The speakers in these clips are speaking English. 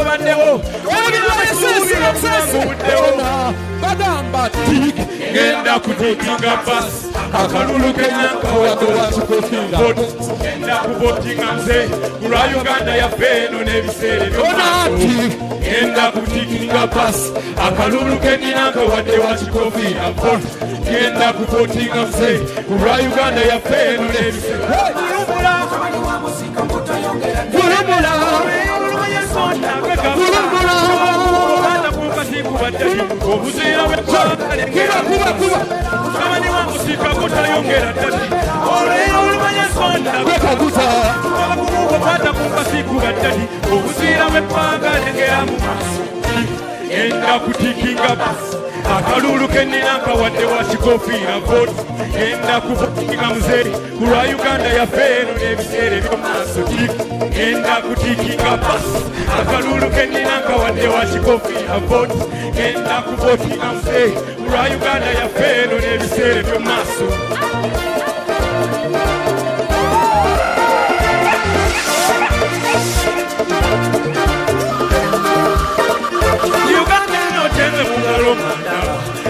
baddewo bagamba tik ngenda kutikinga basi akalulu kenyanka wadewakikofiira ngenda kuvotinga nze kulwa Uganda yafeeno n'ebiseera byomaaso ngenda kutikinga basi akalulu kenyanka wadewakikofiira ngenda kuvotinga nze kulwa Uganda yafeeno n'ebiseera obuzira bwekamani wamusika kutayongera ddati olero olumanya ensonda kwata kunkasikuba ddati obuzira bweppanga lengera mu maaso ngenda kutikinga basi akalulu kenina nkawadde wa kikofiira voti ngenda kuvotinga muzeeri kulwa Uganda yafeeno n'ebiseera ebyomaaso ngenda kutikinga basi akalulu kenina nkawadde wa kikofiira voti ngenda kuvotinga muzeeri kulwa Uganda yafeeno n'ebiseera ebyomaaso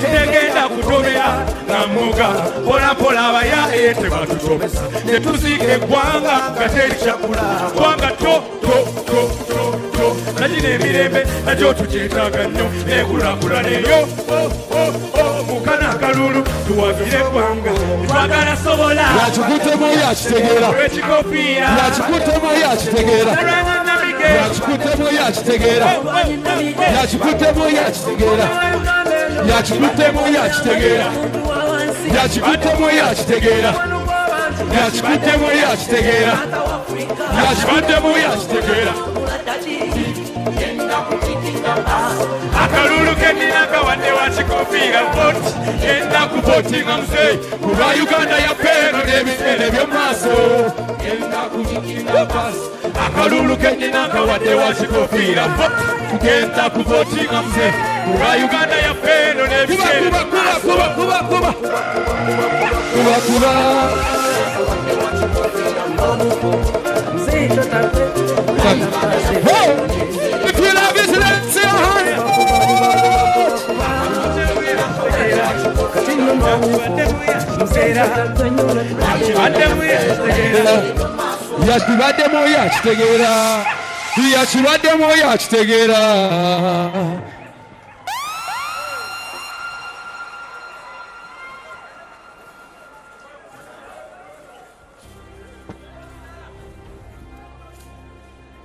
tegenda kutobera namuga pola abayaye tebatutobesa netuziika eggwanga nga teri kyakula gwanga to nakino emirembe nakyo tukyetaaga nnyo nekulakula neyo mukana akalulu tuwagire eggwanga twagala sobola yakikutemu yakitegeera ekikofiira yakikutemu yakitegeera yakikutemu yakitegeera yakikutemu yakitegeera yakikutemu yakitegeera yakikutemu yakitegeera yakikutemu yakitegeera yakikutemu yakitegeera akalulu kenina kawadde wa kikofiira voti ngenda kuvotinga muzeeyi kulwa Uganda yafeeno n'ebiseera ebyomaaso ngenda kutikinga basi akalulu kenina kawadde wa kikofiira voti ngenda kuvotinga muzeeyi kulwa Uganda yafeeno n'ebiseera kuba if you love this, let's say yakibaddemu yakitegeera yakibaddemu yakitegeera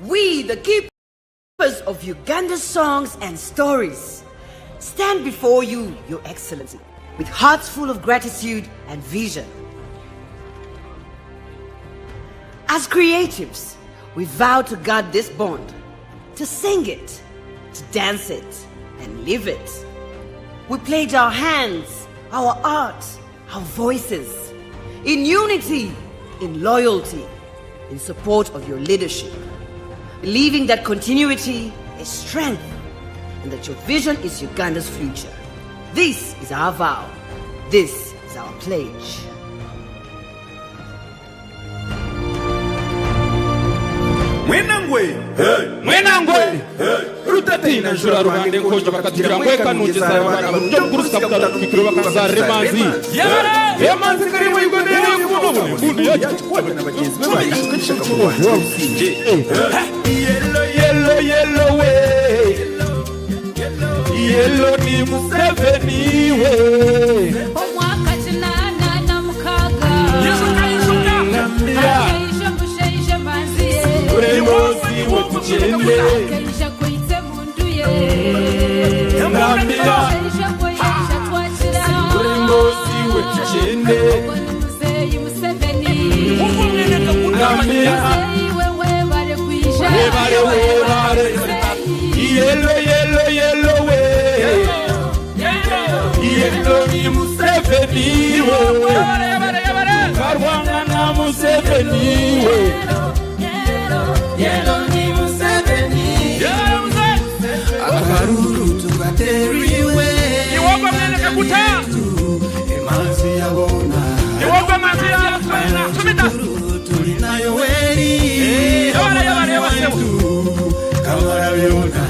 We, the keepers of Uganda's songs and stories, stand before you, Your Excellency, with hearts full of gratitude and vision. As creatives, we vow to guard this bond, to sing it, to dance it, and live it. We pledge our hands, our art, our voices, in unity, in loyalty, in support of your leadership, believing that continuity is strength and that your vision is Uganda's future. This is our vow. This is our pledge. Mwenangwe rutatina jura rubande kojo bakatira mweka nugeza abana byo kurusa kutara tukiro bakaza remanzi remanzi kari mu Uganda y'umuntu bundu yaje na bagenzi be bayishaka kuba usinje yellow way yellow ni Museveni we omwaka kinana na mukaga Yesu manzi Urengozi wokuchende Keisha kuite mundu ye Nambia Urengozi wokuchende Muzeyi Museveni Nambia Wewe kuisha Wewe yellow way Yellow ni Museveni we Karwanga na Museveni we Yellow ni Museveni Akaruru tukateriwe Iwogwa mwene kakuta Emanzi ya bona Iwogwa manzi ya bona Sumita Tulinayo weri Yabara Kamara yona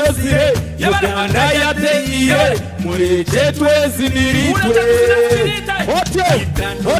kozire Uganda yateye mureke twezimiritwe otyo itano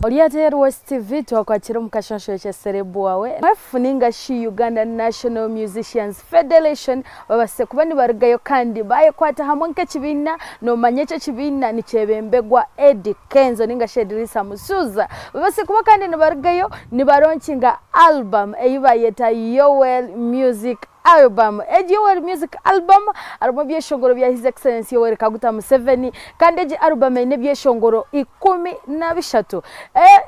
Oliater West TV twakwakira mukashonsho ky'eserebu wawe bafuninga shi Uganda National Musicians Federation babase kuba ni barugayo kandi bayekwata hamwe nk'ekibina no manyece kibina ni kyebembegwa Eddie Kenzo ninga Shedirisa Musuza babase kuba kandi ni barugayo ni baronkinga album eyibayeta Yowel Music album Yowel Music album arimo byeshongoro bya His Excellency Yoweri Kaguta Museveni kandi eji album ine byeshongoro 13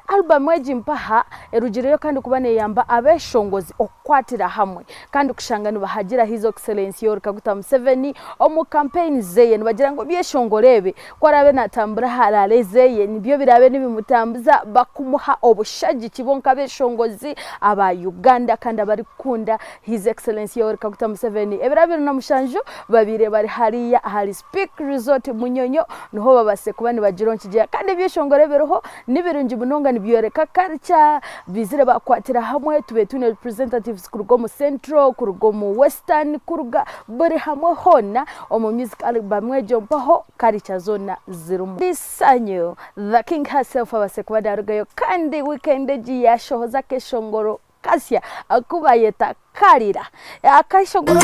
album eji mpaha erugireyo kandi kubane yamba abeshongozi okwatira hamwe kandi kushangana bahagira His Excellency Yoweri Kaguta Museveni omu campaign zeye nibagira ngo byeshongorebe kwarabe natambura halale zeye nibyo birabe nibimutambuza bakumuha obushaji kibonka beshongozi aba Uganda kandi abarikunda His Excellency Yoweri Kaguta Museveni ebirabiro na mushanju babire bari hariya hari Speak Resort Munyonyo noho babase kubani bagironkigiye kandi byeshongoreberoho nibirungi bunonga nibyoreka culture bizire bakwatira hamwe tube tune representatives kurugo mu Central kurugo mu Western kuruga bari hamwe hona omu music album wejo mpaho culture zona zirumu bisanyo the king herself abase kubadarugayo kandi weekend ji yashohoza keshongoro Kasia akubayeta karira akashongoro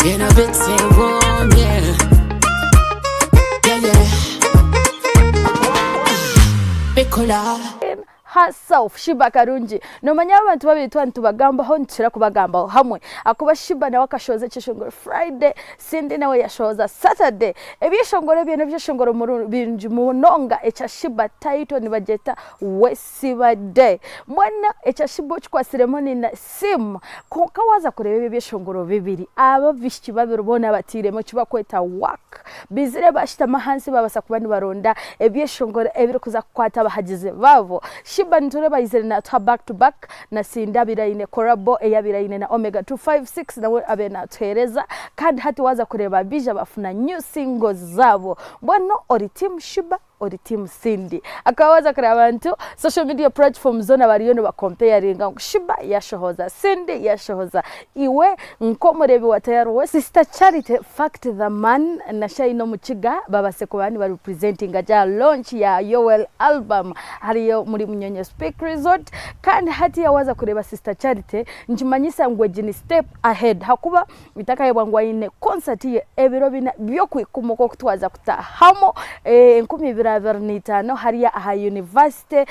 in a bit say warm yeah Bikola herself Shiba Karungi no manya abantu babitwa ntubagamba ho ntira kubagamba hamwe akuba Shiba na wakashoze cyeshongoro Friday sindi nawe yashoza Saturday ebyeshongoro bye n'ebyeshongoro mu binji mu nonga echa Shiba title ni bageta Wesiba Day mwana echa Shiba kwa ceremony na sim konka waza kureba ebyeshongoro bibiri aba bishiki babirubona batiremo kiba kweta work bizire bashita mahansi babasa kubani baronda ebyeshongoro ebiri kuza kwata bahagize bavo Shiba ntureba izerina twa back to back na sinda biraine korabo eyabiraine na Omega 256 nawe abena thereza kandi hati waza kureba bija bafuna new singles zabo bono ori team Shiba ori team Cindy akawaza kare abantu social media platforms zona bariyo no comparinga shiba yashohoza Cindy yashohoza iwe nkomurebi watayaruwe Sister Charity fact the man na shaino mukiga babase ko bani bari presenting aja launch ya Yoel album hariyo muri Munyonyo Speak Resort kandi hati yawaza kureba Sister Charity njimanyisa ngwe jini step ahead hakuba bitakaye bwangwa ine concert ye ebiro bina byo kwikumoko kutwaza kutahamo 2025 hariya aha university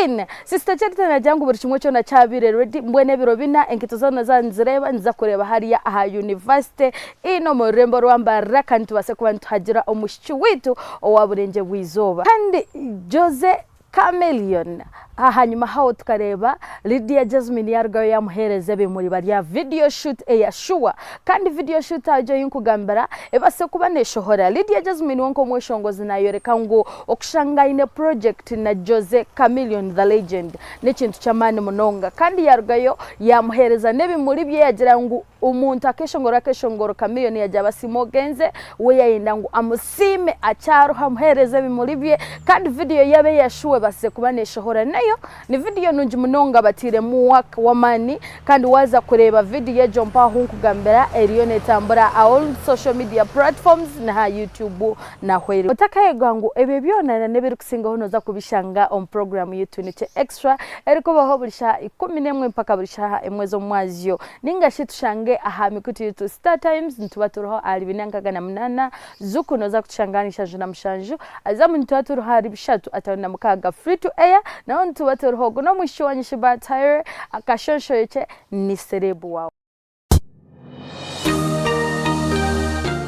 in Sister Charity na jangu buri kimwe cyo na cyabire ready mbwene biro bina enkito zona zanzireba nza kureba hariya aha university ino mu rembo rwambara kandi tubase kuba ntuhagira umushiki witu owaburenje bwizoba kandi Jose Chameleon hanyuma hawo tukareba Lydia Jasmine yargayo yamuhereze be muri bari ya video shoot eyashua kandi video shoot ajo yinkugambara ebase kuba neshohora Lydia Jasmine wonko mweshongozi nayoreka ngo okushanga ine project na Jose Chameleon the legend nekintu cyamane munonga kandi yargayo yamuhereza nebe muri bye yagira ngo umuntu akeshongoro Chameleon yajaba simogenze we yayenda ngo amusime acyaro hamuhereze be muri bye kandi video yabe yashuwe base kuba neshohora nayo ni video nunji munonga batire muwaka wamani kandi waza kureba video jompa hunkugambera erione tambura all social media platforms na YouTube na hwere utakaye gwangu ebe byona na nebiri kusinga hono za kubishanga on program yetu ni extra eriko baho burisha 11 mpaka burisha emwezo mwazyo ninga shitushange aha mikutu yetu StarTimes ntubaturoho ali binangaga na munana Zuku noza kutushanganisha juna mshanju AZAM ntubaturoho ali bishatu atana mukaga FreeToAir na ntubaturoho no mwishiwanyisha batire akashonsho yeche ni serebu wao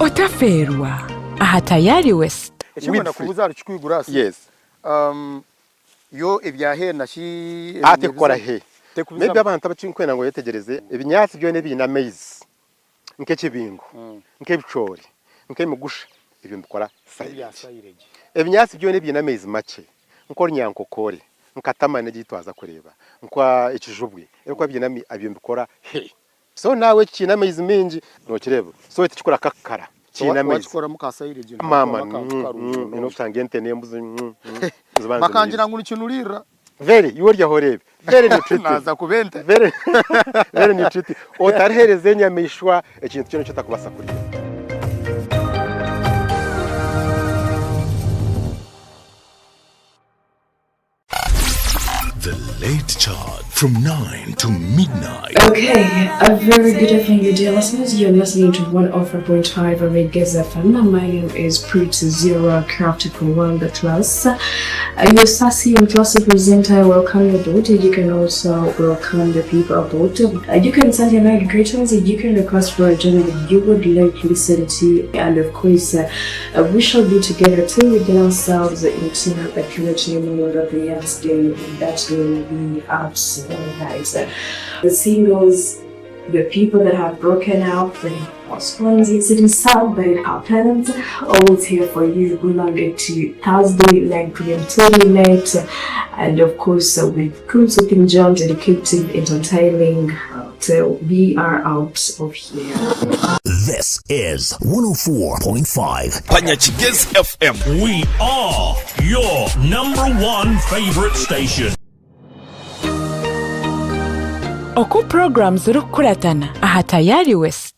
Otaferwa aha tayari west Echimana kubuza ruchikugurasi yes yo ebyahe nashi ate kora he maybe abantu abacinkwena ngo yetegereze ibinyasi byo ne bina maize nke kibingo nke bicori nke mugusha ibyo mbikora silage ibinyasi byo ne bina maize make nkora nyankokore nkatamane gitwaza kureba nkwa ikijubwe eriko byinami abyo mbikora he so nawe kina maize mingi no kireba so etikikora kakara kina maize wakora mukasayire je mama ino tangente nembuze makangira nguni kinurira very yorya horebe very nutritive naza kubente very nutritive otarhereze nyamishwa ikintu cyo takubasa kuri The Late Chart from 9 to midnight. Okay, a very good evening, dear listeners. You're listening to 104.5 Reggae FM. My name is Pretty Zero, crafted from World Class. Your sassy and classy presenter, welcome your daughter. You can also welcome the people aboard. You can send your night greetings. You can request for a genre that you would like to listen to. And of course, we shall be together till we get ourselves into the purity moment of the yesterday. That will be absolutely nice. The singles, the people that have broken out, the postpones incident sound, but our parents always here for you. Monday to Thursday, 9 p.m. to midnight, and of course with good looking jobs, educative, entertaining, till we are out of here. This is 104.5 Panyachigez FM. We are your #1 favorite station. Oku programs rukuratana aha tayari west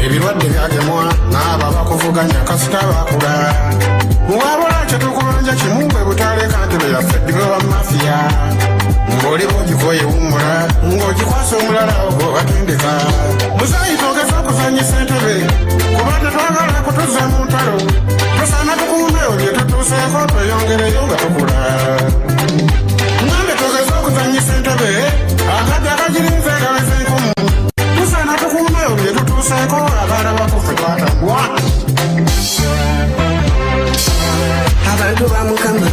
ebirwadde byagemwa n'aba bakuvuganya kasita bakula muwabula kye tukulonja kimu bwe butaleka ntebe yaffe ddibe wa mafiya ng'oli bw'ogikoye wumula ng'ogikwasa omulala ogwo batendeka muzeeyi togeza okuzanyisa entebe kubadde twagala kutuza mu ntalo tusaana tukuume olye tutuuseeko tweyongereyo nga tukula ngambe togeza okuzanyisa entebe akadde akagirinze kaweze enkumu tusaana tukuume olye tutuuseeko abaana bakufe twatambwa abantu ba Mukama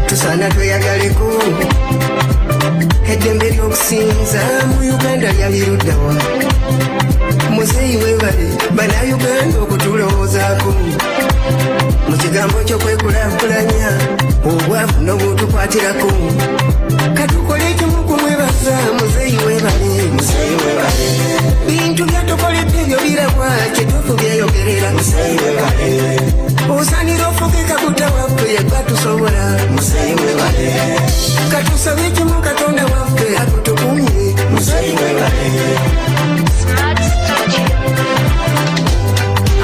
tusaana tweyagaleko eddembe ly'okusinza mu Uganda lyaliruddawa muzeeyi weebale bannayuganda okutulowoozaako mu kigambo ky'okwekulaakulanya obwavu n'obutukwatirako katukole ekimu kumwebaza muzeeyi weebale muzeeyi weebale bintu byatukoledde ebyo birabwa kituufu byeyogerera muzeeyi weebale osaanira ofuke kakuta waffe yegwatusobola muzeeyi weebale katusabe ekimu katonda waffe akutukumye muzeeyi weebale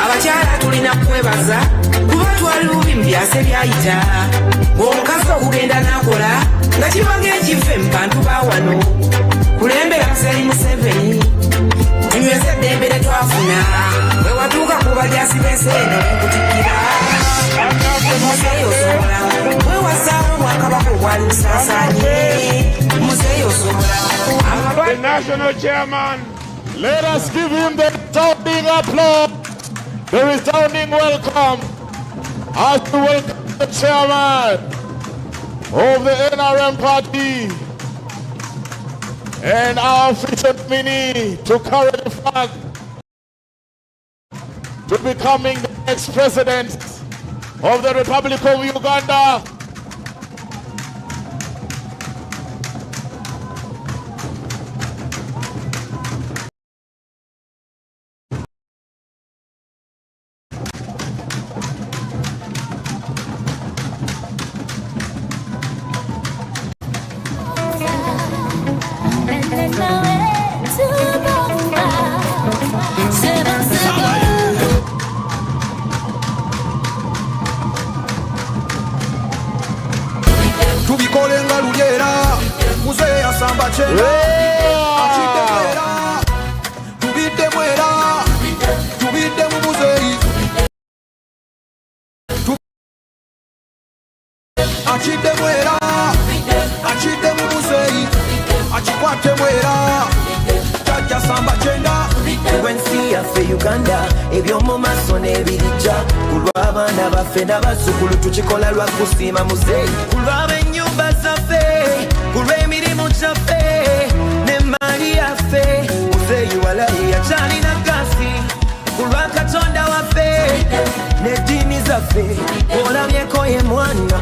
abakyala tulina kwebaza kuba twali lubi mu byase byayita ng'omukazi okugenda n'akola nga kibaga ekife mu bantu ba wano kulembera Museveni Museveni tunyweza eddembe ne twafuna bwe watuuka ku bajasi b'enseeno n'enkutikira muzeeyi osobola wewasaamu obwakabaka obwali busaasaanye muzeeyi osobola The national chairman. Let us give him the resounding applause, the resounding welcome, as we welcome the chairman of the NRM party and our future nominee to carry the flag to becoming the next president of the Republic of Uganda. tubikolenga lulyera muzeeyi asamba kyera akidde mwera tubidde mwera tubidde mu muzeeyi akidde mwera akidde mu muzeeyi akikwate mwera jajja samba kyenda Wensi yaffe Uganda ebyomu maaso n'ebirijja kulw'abaana baffe n'abazzukulu tukikola lwa kusiima muzeeyi kulw'ab'ennyumba zaffe kulw'emirimu gyaffe n'emmaali yaffe muzeeyi walayi yakyalina gasi kulwa katonda waffe n'eddiini zaffe olamyeko ye mwana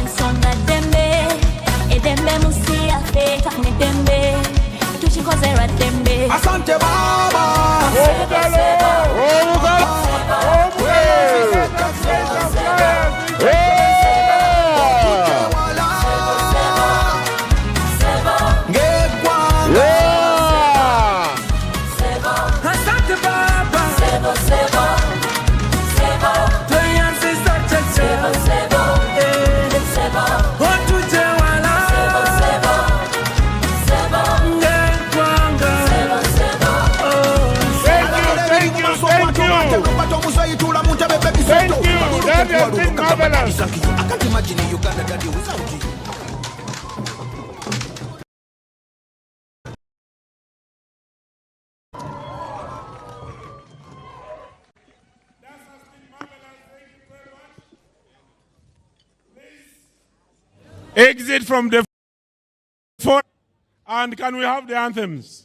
ensonga ddembe eddembe musi yaffe tafuna eddembe tukikoze lwa ddembe asante baba Exit from the front, and can we have the anthems?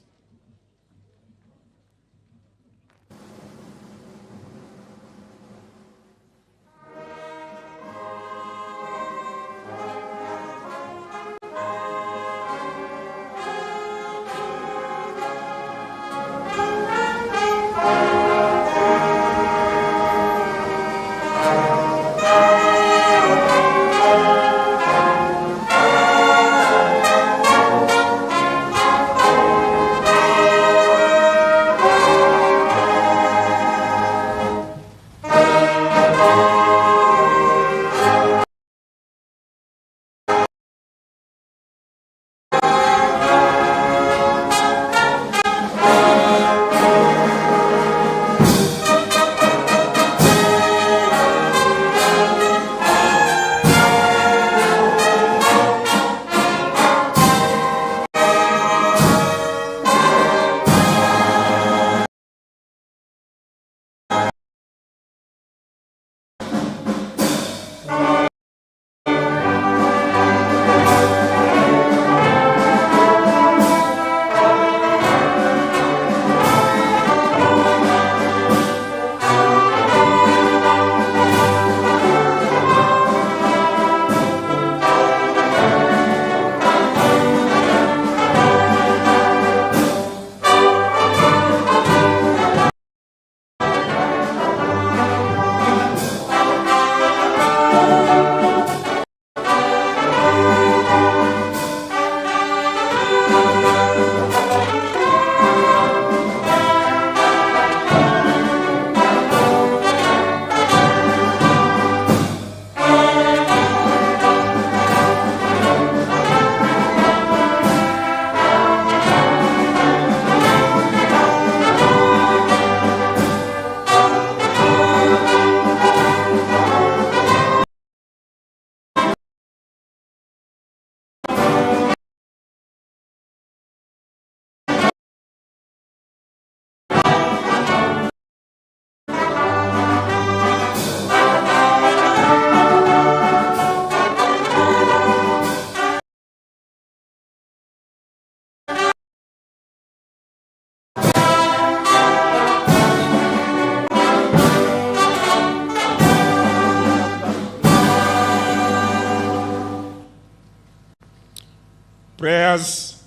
prayers.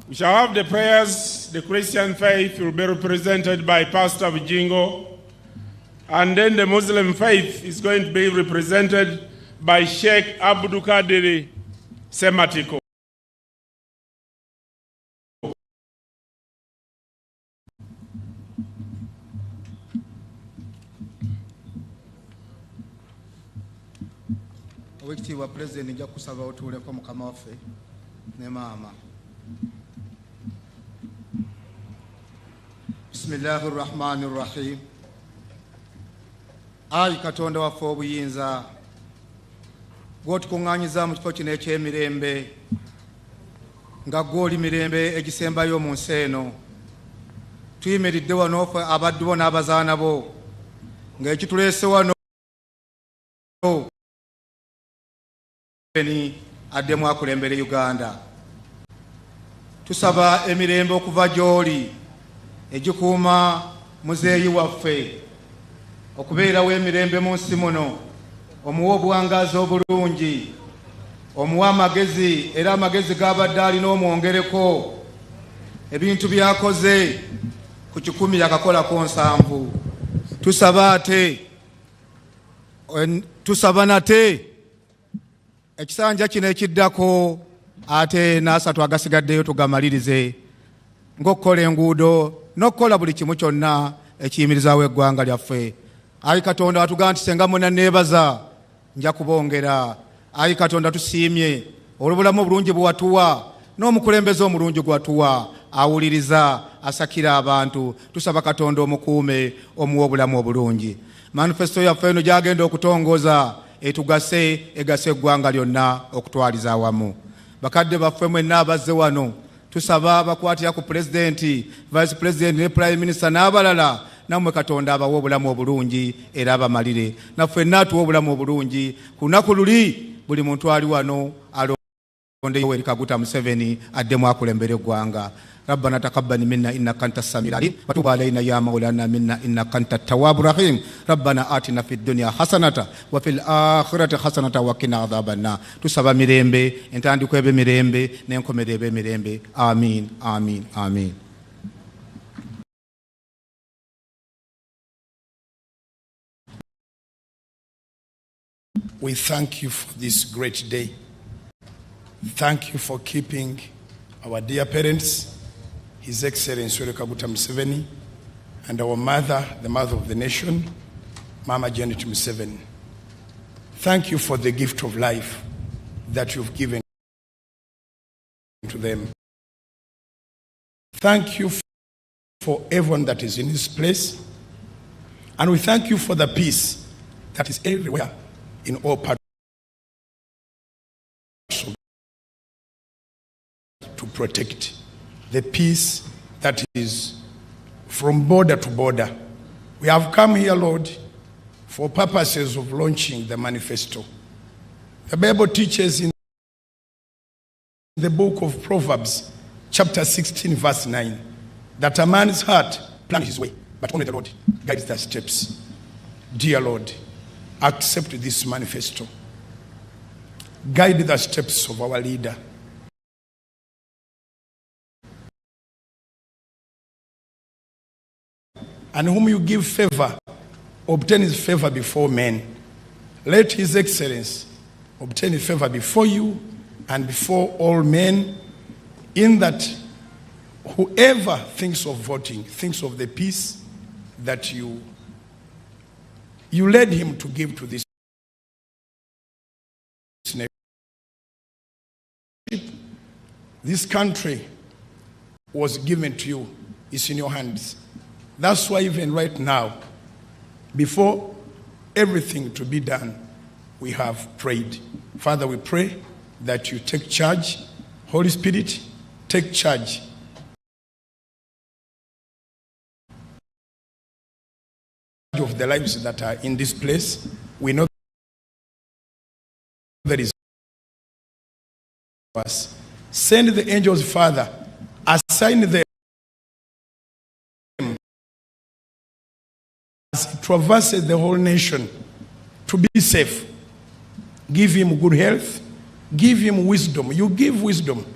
We shall have the prayers. The Christian faith will be represented by Pastor Vijingo. And then the Muslim faith is going to be represented by Sheikh Abdul Kadiri Sematiko. Oweekitiibwa Pulezidenti nja kusaba otuuleko mukama waffe ne maama. Bismillahi rrahmani rrahim. Ayi Katonda waffe obuyinza gw'otukuŋŋaanyiza mu kifo kino eky'emirembe nga gw'oli mirembe egisembayo mu nsi eno. Tuyimiridde wano ffe abaddu bo n'abazaana bo ng'ekituleese wano addemu akulembere Uganda. Tusaba emirembe okuva gy'oli egikuuma muzeeyi waffe okubeerawo emirembe mu nsi muno, omuwa obuwangazi obulungi, omuwa amagezi, era amagezi g'abadde alina omwongereko ebintu byakoze ku 10 yakakolako 7. Tusaba nate ekisanja kino ekiddako ate n'asatu agasigaddeyo tugamalirize ng'okukola enguudo n'okukola buli kimu kyonna ekiyimirizaawo eggwanga lyaffe. Ayi Katonda watugamba nti senga muna neebaza nja kubongera. Ayi Katonda tusiimye olw'obulamu obulungi bwe watuwa n'omukulembeze omulungi gwe watuwa awuliriza asakira abantu. Tusaba Katonda omukuume omuwa obulamu obulungi. Manifesto yaffe eno gyagenda okutongoza etugase egase eggwanga lyonna okutwaliza awamu. Bakadde baffe mwenna abazze wano tusaba bakwatira ku Pulezidenti, Vice President ne Prime Minister n'abalala, nammwe Katonda abawa obulamu obulungi era abamalire. Naffe atuwa obulamu obulungi ku lunaku luli buli muntu ali wano alonde Yoweri Kaguta Museveni addemu akulembere eggwanga. ربنا تقبل منا إنك أنت السميع العليم وتب علينا يا مولانا منا إنك أنت التواب الرحيم. ربنا آتنا في الدنيا حسنة وفي الآخرة حسنة وقنا عذاب النار. تسبا ميرembe entandiko ebe mirembe n'enkomerero ebe mirembe. Amin, amin, amin. We thank you for this great day. Thank you for keeping our dear parents, His Excellency Yoweri Kaguta Museveni, and our mother, the mother of the nation, Mama Janet Museveni. Thank you for the gift of life that you've given to them. Thank you for everyone that is in this place, and we thank you for the peace that is everywhere in all parts of to protect the peace that is from border to border. We have come here, Lord, for purposes of launching the manifesto. The Bible teaches in the book of Proverbs, chapter 16, verse 9, that a man's heart plans his way, but only the Lord guides their steps. Dear Lord, accept this manifesto. Guide the steps of our leader. And whom you give favor, obtain his favor before men. Let his excellence obtain his favor before you and before all men, in that whoever thinks of voting, thinks of the peace that you led him to give to this nation. This country was given to you. It's in your hands. That's why even right now, before everything to be done, we have prayed. Father, we pray that you take charge. Holy Spirit, take charge. Of the lives that are in this place. We know there is us. Send the angels, Father, assign them as he traverses the whole nation to be safe. Give him good health, give him wisdom. You give wisdom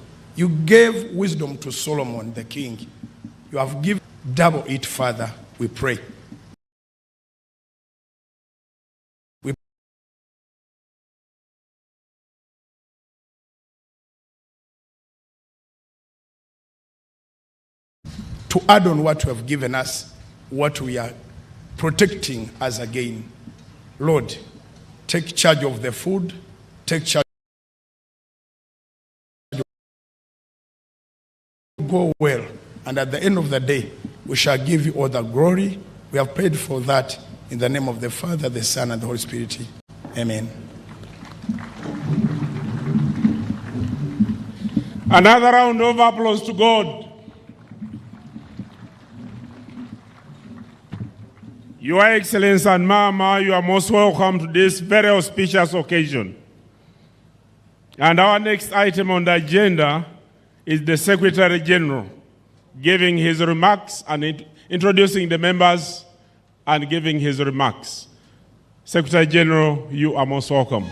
You gave wisdom to Solomon, the king. You have given double it, Father, we pray. To add on what you have given us, what we are protecting as again. Lord, take charge of the food, take charge. Go well, and at the end of the day, we shall give you all the glory. We have prayed for that in the name of the Father, the Son, and the Holy Spirit. Amen. Another round of applause to God. Your Excellency and Mama, you are most welcome to this very auspicious occasion. And our next item on the agenda is the Secretary General giving his remarks and introducing the members and giving his remarks. Secretary General, you are most welcome.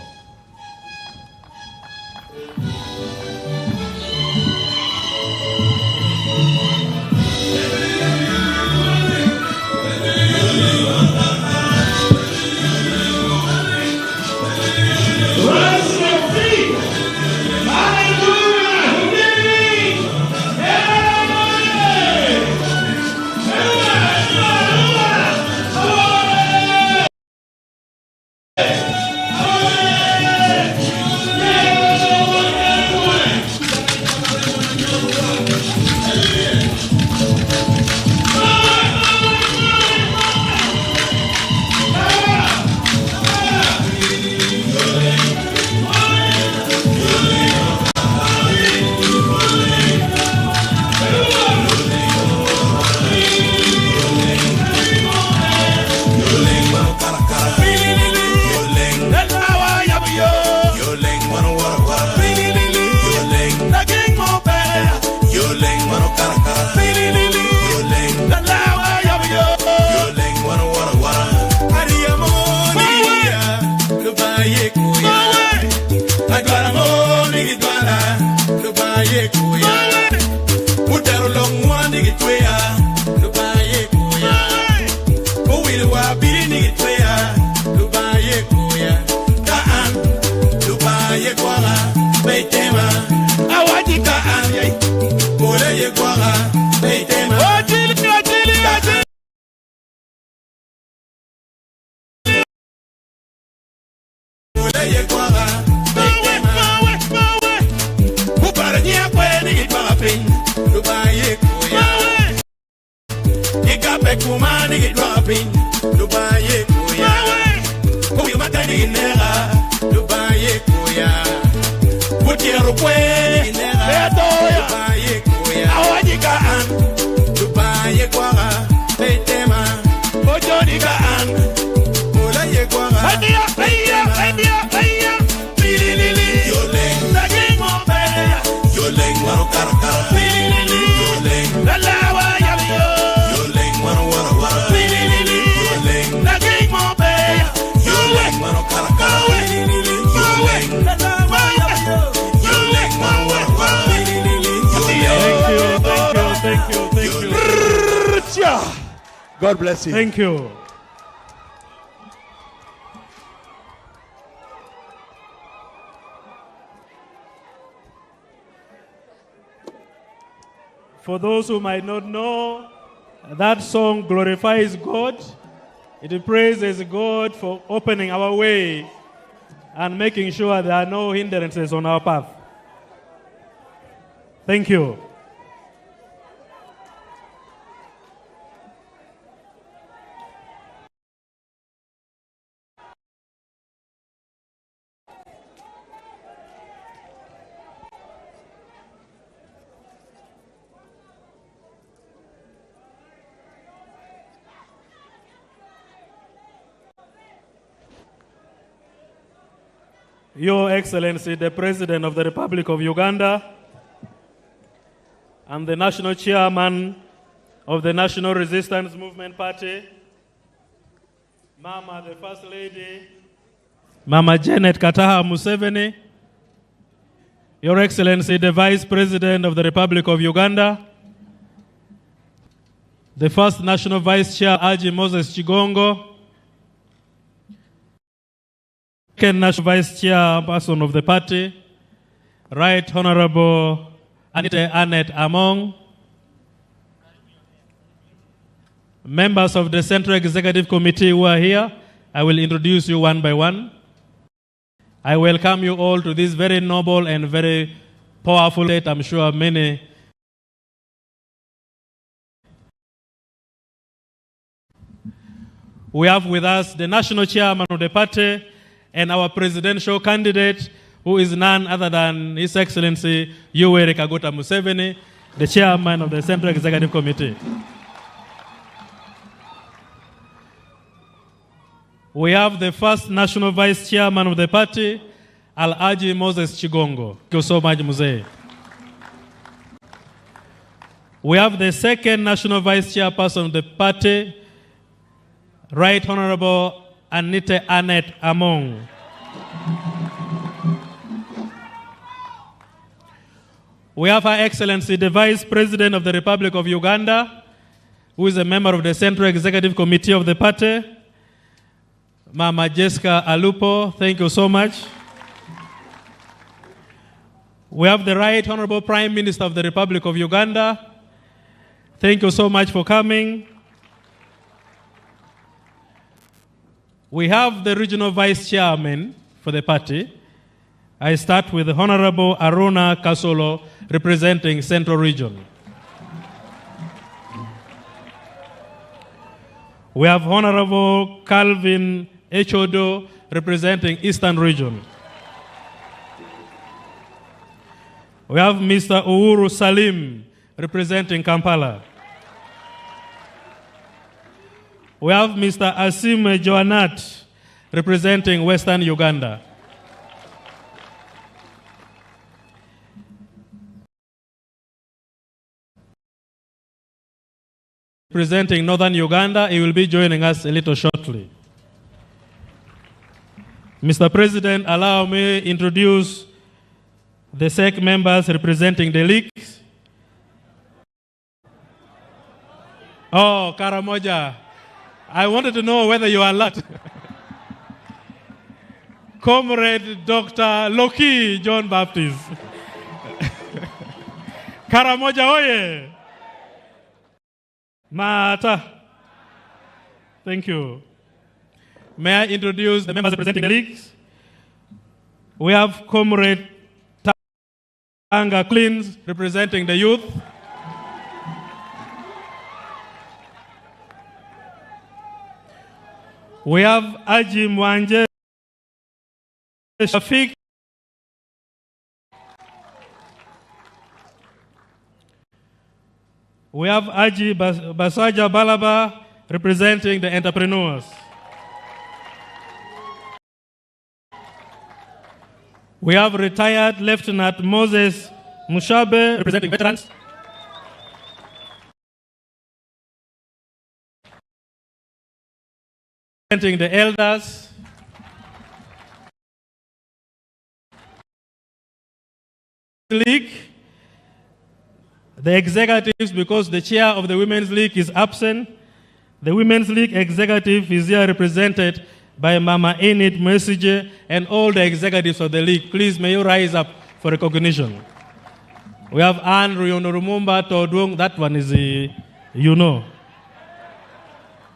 God bless you. Thank you. For those who might not know, that song glorifies God. It praises God for opening our way and making sure there are no hindrances on our path. Thank you. Your Excellency, the President of the Republic of Uganda and the National Chairman of the National Resistance Movement Party, Mama, the First Lady, Mama Janet Kataha Museveni, Your Excellency, the Vice President of the Republic of Uganda, the first National Vice Chair, Haji Moses Chigongo, second National Vice Chairperson of the party, Right Honorable Annette Among, members of the Central Executive Committee who are here, I will introduce you one by one. I welcome you all to this very noble and very powerful date. I'm sure many we have with us the national chairman of the party and our presidential candidate, who is none other than His Excellency Yoweri Kaguta Museveni, the chairman of the Central Executive Committee. We have the first national vice chairman of the party, Alhaji Moses Chigongo. Thank you so much, Muzee. We have the second national vice chairperson of the party, Right Honorable Annette Among. We have Her Excellency, the Vice President of the Republic of Uganda, who is a member of the Central Executive Committee of the party, Mama Jessica Alupo. Thank you so much. We have the Right Honorable Prime Minister of the Republic of Uganda. Thank you so much for coming. We have the Regional Vice Chairman for the party. I start with the Honorable Aruna Kasolo, representing Central Region. We have Honorable Calvin Echodo, representing Eastern Region. We have Mr. Uhuru Salim, representing Kampala. We have Mr. Asim Joanat, representing Western Uganda. Representing Northern Uganda, he will be joining us a little shortly. Mr. President, allow me to introduce the SEC members representing the leagues. Oh, Karamoja, I wanted to know whether you are alert. Comrade Dr. Loki John Baptist. Karamoja oye! Mata. Thank you. May I introduce the members representing the leagues? We have Comrade Tanga Cleans representing the youth. We have Aji Mwanje Shafiq. We have Aji Basaja Balaba representing the entrepreneurs. We have retired Lieutenant Moses Mushabe representing veterans. Representing the elders. League. The executives, because the chair of the Women's League is absent. The Women's League executive is here represented by Mama Enid Mesije and all the executives of the league. Please, may you rise up for recognition. We have Anne Rumumba Todung, that one is, you know,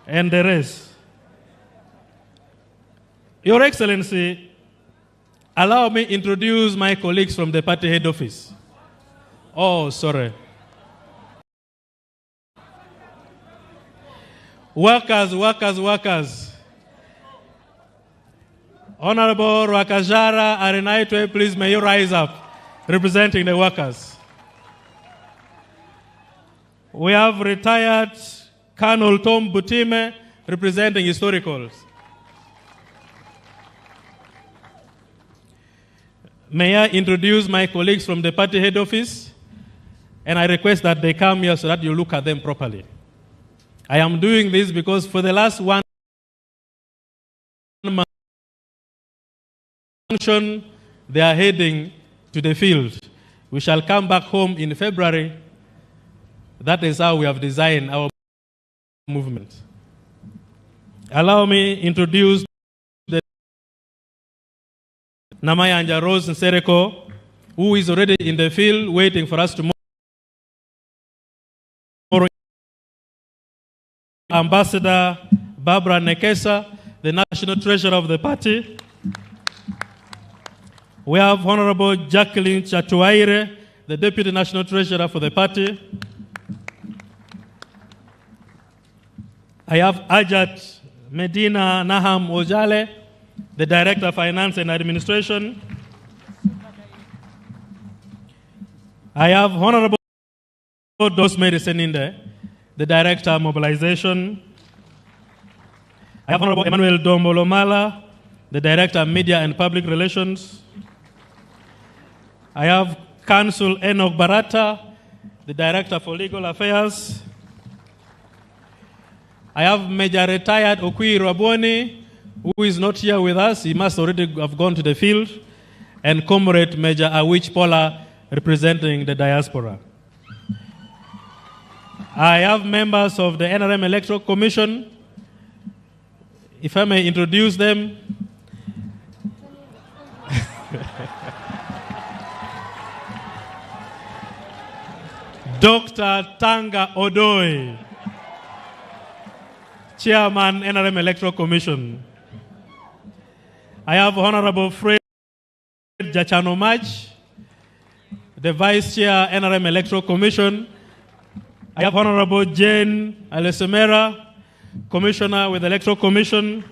and the rest. Your Excellency, allow me to introduce my colleagues from the party head office. Oh, sorry. Workers. Honorable Rwakajara Arenaitwe, please may you rise up, representing the workers. We have retired Colonel Tom Butime, representing historicals. May I introduce my colleagues from the party head office? And I request that they come here so that you look at them properly. I am doing this because for the last 1 month, they are heading to the field. We shall come back home in February. That is how we have designed our movement. Allow me to introduce the Namayanja Rose Nsereko, who is already in the field waiting for us tomorrow. Ambassador Barbara Nekesa, the National Treasurer of the party. We have Honorable Jacqueline Chatuaire, the Deputy National Treasurer for the party. I have Ajat Medina Naham Ojale, the Director of Finance and Administration. I have Honorable Dosmeri Seninde, the Director of Mobilization. I have Honorable Emmanuel Dombolomala, the Director of Media and Public Relations. I have Counsel Enoch Barata, the Director for Legal Affairs. I have Major Retired Okui Raboni, who is not here with us. He must already have gone to the field. And Comrade Major Awich Pola, representing the diaspora. I have members of the NRM Electoral Commission. If I may introduce them. Dr. Tanga Odoi, Chairman, NRM Electoral Commission. I have Honorable Fred Jachanomaj, the Vice Chair, NRM Electoral Commission. I have Honorable Jane Alesemera, Commissioner with the Electoral Commission.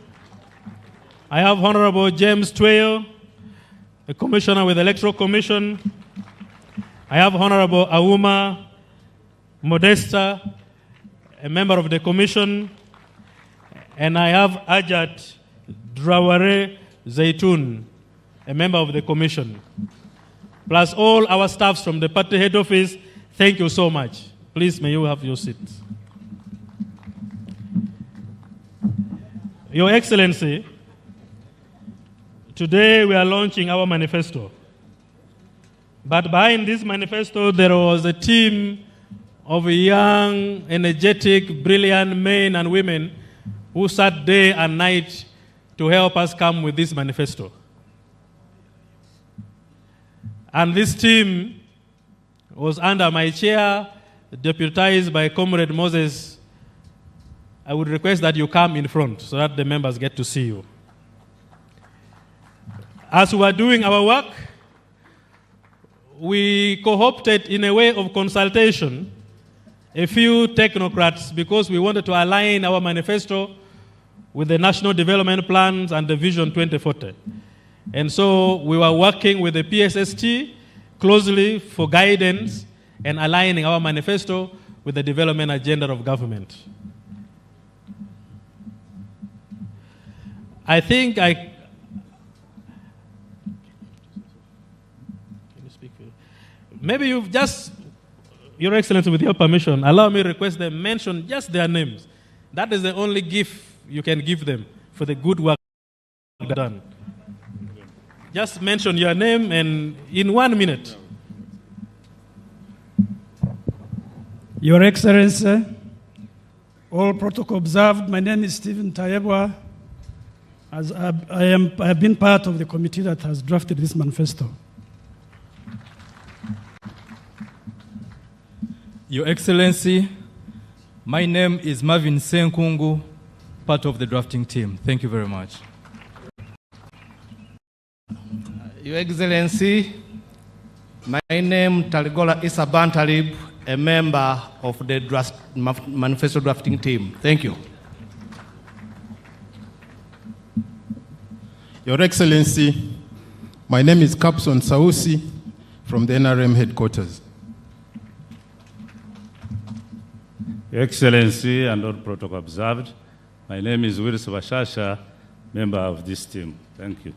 I have Honorable James Twail, a Commissioner with the Electoral Commission. I have Honorable Auma Modesta, a member of the Commission. And I have Ajat Draware Zaitun, a member of the Commission. Plus all our staffs from the party head office, thank you so much. Please, may you have your seats. Your Excellency, today we are launching our manifesto. But behind this manifesto, there was a team of young, energetic, brilliant men and women who sat day and night to help us come with this manifesto. And this team was under my chair, deputized by Comrade Moses. I would request that you come in front so that the members get to see you. As we are doing our work, we co-opted in a way of consultation a few technocrats because we wanted to align our manifesto with the National Development Plans and the Vision 2040. And so we were working with the PSST closely for guidance and aligning our manifesto with the development agenda of government. I think maybe you've just, Your Excellency, with your permission, allow me to request them mention just their names. That is the only gift you can give them for the good work done. Just mention your name and in 1 minute. Your Excellency, all protocol observed, my name is Stephen Tayebwa. As I have been part of the committee that has drafted this manifesto. Your Excellency, my name is Marvin Senkungu, part of the drafting team. Thank you very much. Your Excellency, my name Taligola Issa Bantalib, a member of the manifesto drafting team. Thank you. Your Excellency, my name is Capson Sausi from the NRM headquarters. Your Excellency and all protocol observed, my name is Willis Bashasha, member of this team. Thank you.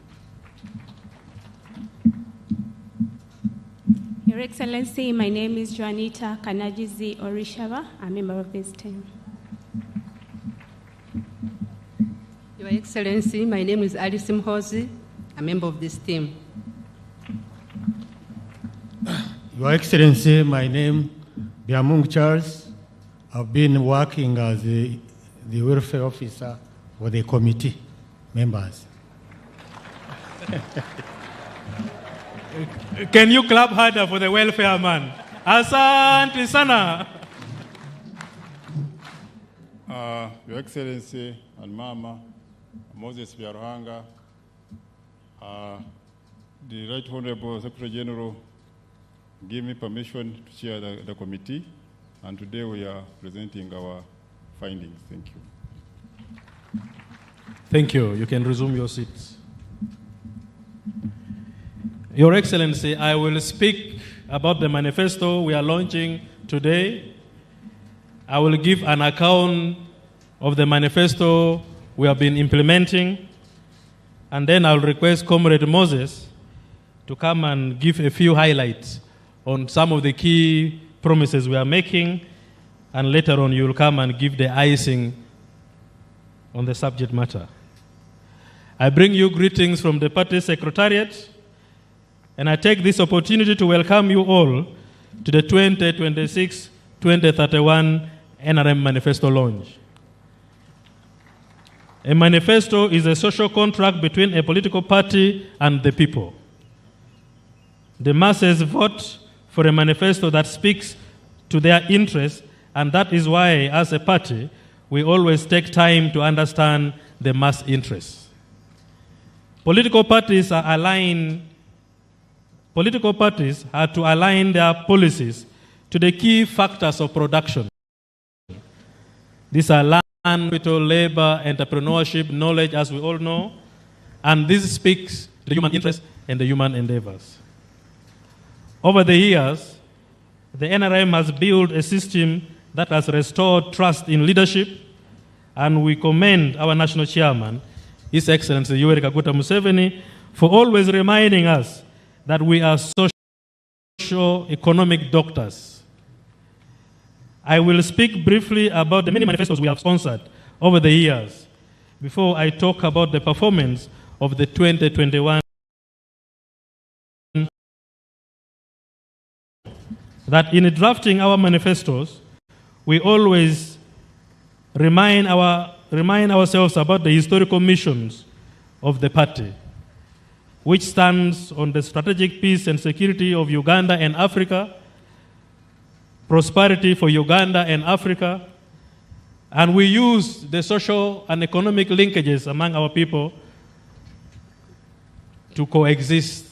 Your Excellency, my name is Juanita Kanajizi Orishava, a member of this team. Your Excellency, my name is Alice Mhozi, a member of this team. Your Excellency, my name is Biamung Charles. I've been working as the welfare officer for the committee members. Can you clap harder for the welfare man? Asante sana. Your Excellency and Mama, Moses Biaruhanga, the Right Honorable Secretary General gave me permission to chair the committee, and today we are presenting our findings. Thank you. Thank you. You can resume your seats. Your Excellency, I will speak about the manifesto we are launching today. I will give an account of the manifesto we have been implementing, and then I'll request Comrade Moses to come and give a few highlights on some of the key promises we are making, and later on you will come and give the icing on the subject matter. I bring you greetings from the party secretariat, and I take this opportunity to welcome you all to the 2026-2031 NRM Manifesto launch. A manifesto is a social contract between a political party and the people. The masses vote for a manifesto that speaks to their interests, and that is why, as a party, we always take time to understand the mass interests. Political parties are to align their policies to the key factors of production. These are land, capital, labor, entrepreneurship, knowledge, as we all know, and this speaks to the human interest and the human endeavors. Over the years, the NRM has built a system that has restored trust in leadership, and we commend our national chairman, His Excellency Yoweri Kaguta Museveni, for always reminding us that we are socio-economic doctors. I will speak briefly about the many manifestos we have sponsored over the years before I talk about the performance of the 2021. That in drafting our manifestos, we always remind ourselves about the historical missions of the party, which stands on the strategic peace and security of Uganda and Africa, prosperity for Uganda and Africa, and we use the social and economic linkages among our people to coexist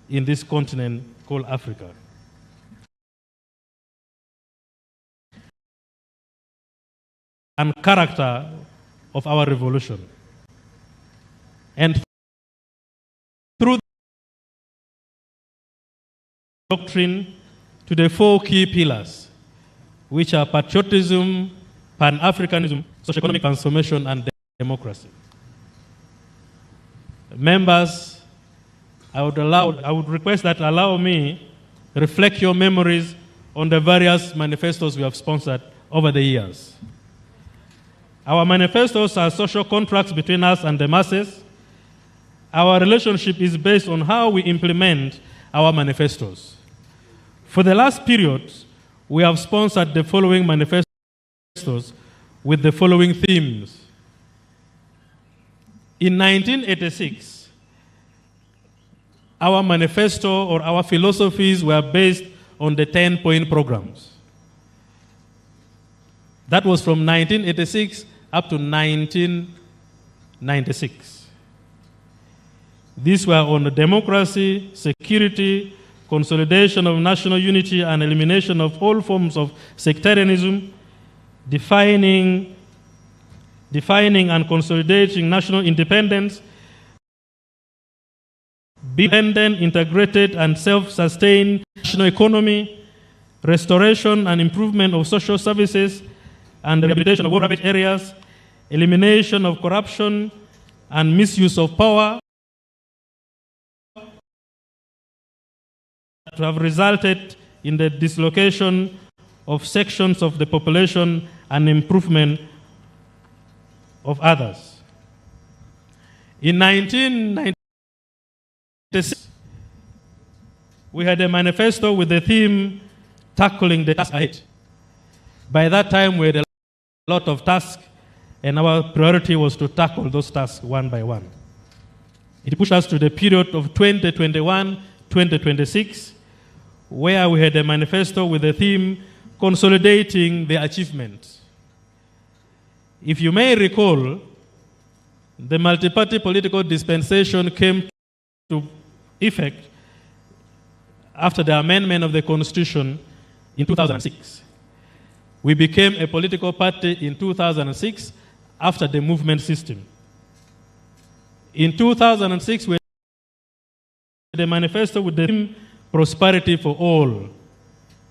in this continent called Africa. And character of our revolution. And through doctrine to the four key pillars, which are patriotism, Pan-Africanism, socio-economic transformation, and democracy. Members, I would request that allow me reflect your memories on the various manifestos we have sponsored over the years. Our manifestos are social contracts between us and the masses. Our relationship is based on how we implement our manifestos. For the last period, we have sponsored the following manifestos with the following themes. In 1986, our manifesto or our philosophies were based on the 10-point programs. That was from 1986 up to 1996. These were on democracy, security, consolidation of national unity, and elimination of all forms of sectarianism, defining and consolidating national independence, independent, integrated, and self-sustained national economy, restoration and improvement of social services, and rehabilitation of war ravaged areas, elimination of corruption and misuse of power that have resulted in the dislocation of sections of the population and improvement of others. In 1996, we had a manifesto with the theme, tackling the task ahead. By that time, we had a lot of tasks, and our priority was to tackle those tasks one by one. It pushed us to the period of 2021-2026, where we had a manifesto with the theme, consolidating the achievements. If you may recall, the multi-party political dispensation came to effect after the amendment of the Constitution in 2006. We became a political party in 2006 after the movement system. In 2006, we had a manifesto with the theme, prosperity for all,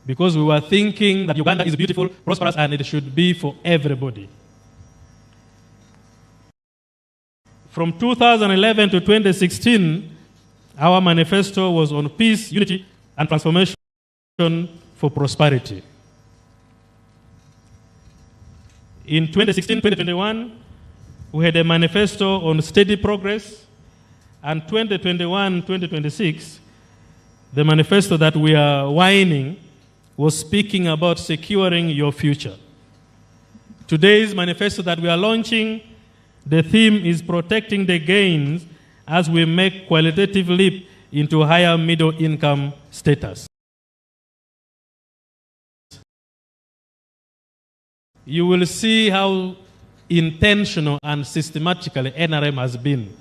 because we were thinking that Uganda is beautiful, prosperous, and it should be for everybody. From 2011 to 2016, our manifesto was on peace, unity, and transformation for prosperity. In 2016-2021, we had a manifesto on steady progress, and 2021-2026, the manifesto that we are whining was speaking about securing your future. Today's manifesto that we are launching, the theme is protecting the gains as we make qualitative leap into higher middle income status. You will see how intentional and systematically NRM has been,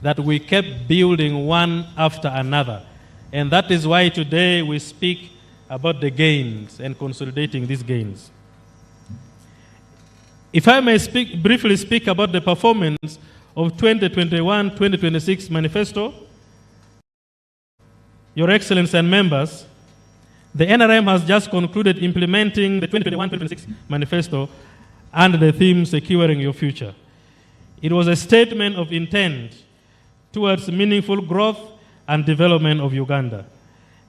that we kept building one after another. And that is why today we speak about the gains and consolidating these gains. If I may briefly speak about the performance of 2021-2026 manifesto, Your Excellency and members, the NRM has just concluded implementing the 2021-2026 manifesto under the theme, Securing Your Future. It was a statement of intent towards meaningful growth and development of Uganda,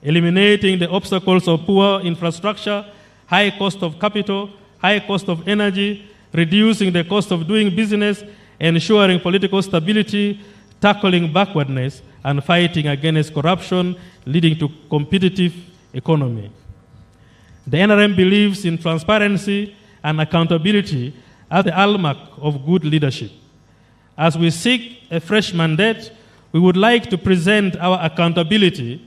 eliminating the obstacles of poor infrastructure, high cost of capital, high cost of energy, reducing the cost of doing business, ensuring political stability, tackling backwardness, and fighting against corruption, leading to competitive economy. The NRM believes in transparency and accountability as the hallmark of good leadership. As we seek a fresh mandate, we would like to present our accountability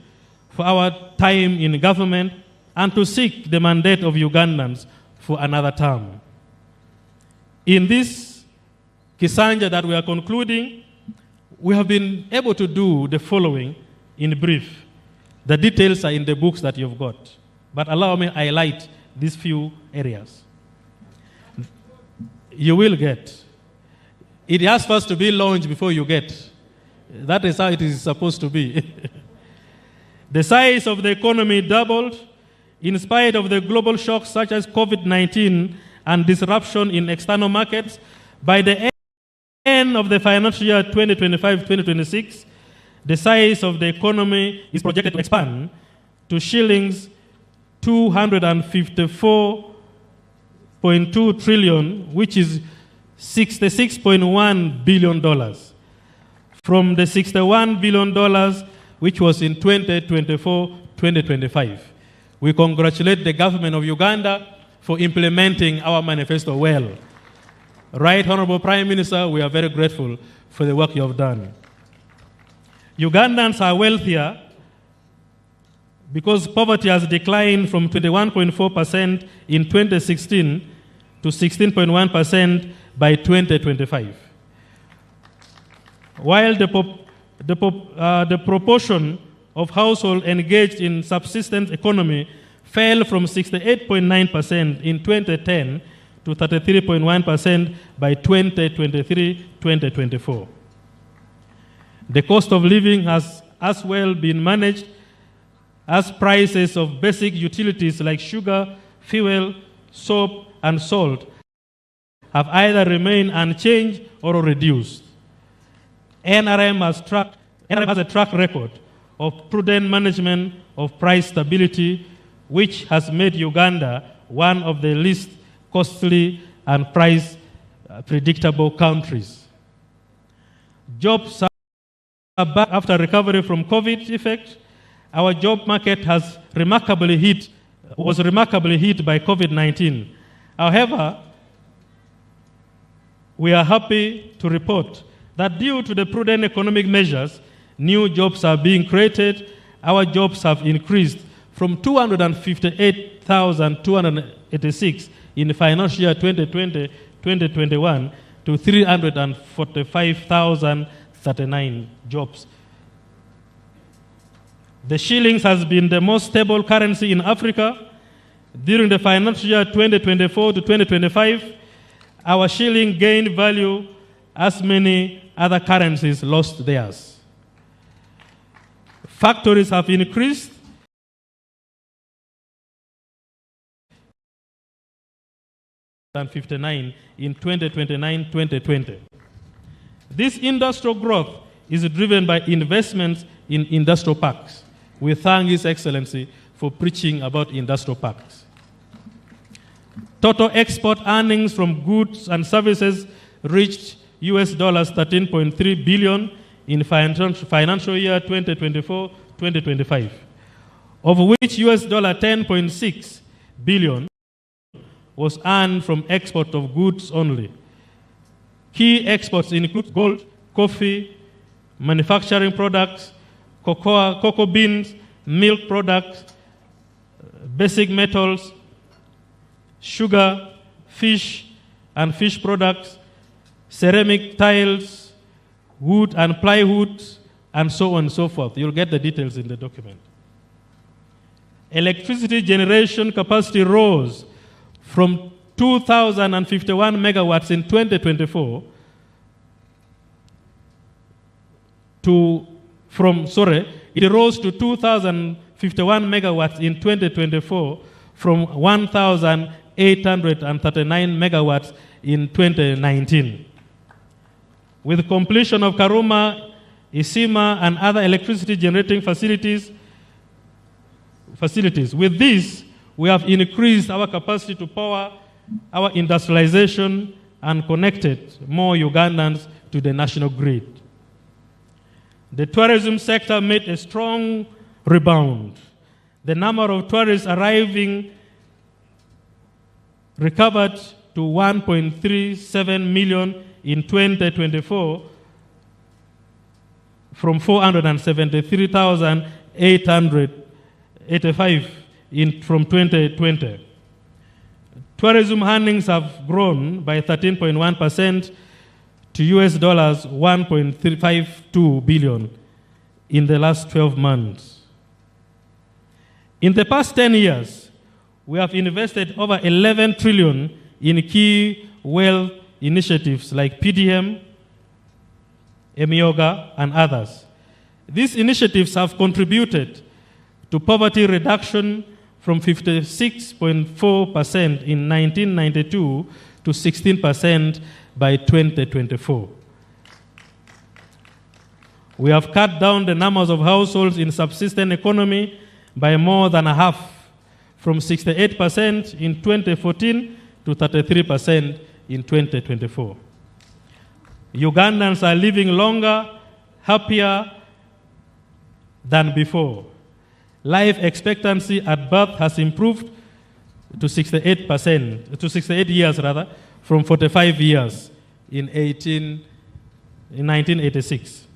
for our time in government and to seek the mandate of Ugandans for another term. In this Kisanja that we are concluding, we have been able to do the following in brief. The details are in the books that you've got, but allow me to highlight these few areas. You will get. It has first to be launched before you get. That is how it is supposed to be. The size of the economy doubled in spite of the global shocks such as COVID-19 and disruption in external markets. By the end of the financial year 2025-2026, the size of the economy is projected to expand to shillings 254.2 trillion, which is $66.1 billion, from the $61 billion which was in 2024-2025. We congratulate the government of Uganda for implementing our manifesto well. Right, Honorable Prime Minister, we are very grateful for the work you have done. Ugandans are wealthier because poverty has declined from 21.4% in 2016 to 16.1% by 2025. While the proportion of households engaged in subsistence economy fell from 68.9% in 2010 to 33.1% by 2023-2024. The cost of living has as well been managed as prices of basic utilities like sugar, fuel, soap, and salt have either remained unchanged or reduced. NRM has a track record of prudent management of price stability, which has made Uganda one of the least costly and price predictable countries. Jobs are back after recovery from COVID effect, our job market was remarkably hit by COVID-19. However, we are happy to report that due to the prudent economic measures, new jobs are being created. Our jobs have increased from 258,286 in the financial year 2020-2021 to 345,039 jobs. The shilling has been the most stable currency in Africa. During the financial year 2024 to 2025, our shilling gained value as many other currencies lost theirs. Factories have increased. And 59 in 2029-2020. This industrial growth is driven by investments in industrial parks. We thank His Excellency for preaching about industrial parks. Total export earnings from goods and services reached US $13.3 billion in financial year 2024-2025, of which US $10.6 billion was earned from export of goods only. Key exports include gold, coffee, manufacturing products, cocoa beans, milk products, basic metals, sugar, fish and fish products, ceramic tiles, wood and plywood, and so on and so forth. You'll get the details in the document. Electricity generation capacity rose from 2,051 megawatts in 2024 it rose to 2,051 megawatts in 2024 from 1,839 megawatts in 2019. With completion of Karuma, Isima, and other electricity generating facilities, with this, we have increased our capacity to power our industrialization and connected more Ugandans to the national grid. The tourism sector made a strong rebound. The number of tourists arriving recovered to 1.37 million in 2024 from 473,885 from 2020. Tourism earnings have grown by 13.1% to US $1.352 billion in the last 12 months. In the past 10 years, we have invested over 11 trillion in key wealth initiatives like PDM, Emioga, and others. These initiatives have contributed to poverty reduction from 56.4% in 1992 to 16% by 2024. We have cut down the numbers of households in subsistence economy by more than a half, from 68% in 2014 to 33% in 2024. Ugandans are living longer, happier than before. Life expectancy at birth has improved to 68 years from 45 years in 1986.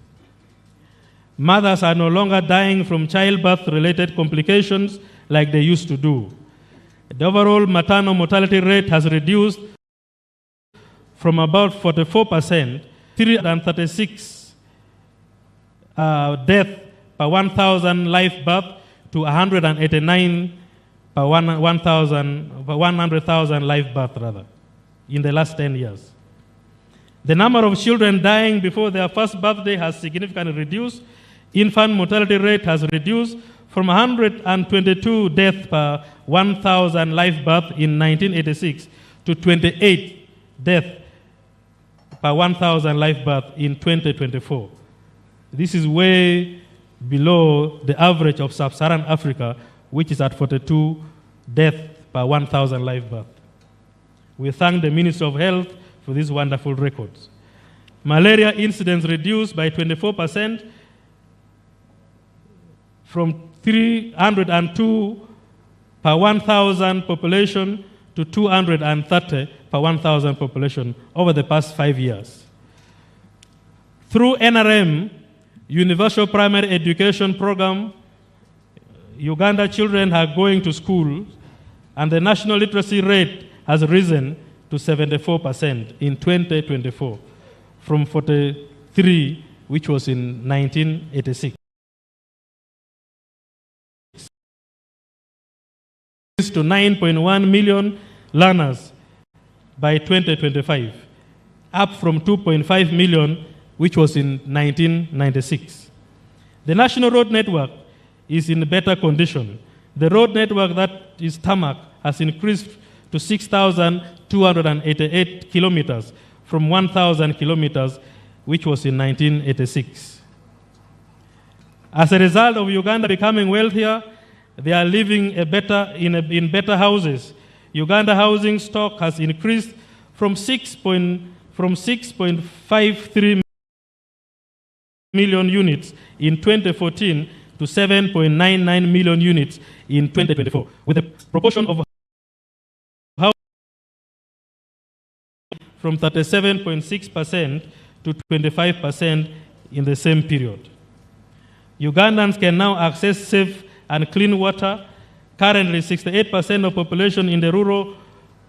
Mothers are no longer dying from childbirth-related complications like they used to do. The overall maternal mortality rate has reduced from about 44%, 336 deaths per 1,000 live birth, to 189 per 100,000 live birth in the last 10 years. The number of children dying before their first birthday has significantly reduced. Infant mortality rate has reduced from 122 deaths per 1,000 live birth in 1986 to 28 deaths per 1,000 live birth in 2024. This is way below the average of sub-Saharan Africa, which is at 42 deaths per 1,000 live birth. We thank the Ministry of Health for these wonderful records. Malaria incidence reduced by 24% from 302 per 1,000 population to 230 per 1,000 population over the past 5 years. Through NRM, Universal Primary Education Program, Uganda children are going to school, and the national literacy rate has risen to 74% in 2024 from 43, which was in 1986. To 9.1 million learners by 2025, up from 2.5 million, which was in 1996. The national road network is in better condition. The road network that is tarmac has increased to 6,288 kilometers from 1,000 kilometers, which was in 1986. As a result of Uganda becoming wealthier, they are living in better houses. Uganda housing stock has increased from 6.53 million units in 2014 to 7.99 million units in 2024, with a proportion of from 37.6% to 25% in the same period. Ugandans can now access safe and clean water. Currently, 68% of population in the rural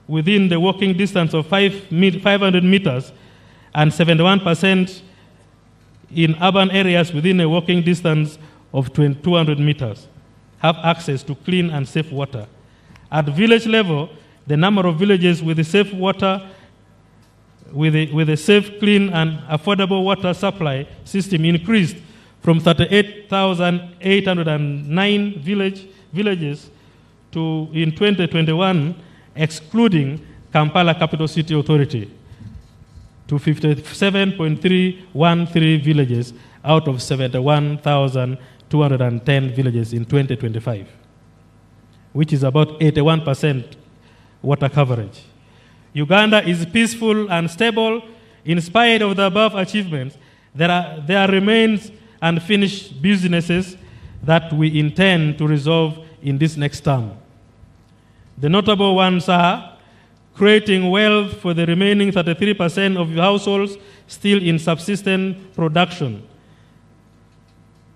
within the walking distance of 500 meters and 71% in urban areas within a walking distance of 200 meters have access to clean and safe water. At village level, the number of villages with safe water, with a safe, clean, and affordable water supply system increased from 38,809 villages to, in 2021, excluding Kampala Capital City Authority, to 57.313 villages out of 71,210 villages in 2025, which is about 81% water coverage. Uganda is peaceful and stable. In spite of the above achievements, there remains unfinished businesses that we intend to resolve in this next term. The notable ones are creating wealth for the remaining 33% of households still in subsistence production,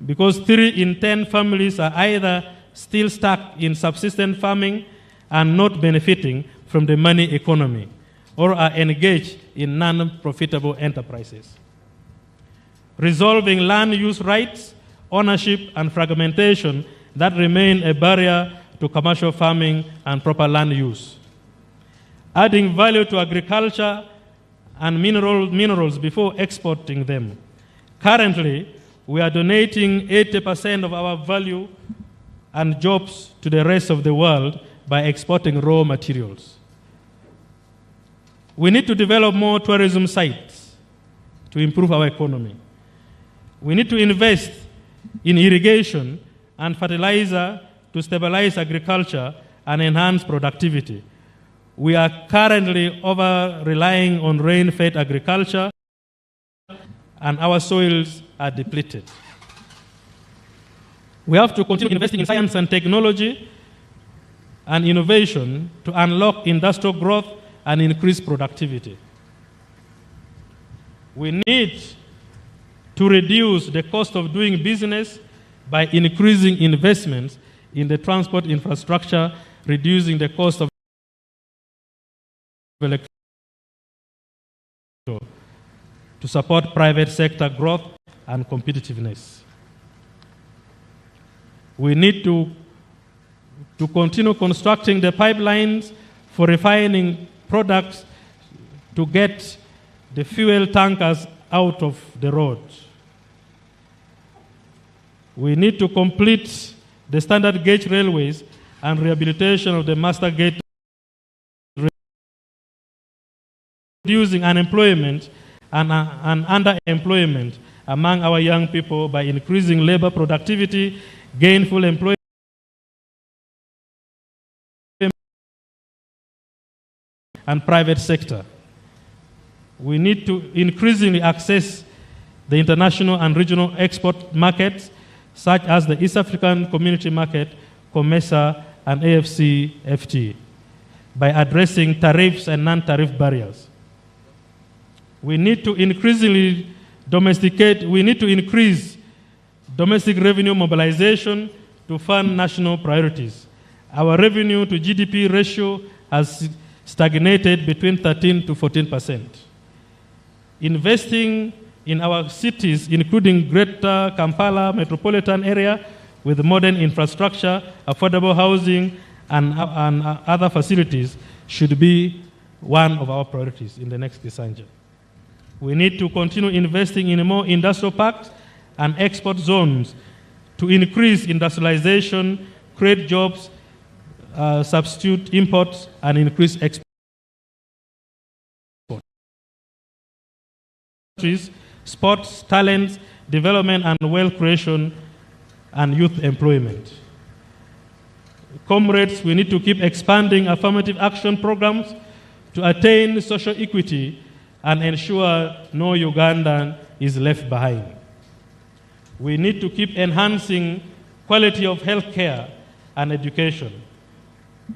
because 3 in 10 families are either still stuck in subsistence farming and not benefiting from the money economy, or are engaged in non-profitable enterprises. Resolving land use rights, ownership, and fragmentation that remain a barrier to commercial farming and proper land use. Adding value to agriculture and minerals before exporting them. Currently, we are donating 80% of our value and jobs to the rest of the world by exporting raw materials. We need to develop more tourism sites to improve our economy. We need to invest in irrigation and fertilizer to stabilize agriculture and enhance productivity. We are currently over-relying on rain-fed agriculture, and our soils are depleted. We have to continue investing in science and technology and innovation to unlock industrial growth and increase productivity. We need to reduce the cost of doing business by increasing investments in the transport infrastructure, reducing the cost of electricity to support private sector growth and competitiveness. We need to continue constructing the pipelines for refining products to get the fuel tankers out of the road. We need to complete the standard gauge railways and rehabilitation of the master gauge, reducing unemployment and underemployment among our young people by increasing labor productivity, gainful employment, and private sector. We need to increasingly access the international and regional export markets such as the East African Community Market, COMESA, and AFCFTA, by addressing tariffs and non-tariff barriers. We need to increase domestic revenue mobilization to fund national priorities. Our revenue to GDP ratio has stagnated between 13 to 14%. Investing in our cities, including Greater Kampala metropolitan area, with modern infrastructure, affordable housing, and other facilities, should be one of our priorities in the next decennium. We need to continue investing in more industrial parks and export zones to increase industrialization, create jobs, substitute imports, and increase exports. Sports, talents, development, and wealth creation, and youth employment. Comrades, we need to keep expanding affirmative action programs to attain social equity and ensure no Ugandan is left behind. We need to keep enhancing quality of health care and education.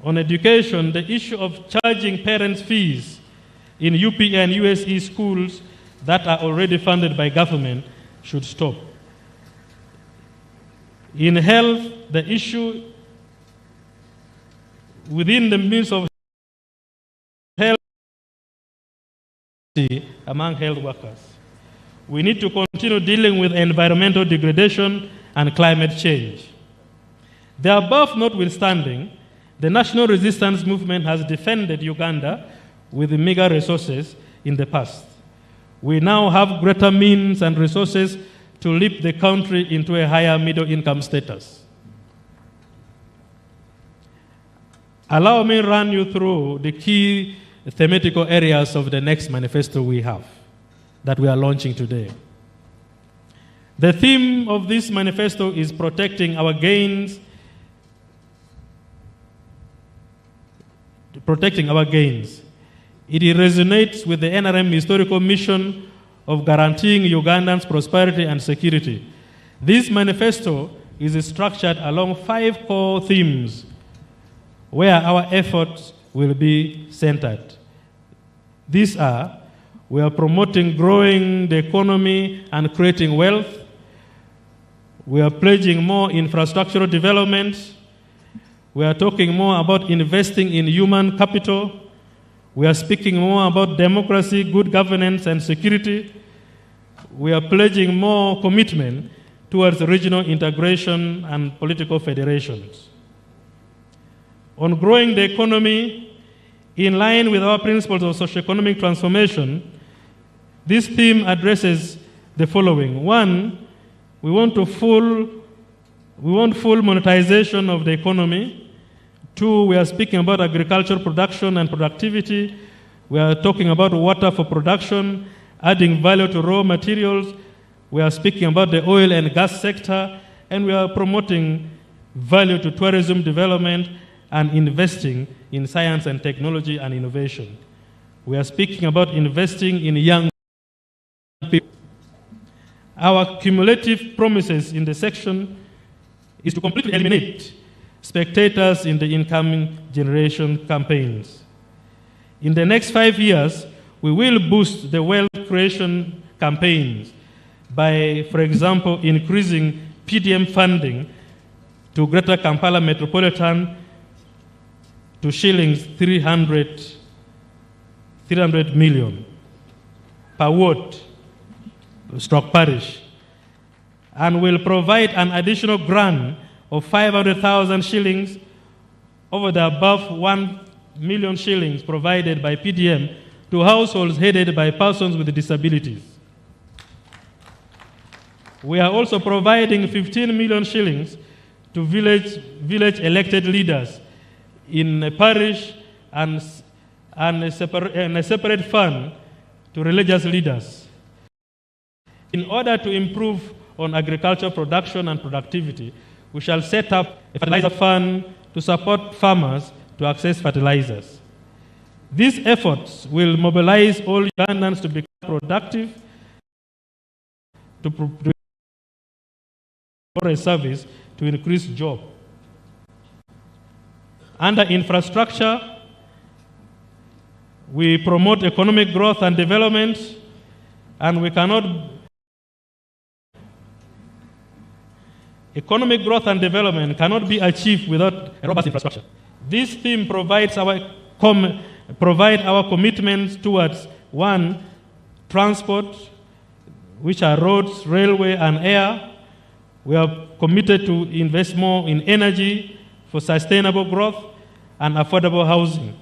On education, the issue of charging parents' fees in UP and USE schools that are already funded by government should stop. In health, the issue within the means of health among health workers. We need to continue dealing with environmental degradation and climate change. The above notwithstanding, the national resistance movement has defended Uganda with meager resources in the past. We now have greater means and resources to lift the country into a higher middle income status. Allow me to run you through the key thematical areas of the next manifesto we have, that we are launching today. The theme of this manifesto is protecting our gains. It resonates with the NRM historical mission of guaranteeing Ugandans prosperity and security. This manifesto is structured along 5 core themes where our efforts will be centered. These are: we are promoting growing the economy and creating wealth. We are pledging more infrastructural development. We are talking more about investing in human capital. We are speaking more about democracy, good governance, and security. We are pledging more commitment towards regional integration and political federations. On growing the economy, in line with our principles of socioeconomic transformation, this theme addresses the following. 1, we want full monetization of the economy. 2, we are speaking about agricultural production and productivity. We are talking about water for production, adding value to raw materials. We are speaking about the oil and gas sector, and we are promoting value to tourism development and investing in science and technology and innovation. We are speaking about investing in young people. Our cumulative promises in the section is to completely eliminate spectators in the incoming generation campaigns. In the next 5 years, we will boost the wealth creation campaigns by, for example, increasing PDM funding to Greater Kampala Metropolitan to shillings 300 million per ward stroke parish, and will provide an additional grant of 500,000 shillings over the above 1 million shillings provided by PDM to households headed by persons with disabilities. We are also providing 15 million shillings to village elected leaders in a parish and a separate fund to religious leaders. In order to improve on agricultural production and productivity, we shall set up a fertilizer fund to support farmers to access fertilizers. These efforts will mobilize all Ugandans to become productive, to or a service to increase job. Under infrastructure, we promote economic growth and development, and economic growth and development cannot be achieved without a robust infrastructure. This theme provides our commitment towards 1, transport, which are roads, railway, and air. We are committed to invest more in energy for sustainable growth and affordable housing.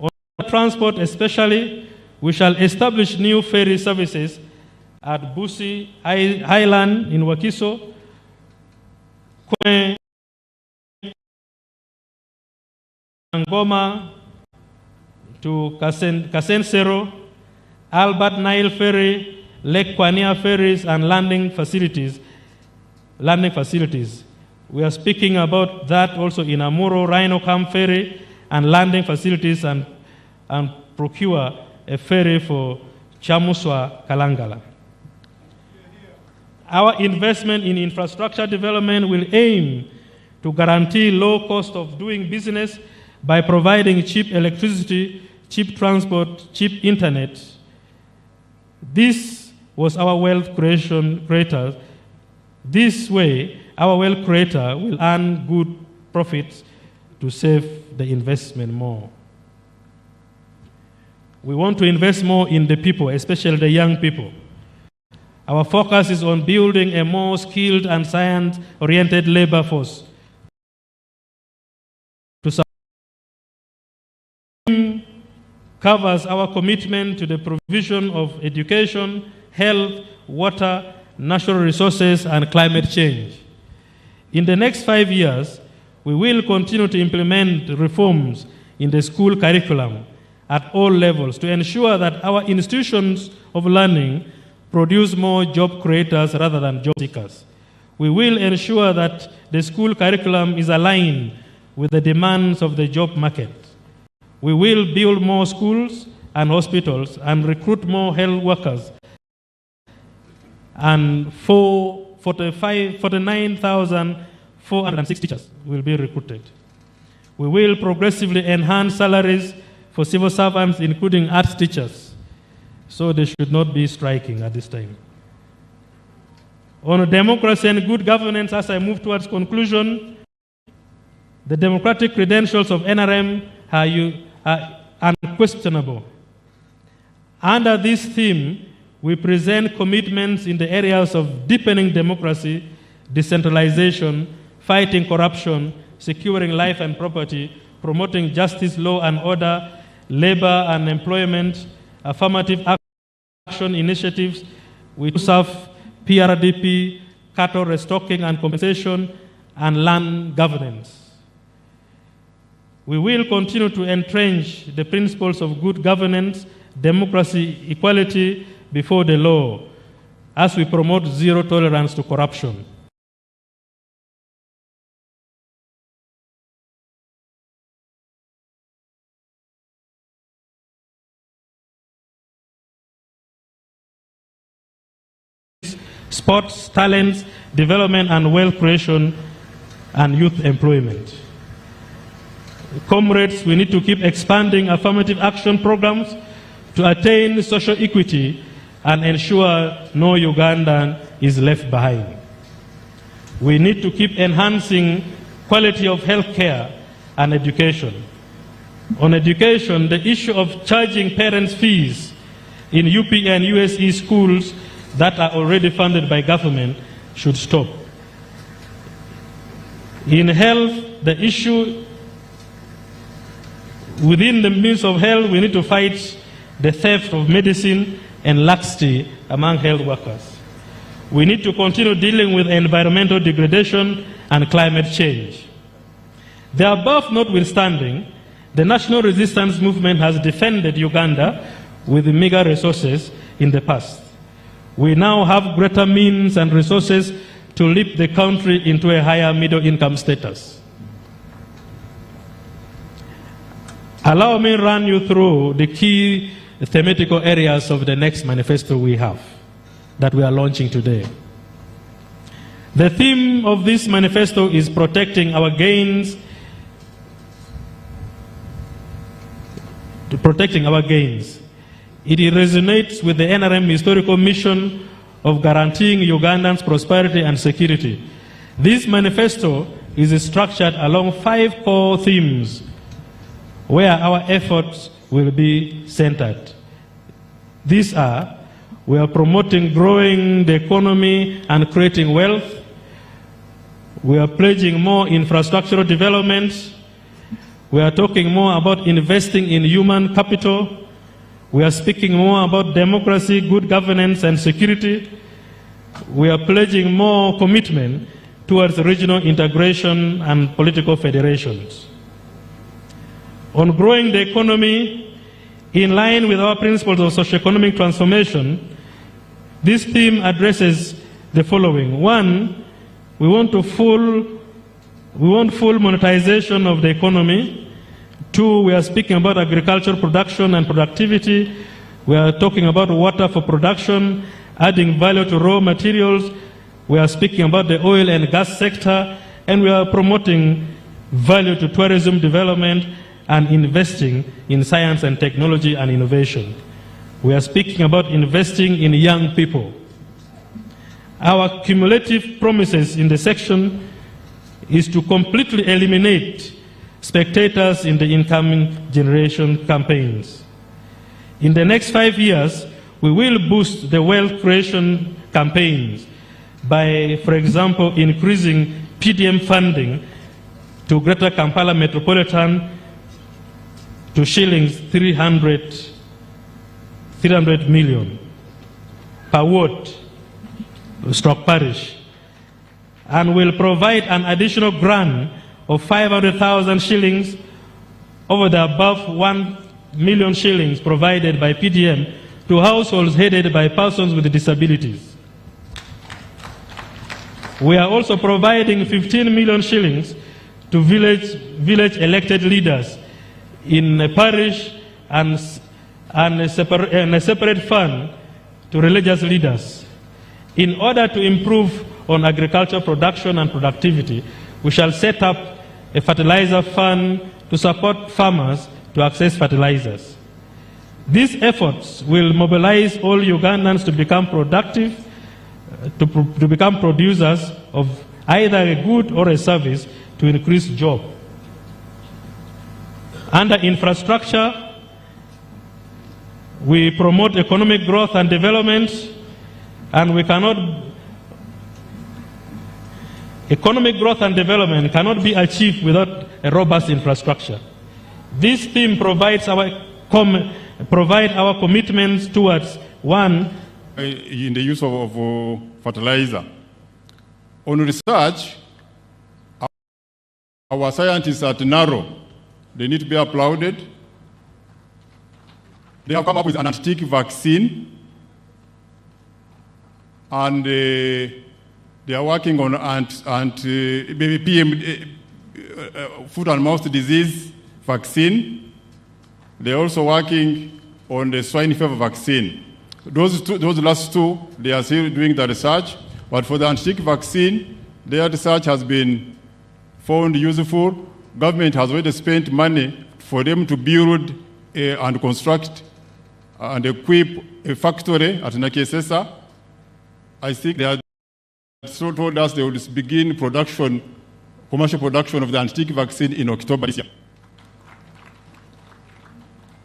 On transport especially, we shall establish new ferry services at Busi Highland in Wakiso, Kwe, Ngoma to Kasensero, Albert Nile Ferry, Lake Kwania ferries, and landing facilities. We are speaking about that also in Amuro, Rhino Camp Ferry, and landing facilities, and procure a ferry for Chamuswa, Kalangala. Our investment in infrastructure development will aim to guarantee low cost of doing business by providing cheap electricity, cheap transport, cheap internet. This was our wealth creator. This way, our wealth creator will earn good profits to save the investment more. We want to invest more in the people, especially the young people. Our focus is on building a more skilled and science-oriented labor force. Covers our commitment to the provision of education, health, water, natural resources, and climate change. In the next 5 years, we will continue to implement reforms in the school curriculum at all levels to ensure that our institutions of learning produce more job creators rather than job seekers. We will ensure that the school curriculum is aligned with the demands of the job market. We will build more schools and hospitals and recruit more health workers. And 49,406 teachers will be recruited. We will progressively enhance salaries for civil servants, including arts teachers, so they should not be striking at this time. On democracy and good governance, as I move towards conclusion, the democratic credentials of NRM are unquestionable. Under this theme, we present commitments in the areas of deepening democracy, decentralization, fighting corruption, securing life and property, promoting justice, law and order, labor and employment, affirmative action initiatives. We serve PRDP, cattle restocking and compensation, and land governance. We will continue to entrench the principles of good governance, democracy, equality before the law, as we promote zero tolerance to corruption. Sports, talents, development and wealth creation, and youth employment. Comrades, we need to keep expanding affirmative action programs to attain social equity and ensure no Ugandan is left behind. We need to keep enhancing quality of health care and education. On education, the issue of charging parents' fees in UP and USE schools that are already funded by government should stop. In health, the issue within the means of health, we need to fight the theft of medicine and laxity among health workers. We need to continue dealing with environmental degradation and climate change. The above notwithstanding, the national resistance movement has defended Uganda with meager resources in the past. We now have greater means and resources to lift the country into a higher middle income status. Allow me to run you through the key thematical areas of the next manifesto we have, that we are launching today. The theme of this manifesto is protecting our gains. Protecting our gains. It resonates with the NRM historical mission of guaranteeing Ugandans prosperity and security. This manifesto is structured along 5 core themes where our efforts will be centered. These are: we are promoting growing the economy and creating wealth. We are pledging more infrastructural development. We are talking more about investing in human capital. We are speaking more about democracy, good governance, and security. We are pledging more commitment towards regional integration and political federations. On growing the economy, in line with our principles of socio-economic transformation, this theme addresses the following. 1, we want full monetization of the economy. 2, we are speaking about agricultural production and productivity. We are talking about water for production, adding value to raw materials. We are speaking about the oil and gas sector, and we are promoting value to tourism development and investing in science and technology and innovation. We are speaking about investing in young people. Our cumulative promises in the section is to completely eliminate spectators in the incoming generation campaigns. In the next 5 years, we will boost the wealth creation campaigns by, for example, increasing PDM funding to Greater Kampala Metropolitan to shillings 300 million per ward, stroke parish, and will provide an additional grant of 500,000 shillings over the above 1 million shillings provided by PDM to households headed by persons with disabilities. We are also providing 15 million shillings to village elected leaders in a parish and a separate fund to religious leaders. In order to improve on agricultural production and productivity, we shall set up a fertilizer fund to support farmers to access fertilizers. These efforts will mobilize all Ugandans to become productive, to become producers of either a good or a service to increase job. Under infrastructure, we promote economic growth and development, and economic growth and development cannot be achieved without a robust infrastructure. This theme provides our commitments towards: 1, in the use of fertilizer. On research, our scientists at NARO, they need to be applauded. They have come up with an anti-tick vaccine, and they are working on foot and mouth disease vaccine. They are also working on the swine fever vaccine. Those last two, they are still doing the research. But for the anti-tick vaccine, their research has been found useful. Government has already spent money for them to build and construct and equip a factory at Nakesesa. I think they had told us they will begin commercial production of the anti-tick vaccine in October this year.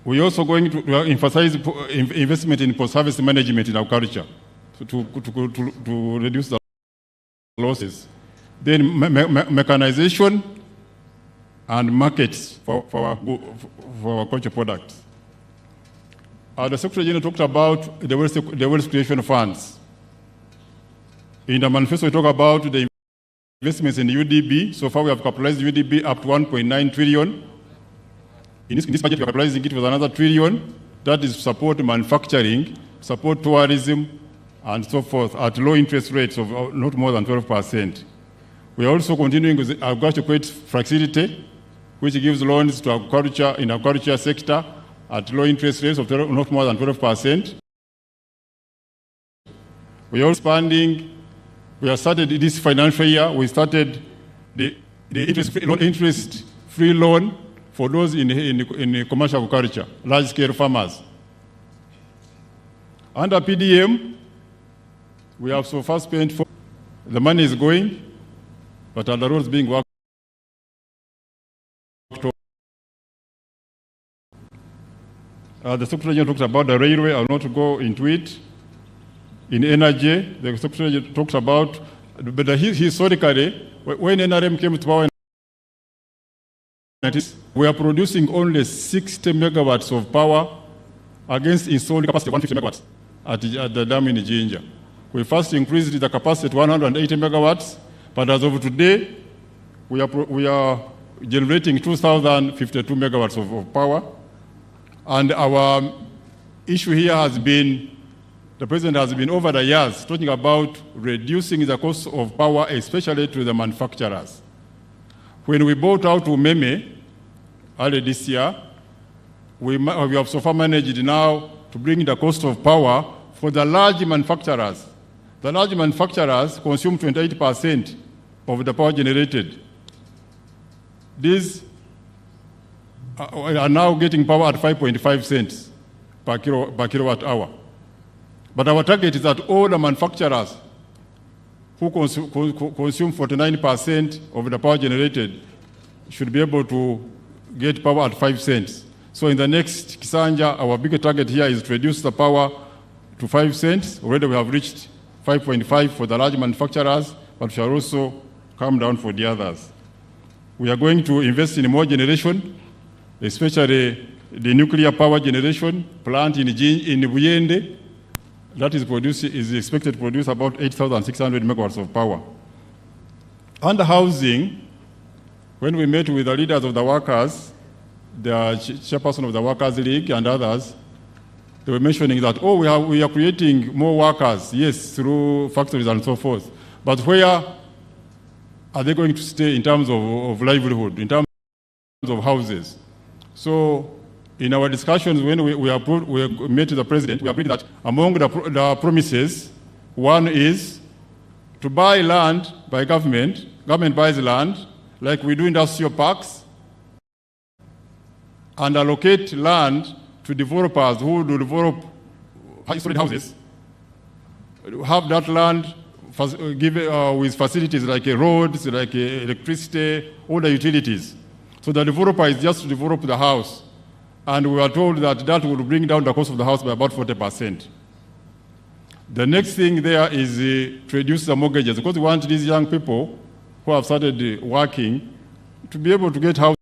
We're also going to emphasize investment in post-harvest management in agriculture to reduce the losses. Then mechanization and markets for our culture products. The Secretary General talked about the wealth creation funds. In the manifesto, we talk about the investments in UDB. So far, we have capitalized UDB up to 1.9 trillion. In this budget, we are capitalizing it with another trillion. That is support manufacturing, support tourism, and so forth at low interest rates of not more than 12%. We are also continuing with the agriculture credit facility, which gives loans to agriculture in the agriculture sector at low interest rates of not more than 12%. We are expanding We have started this financial year, we started the interest-free loan for those in commercial agriculture, large-scale farmers. Under PDM, we have so far spent, the money is going, but are the roads being worked on? The Secretary General talked about the railway. I will not go into it. In energy, the Secretary General talked about, but historically, when NRM came to power, we are producing only 60 megawatts of power against installed capacity of 150 megawatts at the dam in Jinja. We first increased the capacity to 180 megawatts, but as of today, we are generating 2,052 megawatts of power. And our issue here has been, the President has been over the years talking about reducing the cost of power, especially to the manufacturers. When we bought out Umeme early this year, we have so far managed now to bring the cost of power for the large manufacturers. The large manufacturers consume 28% of the power generated. These are now getting power at 5.5 cents per kilowatt hour. But our target is that all the manufacturers who consume 49% of the power generated should be able to get power at 5 cents. So in the next Kisanja, our big target here is to reduce the power to 5 cents. Already we have reached 5.5 for the large manufacturers, but we shall also come down for the others. We are going to invest in more generation, especially the nuclear power generation plant in Buyende. That is expected to produce about 8,600 megawatts of power. Under housing, when we met with the leaders of the workers, the chairperson of the Workers' League and others, they were mentioning that, oh, we are creating more workers, yes, through factories and so forth. But where are they going to stay in terms of livelihood, in terms of houses? So in our discussions, when we met with the President, we agreed that among the promises, one is to buy land by government. Government buys land, like we do industrial parks, and allocate land to developers who do develop high-story houses. Have that land with facilities like roads, like electricity, all the utilities. So the developer is just to develop the house. And we were told that that would bring down the cost of the house by about 40%. The next thing there is to reduce the mortgages, because we want these young people who have started working to be able to get houses.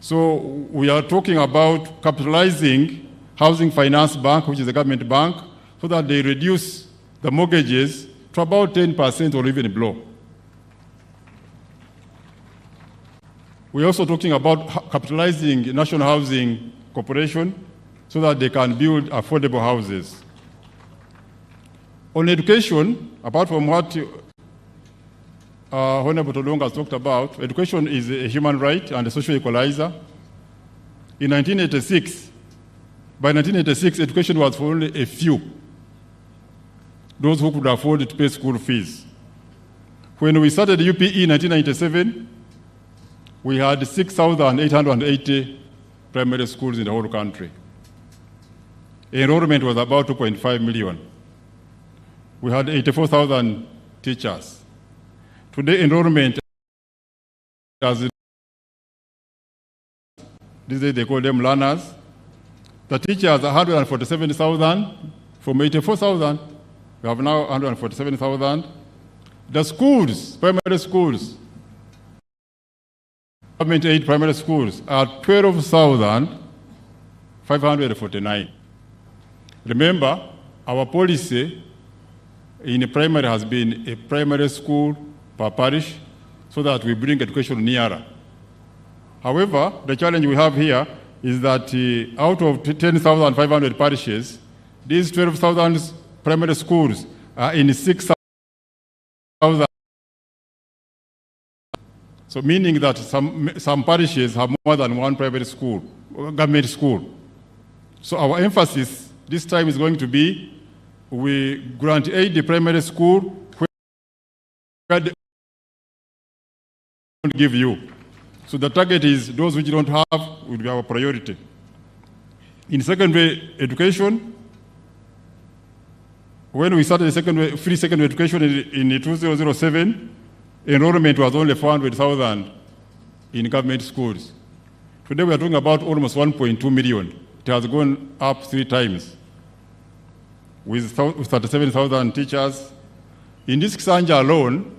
So we are talking about capitalizing Housing Finance Bank, which is a government bank, so that they reduce the mortgages to about 10% or even below. We're also talking about capitalizing National Housing Corporation so that they can build affordable houses. On education, apart from what Honorable Tolong has talked about, education is a human right and a social equalizer. In 1986, by 1986, education was for only a few, those who could afford to pay school fees. When we started UPE in 1997, we had 6,880 primary schools in the whole country. Enrollment was about 2.5 million. We had 84,000 teachers. Today, enrollment, these days they call them learners. The teachers are 147,000 from 84,000. We have now 147,000. The schools, primary schools, government-aid primary schools are 12,549. Remember, our policy in primary has been a primary school per parish so that we bring education nearer. However, the challenge we have here is that out of 10,500 parishes, these 12,000 primary schools are in 6,000. So meaning that some parishes have more than one private school, government school. So our emphasis this time is going to be, we grant aid the primary school where they don't give you. So the target is those which don't have will be our priority. In secondary education, when we started the free secondary education in 2007, enrollment was only 400,000 in government schools. Today we are talking about almost 1.2 million. It has gone up 3 times with 37,000 teachers. In this Kisanja alone,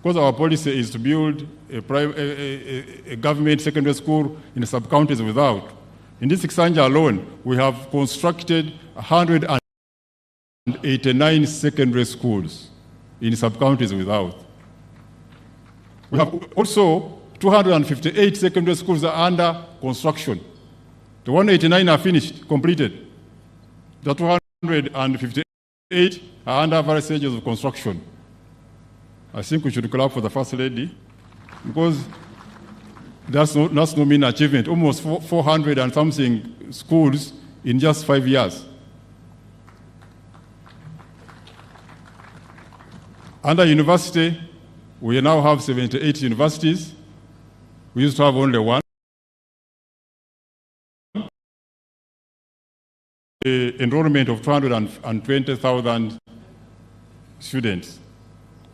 because our policy is to build a government secondary school in the sub-counties without. In this Kisanja alone, we have constructed 189 secondary schools in sub-counties without. We have also 258 secondary schools are under construction. The 189 are finished, completed. The 258 are under various stages of construction. I think we should clap for the First Lady, because that's no mean achievement. Almost 400 and something schools in just 5 years. Under university, we now have 78 universities. We used to have only 1. Enrollment of 220,000 students.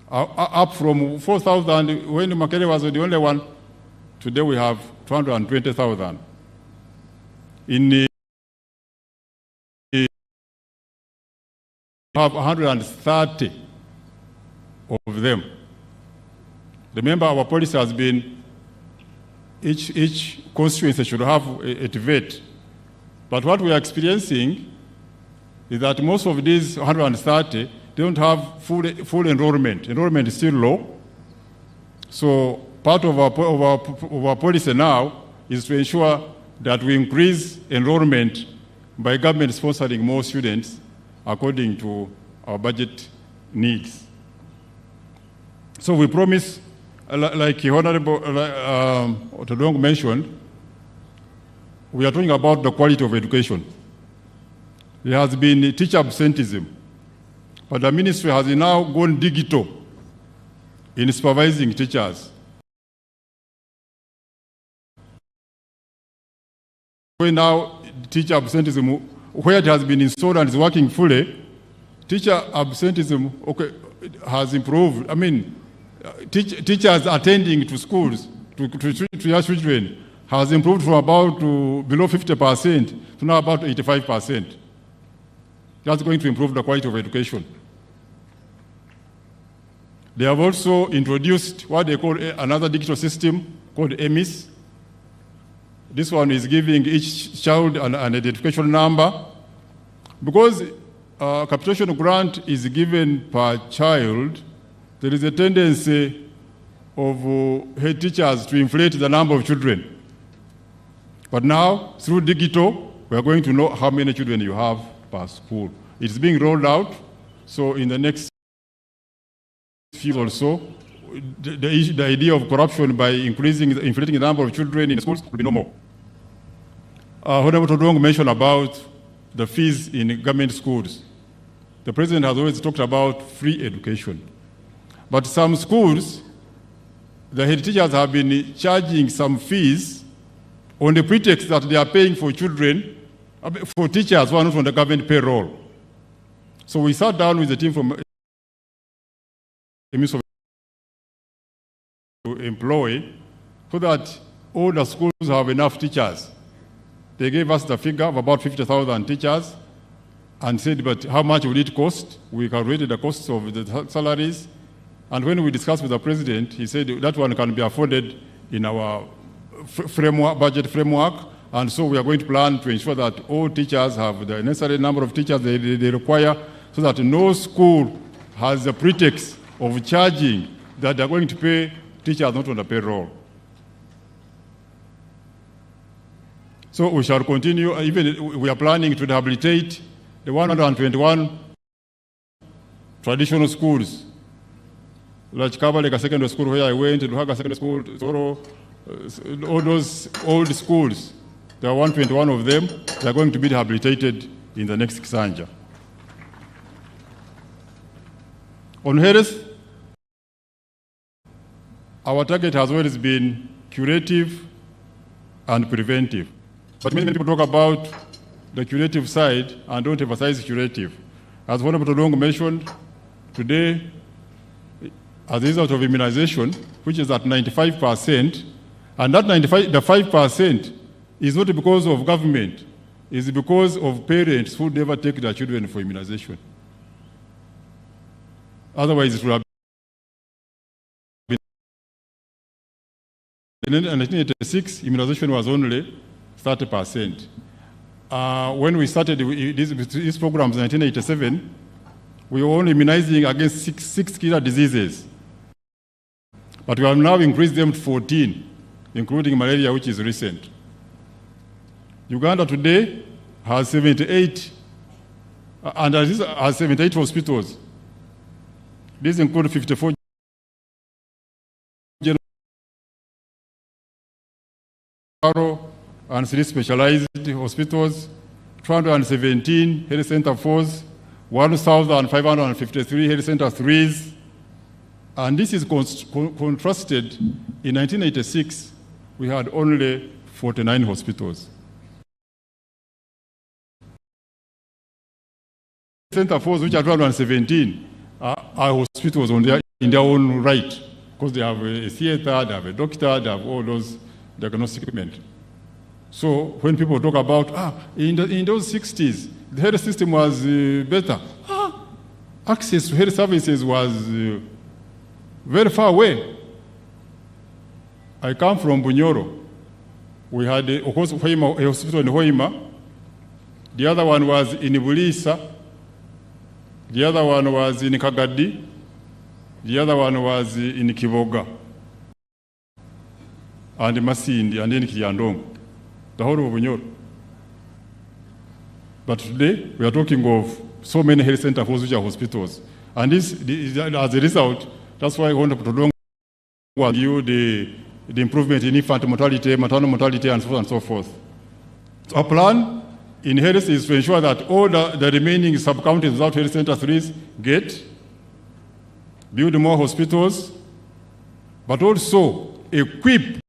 Up from 4,000 when Makere was the only one. Today we have 220,000. We have 130 of them. Remember, our policy has been each constituency should have a TVET. But what we are experiencing is that most of these 130 don't have full enrollment. Enrollment is still low. So part of our policy now is to ensure that we increase enrollment by government sponsoring more students according to our budget needs. So we promise, like Honorable Otodong mentioned, we are talking about the quality of education. There has been teacher absenteeism, but the ministry has now gone digital in supervising teachers. When now teacher absenteeism, where it has been installed and is working fully, teacher absenteeism has improved. I mean, teachers attending to schools, to your children, has improved from about below 50% to now about 85%. That's going to improve the quality of education. They have also introduced what they call another digital system called EMIS. This one is giving each child an identification number. Because capitation grant is given per child, there is a tendency of head teachers to inflate the number of children. But now, through digital, we are going to know how many children you have per school. It's being rolled out, so in the next few or so, the idea of corruption by inflating the number of children in schools will be no more. Honorable Todong mentioned about the fees in government schools. The President has always talked about free education. But some schools, the head teachers have been charging some fees on the pretext that they are paying for children, for teachers who are not on the government payroll. So we sat down with the team from to employ so that all the schools have enough teachers. They gave us the figure of about 50,000 teachers and said, but how much will it cost? We calculated the costs of the salaries. And when we discussed with the President, he said that one can be afforded in our budget framework. And so we are going to plan to ensure that all teachers have the necessary number of teachers they require, so that no school has the pretext of charging that they're going to pay teachers not on the payroll. So we shall continue. Even we are planning to rehabilitate the 121 traditional schools. Like Kabalega Secondary School, where I went, Luhaga Secondary School, Toro, all those old schools. There are 121 of them. They are going to be rehabilitated in the next Kisanja. On health, our target has always been curative and preventive. But many people talk about the curative side and don't emphasize curative. As Honorable Tolongo mentioned, today, as a result of immunization, which is at 95%, and that 5% is not because of government, it's because of parents who never take their children for immunization. Otherwise, it would have been. In 1986, immunization was only 30%. When we started these programs in 1987, we were only immunizing against six killer diseases. But we have now increased them to 14, including malaria, which is recent. Uganda today has 78, and has 78 hospitals. These include 54 general and 3 specialized hospitals, 217 health center 4s, 1,553 health center 3s, and this is contrasted. In 1986, we had only 49 hospitals. Center 4s, which are 217, are hospitals in their own right, because they have a theater, they have a doctor, they have all those diagnostic equipment. So when people talk about, in those 60s, the health system was better. Access to health services was very far away. I come from Bunyoro. We had a hospital in Hoima. The other one was in Bulisa. The other one was in Kagadi. The other one was in Kivoga. And Masindi, and then Kiyandong. The whole of Bunyoro. But today, we are talking of so many health centers which are hospitals. And this, as a result, that's why I want to give you the improvement in infant mortality, maternal mortality, and so on and so forth. So our plan in health is to ensure that all the remaining sub-counties without health center 3s build more hospitals, but also equip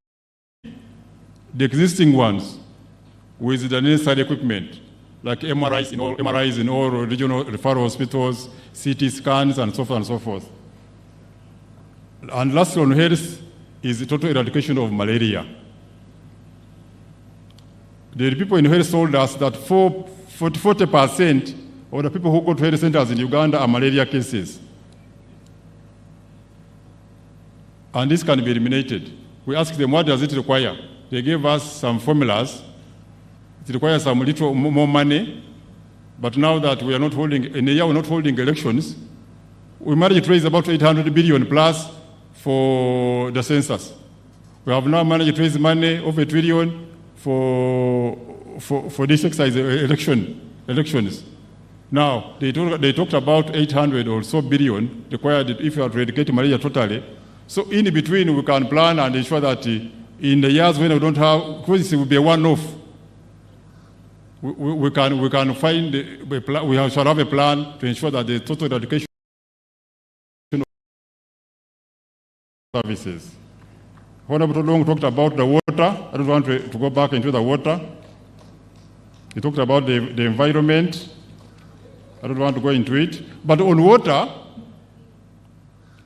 the existing ones with the necessary equipment, like MRIs in all regional referral hospitals, CT scans, and so forth and so forth. And lastly on health is the total eradication of malaria. The people in health told us that 40% of the people who go to health centers in Uganda are malaria cases. And this can be eliminated. We asked them, what does it require? They gave us some formulas. It requires some little more money, but now that we are not holding, in a year we're not holding elections, we managed to raise about 800 billion plus for the census. We have now managed to raise money over $1 trillion for this exercise elections. Now, they talked about 800 or so billion required if you are to eradicate malaria totally. So in between, we can plan and ensure that in the years when we don't have, because it will be a one-off, we can find a plan, we shall have a plan to ensure that the total eradication of services. Honorable Long talked about the water. I don't want to go back into the water. He talked about the environment. I don't want to go into it. But on water,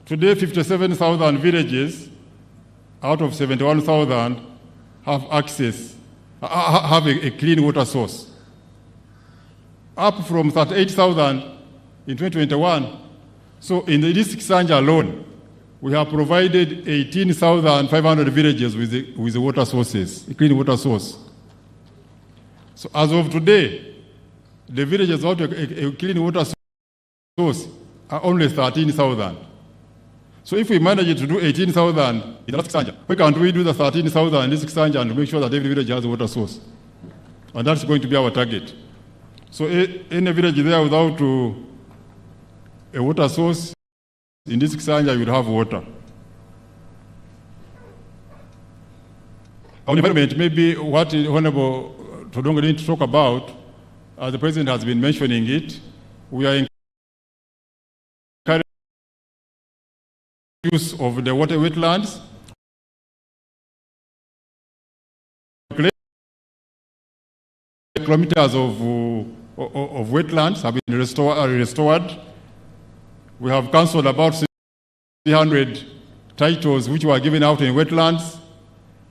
today 57,000 villages out of 71,000 have access, have a clean water source. Up from 38,000 in 2021. So in this Kisanja alone, we have provided 18,500 villages with the water sources, a clean water source. So as of today, the villages without a clean water source are only 13,000. So if we manage to do 18,000 in the last Kisanja, why can't we do the 13,000 in this Kisanja and make sure that every village has a water source? And that's going to be our target. So in a village there without a water source, in this Kisanja you will have water. On environment, maybe what Honorable Todongo didn't talk about as the President has been mentioning it, we are encouraging use of the water wetlands. Kilometers of wetlands have been restored. We have cancelled about 300 titles which were given out in wetlands,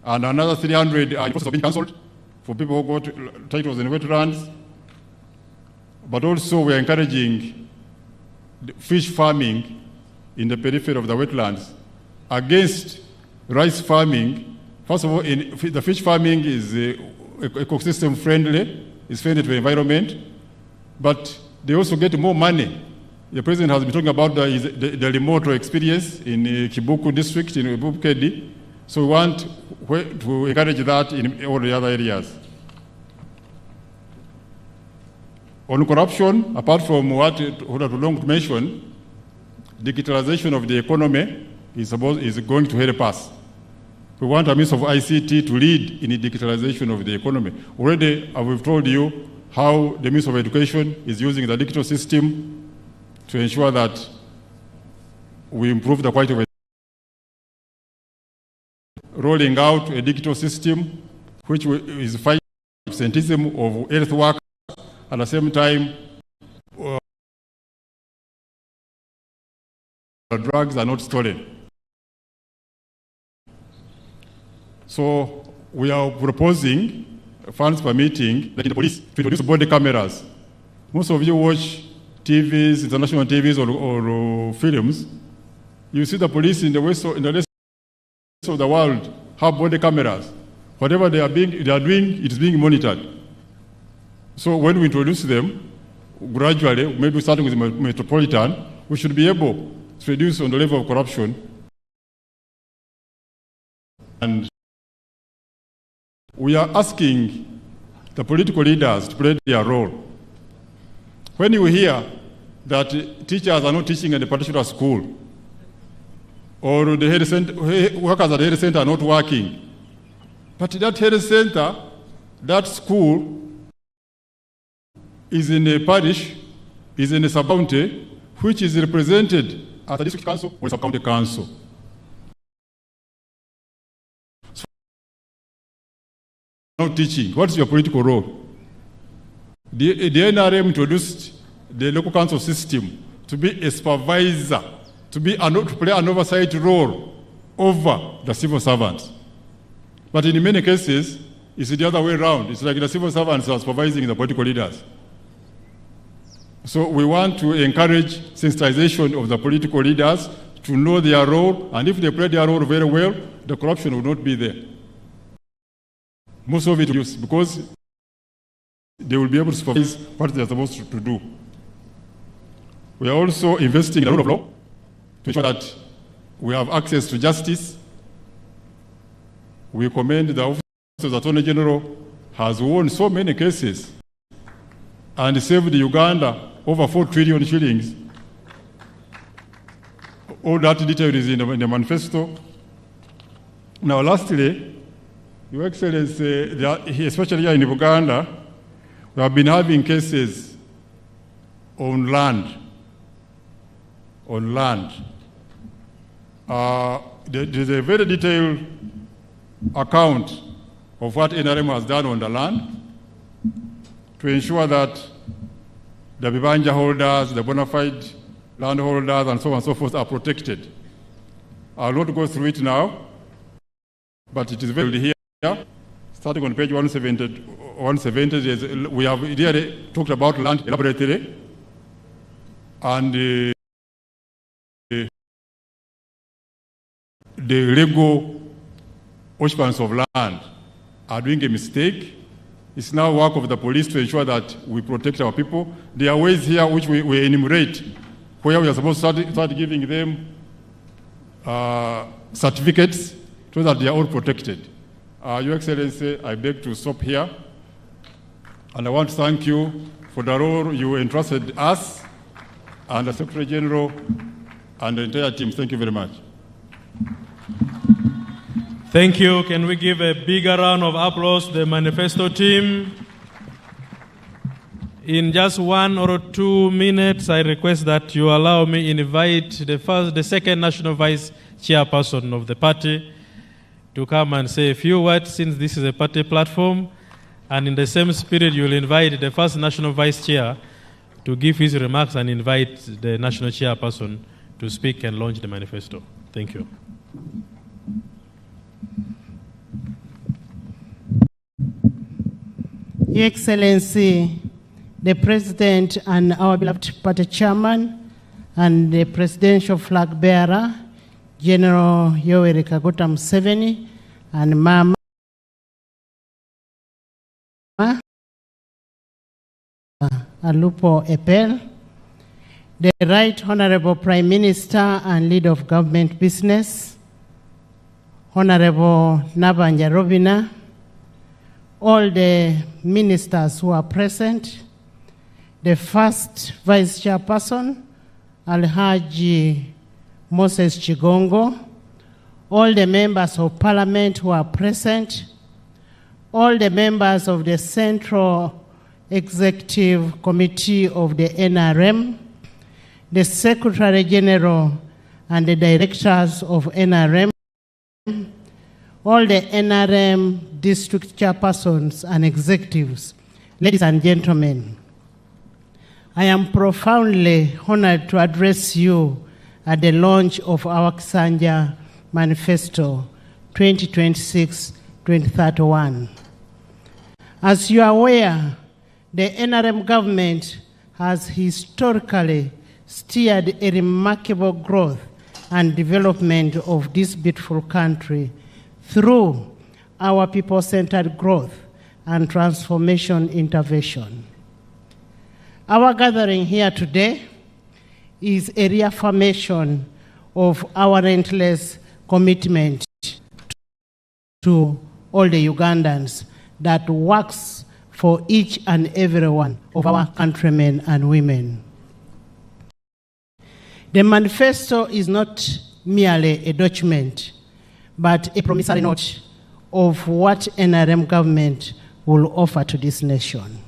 and another 300 are in process of being cancelled for people who got titles in wetlands. But also we are encouraging fish farming in the periphery of the wetlands against rice farming. First of all, the fish farming is ecosystem friendly, it's friendly to the environment, but they also get more money. The President has been talking about the remote experience in Kibuku district, in Bukedi. So we want to encourage that in all the other areas. On corruption, apart from what Tulong mentioned, digitalization of the economy is going to help us. We want a means of ICT to lead in the digitalization of the economy. Already, we've told you how the Ministry of Education is using the digital system to ensure that we improve the quality of education. Rolling out a digital system which is fighting absenteeism of health workers, at the same time, drugs are not stolen. So we are proposing, funds permitting, like the police, to introduce body cameras. Most of you watch TVs, international TVs or films. You see the police in the rest of the world have body cameras. Whatever they are doing, it is being monitored. So when we introduce them, gradually, maybe starting with metropolitan, we should be able to reduce on the level of corruption. And we are asking the political leaders to play their role. When you hear that teachers are not teaching in a particular school, or the health center, workers at the health center are not working, but that health center, that school, is in a parish, is in a sub-county, which is represented at the district council or sub-county council. So, not teaching. What is your political role? The NRM introduced the local council system to be a supervisor, to play an oversight role over the civil servants. But in many cases, it's the other way around. It's like the civil servants are supervising the political leaders. So we want to encourage sensitization of the political leaders to know their role, and if they play their role very well, the corruption will not be there. Most of it is because they will be able to supervise what they are supposed to do. We are also investing in the rule of law to ensure that we have access to justice. We commend the Office of the Attorney General has won so many cases and saved Uganda over 4 trillion shillings. All that detail is in the manifesto. Now, lastly, Your Excellency, especially here in Uganda, we have been having cases on land. There's a very detailed account of what NRM has done on the land to ensure that the Bibanja holders, the bona fide landholders, and so on and so forth are protected. I'll not go through it now, but it is very here. Starting on page 170, we have really talked about land elaborately, and the legal occupants of land are doing a mistake. It's now work of the police to ensure that we protect our people. There are ways here which we enumerate where we are supposed to start giving them certificates so that they are all protected. Your Excellency, I beg to stop here. And I want to thank you for the role you entrusted us and the Secretary General and the entire team. Thank you very much. Thank you. Can we give a bigger round of applause to the manifesto team? In just 1 or 2 minutes, I request that you allow me invite the second national vice chairperson of the party to come and say a few words, since this is a party platform. And in the same spirit, you will invite the first national vice chair to give his remarks and invite the national chairperson to speak and launch the manifesto. Thank you. Your Excellency, the President and our beloved party chairman, and the presidential flag bearer, General Yoweri Kaguta Museveni, and Mama Alupo Epel, the Right Honorable Prime Minister and Leader of Government Business, Honorable Nabanja Robina, all the ministers who are present, the first Vice Chairperson, Alhaji Moses Chigongo, all the members of Parliament who are present, all the members of the Central Executive Committee of the NRM, the Secretary General and the directors of NRM, all the NRM district chairpersons and executives, ladies and gentlemen, I am profoundly honored to address you at the launch of our Kisanja Manifesto 2026-2031. As you are aware, the NRM government has historically steered a remarkable growth and development of this beautiful country through our people-centered growth and transformation intervention. Our gathering here today is a reaffirmation of our relentless commitment to all the Ugandans that works for each and every one of our countrymen and women. The manifesto is not merely a document, but a promissory note of what NRM government will offer to this nation.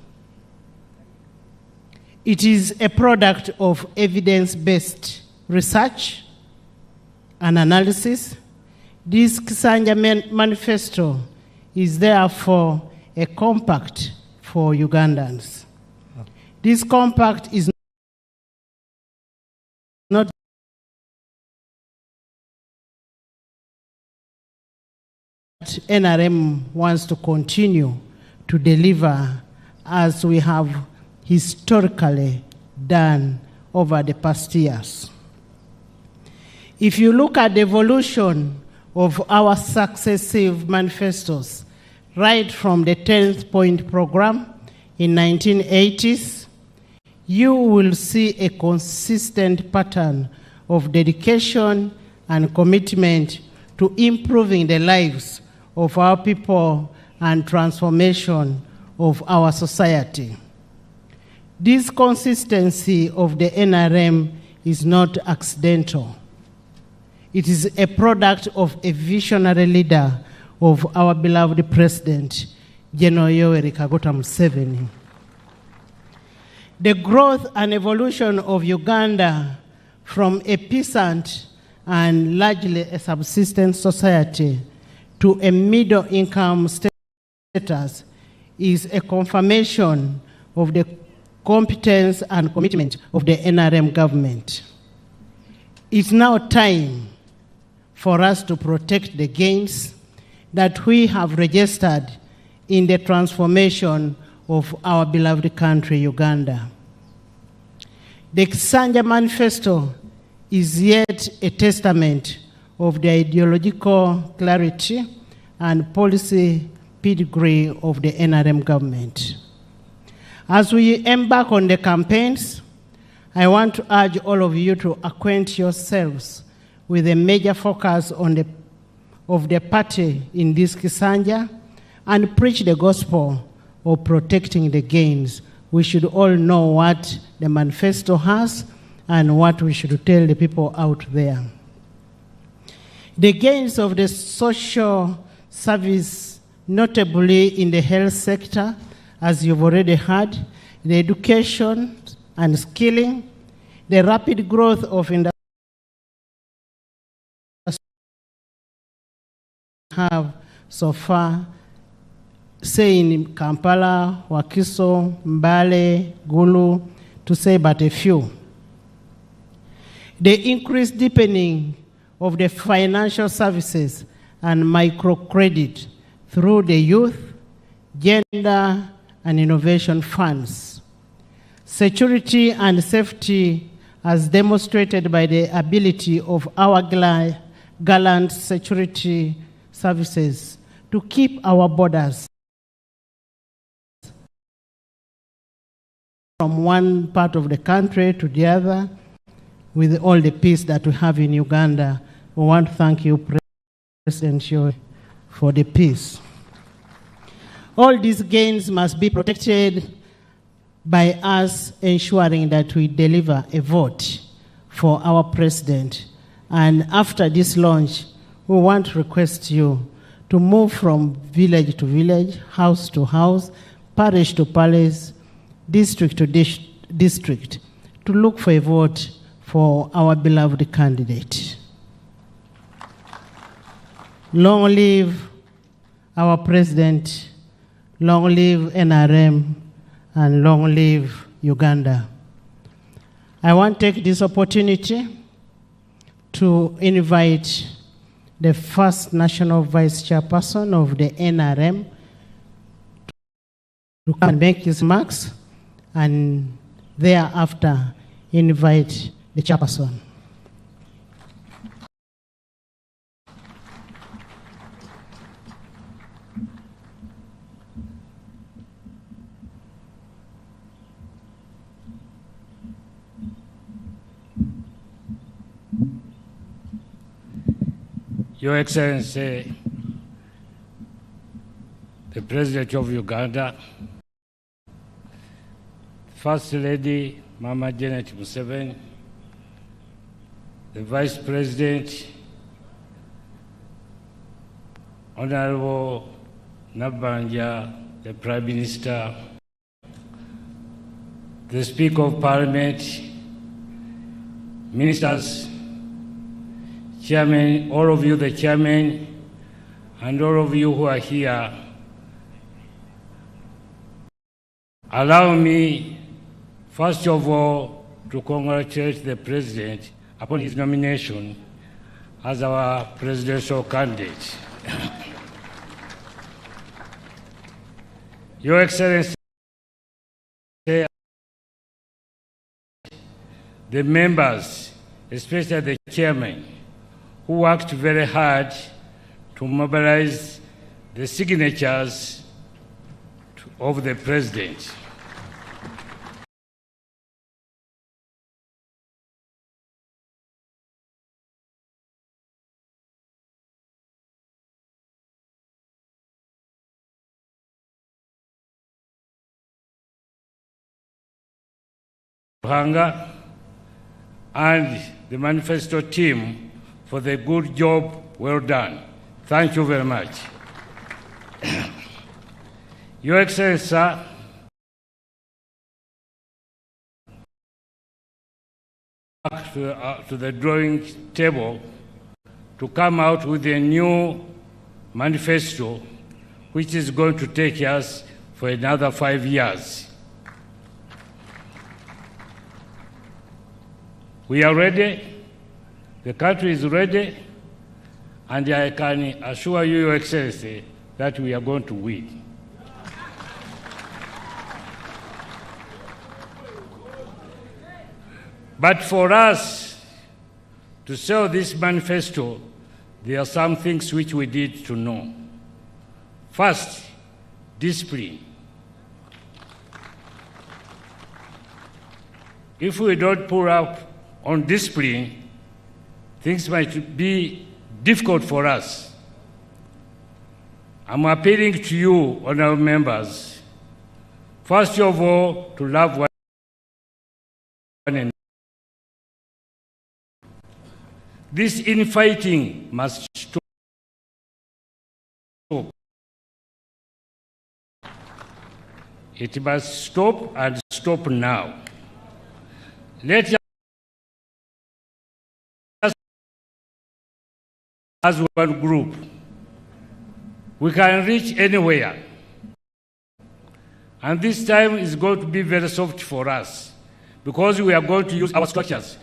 It is a product of evidence-based research and analysis. This Kisanja Manifesto is therefore a compact for Ugandans. This compact is not NRM wants to continue to deliver as we have historically done over the past years. If you look at the evolution of our successive manifestos, right from the 10th point program in 1980s, you will see a consistent pattern of dedication and commitment to improving the lives of our people and transformation of our society. This consistency of the NRM is not accidental. It is a product of a visionary leader of our beloved President, General Yoweri Kaguta Museveni. The growth and evolution of Uganda from a peasant and largely a subsistence society to a middle-income status is a confirmation of the competence and commitment of the NRM government. It's now time for us to protect the gains that we have registered in the transformation of our beloved country, Uganda. The Kisanja Manifesto is yet a testament of the ideological clarity and policy pedigree of the NRM government. As we embark on the campaigns, I want to urge all of you to acquaint yourselves with a major focus of the party in this Kisanja and preach the gospel of protecting the gains. We should all know what the manifesto has and what we should tell the people out there. The gains of the social service, notably in the health sector, as you've already heard, the education and skilling, the rapid growth of industry have so far, say in Kampala, Wakiso, Mbale, Gulu, to say but a few. The increased deepening of the financial services and microcredit through the youth, gender, and innovation funds. Security and safety as demonstrated by the ability of our gallant security services to keep our borders from one part of the country to the other with all the peace that we have in Uganda. We want to thank you, President Yoweri, for the peace. All these gains must be protected by us ensuring that we deliver a vote for our president. And after this launch, we want to request you to move from village to village, house to house, parish to parish, district to district, to look for a vote for our beloved candidate. Long live our president, long live NRM, and long live Uganda. I want to take this opportunity to invite the first national vice chairperson of the NRM to come and make his remarks, and thereafter invite the chairperson. Your Excellency, the President of Uganda, First Lady Mama Janet Museveni, the Vice President, Honorable Nabanja, the Prime Minister, the Speaker of Parliament, Ministers, Chairman, all of you, the Chairman, and all of you who are here, allow me, first of all, to congratulate the President upon his nomination as our presidential candidate. Your Excellency, the members, especially the Chairman, who worked very hard to mobilize the signatures of the President. Hanga and the manifesto team for the good job well done. Thank you very much. Your Excellency, sir, to the drawing table to come out with a new manifesto which is going to take us for another 5 years. We are ready. The country is ready, and I can assure you, Your Excellency, that we are going to win. But for us to sell this manifesto, there are some things which we need to know. First, discipline. If we don't pull up on discipline, things might be difficult for us. I'm appealing to you, honorable members, first of all, to love one another. This infighting must stop. It must stop and stop now. Let us, as one group, we can reach anywhere. And this time is going to be very soft for us because we are going to use our structures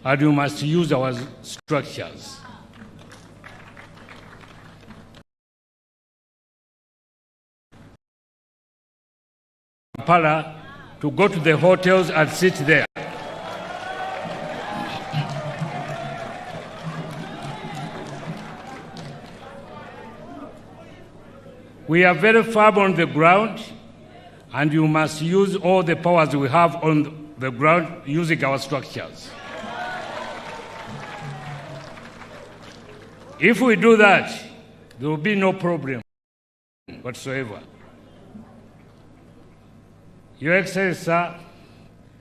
and you must use our structures. Kampala to go to the hotels and sit there. We are very firm on the ground, and you must use all the powers we have on the ground using our structures. If we do that, there will be no problem whatsoever. Your Excellency, sir,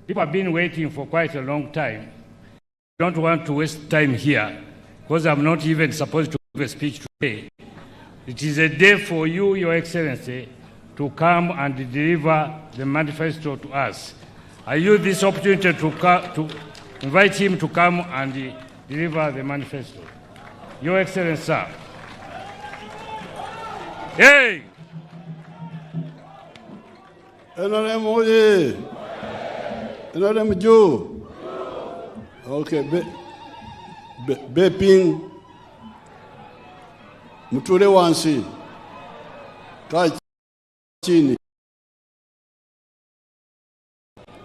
people have been waiting for quite a long time. I don't want to waste time here because I'm not even supposed to give a speech today. It is a day for you, Your Excellency, to come and deliver the manifesto to us. I use this opportunity to invite him to come and deliver the manifesto. Your Excellency, sir. Hey! NRM oye! NRM Joe! Okay, Beping Muture wansi Kachini.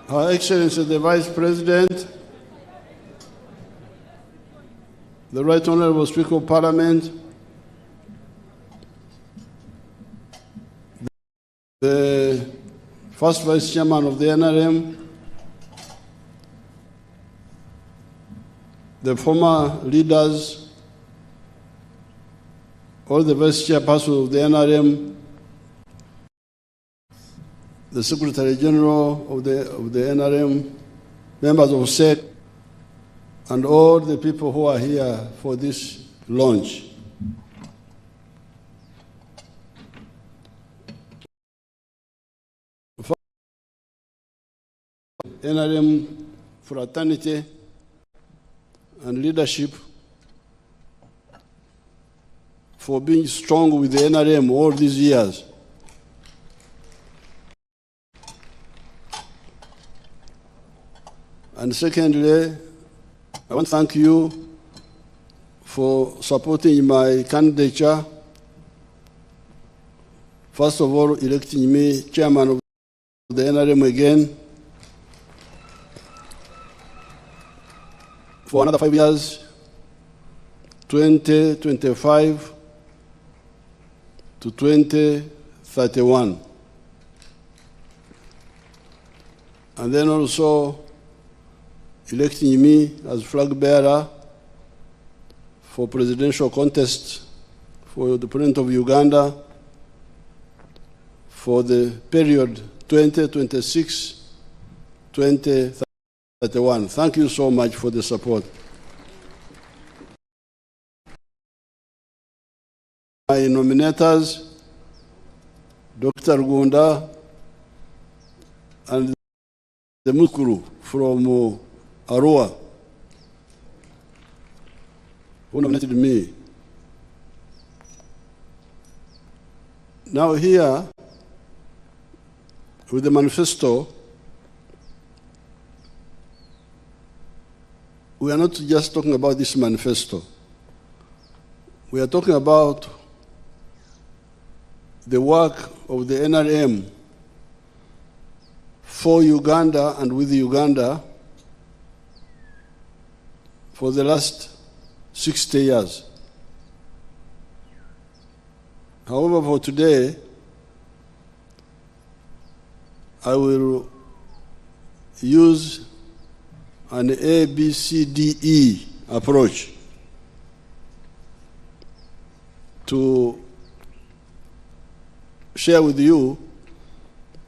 Her Excellency the Vice President, the Right Honorable Speaker of Parliament, the First Vice Chairman of the NRM, the former leaders, all the Vice Chairpersons of the NRM, the Secretary General of the NRM, members of SEC, and all the people who are here for this launch. NRM fraternity and leadership for being strong with the NRM all these years. And secondly, I want to thank you for supporting my candidature. First of all, electing me chairman of the NRM again for another 5 years, 2025 to 2031. And then also electing me as flag bearer for presidential contest for the President of Uganda for the period 2026-2031. Thank you so much for the support. My nominators, Dr. Gunda and the Mukuru from Arua, who nominated me. Now here, with the manifesto, we are not just talking about this manifesto. We are talking about the work of the NRM for Uganda and with Uganda for the last 60 years. However, for today, I will use an ABCDE approach to share with you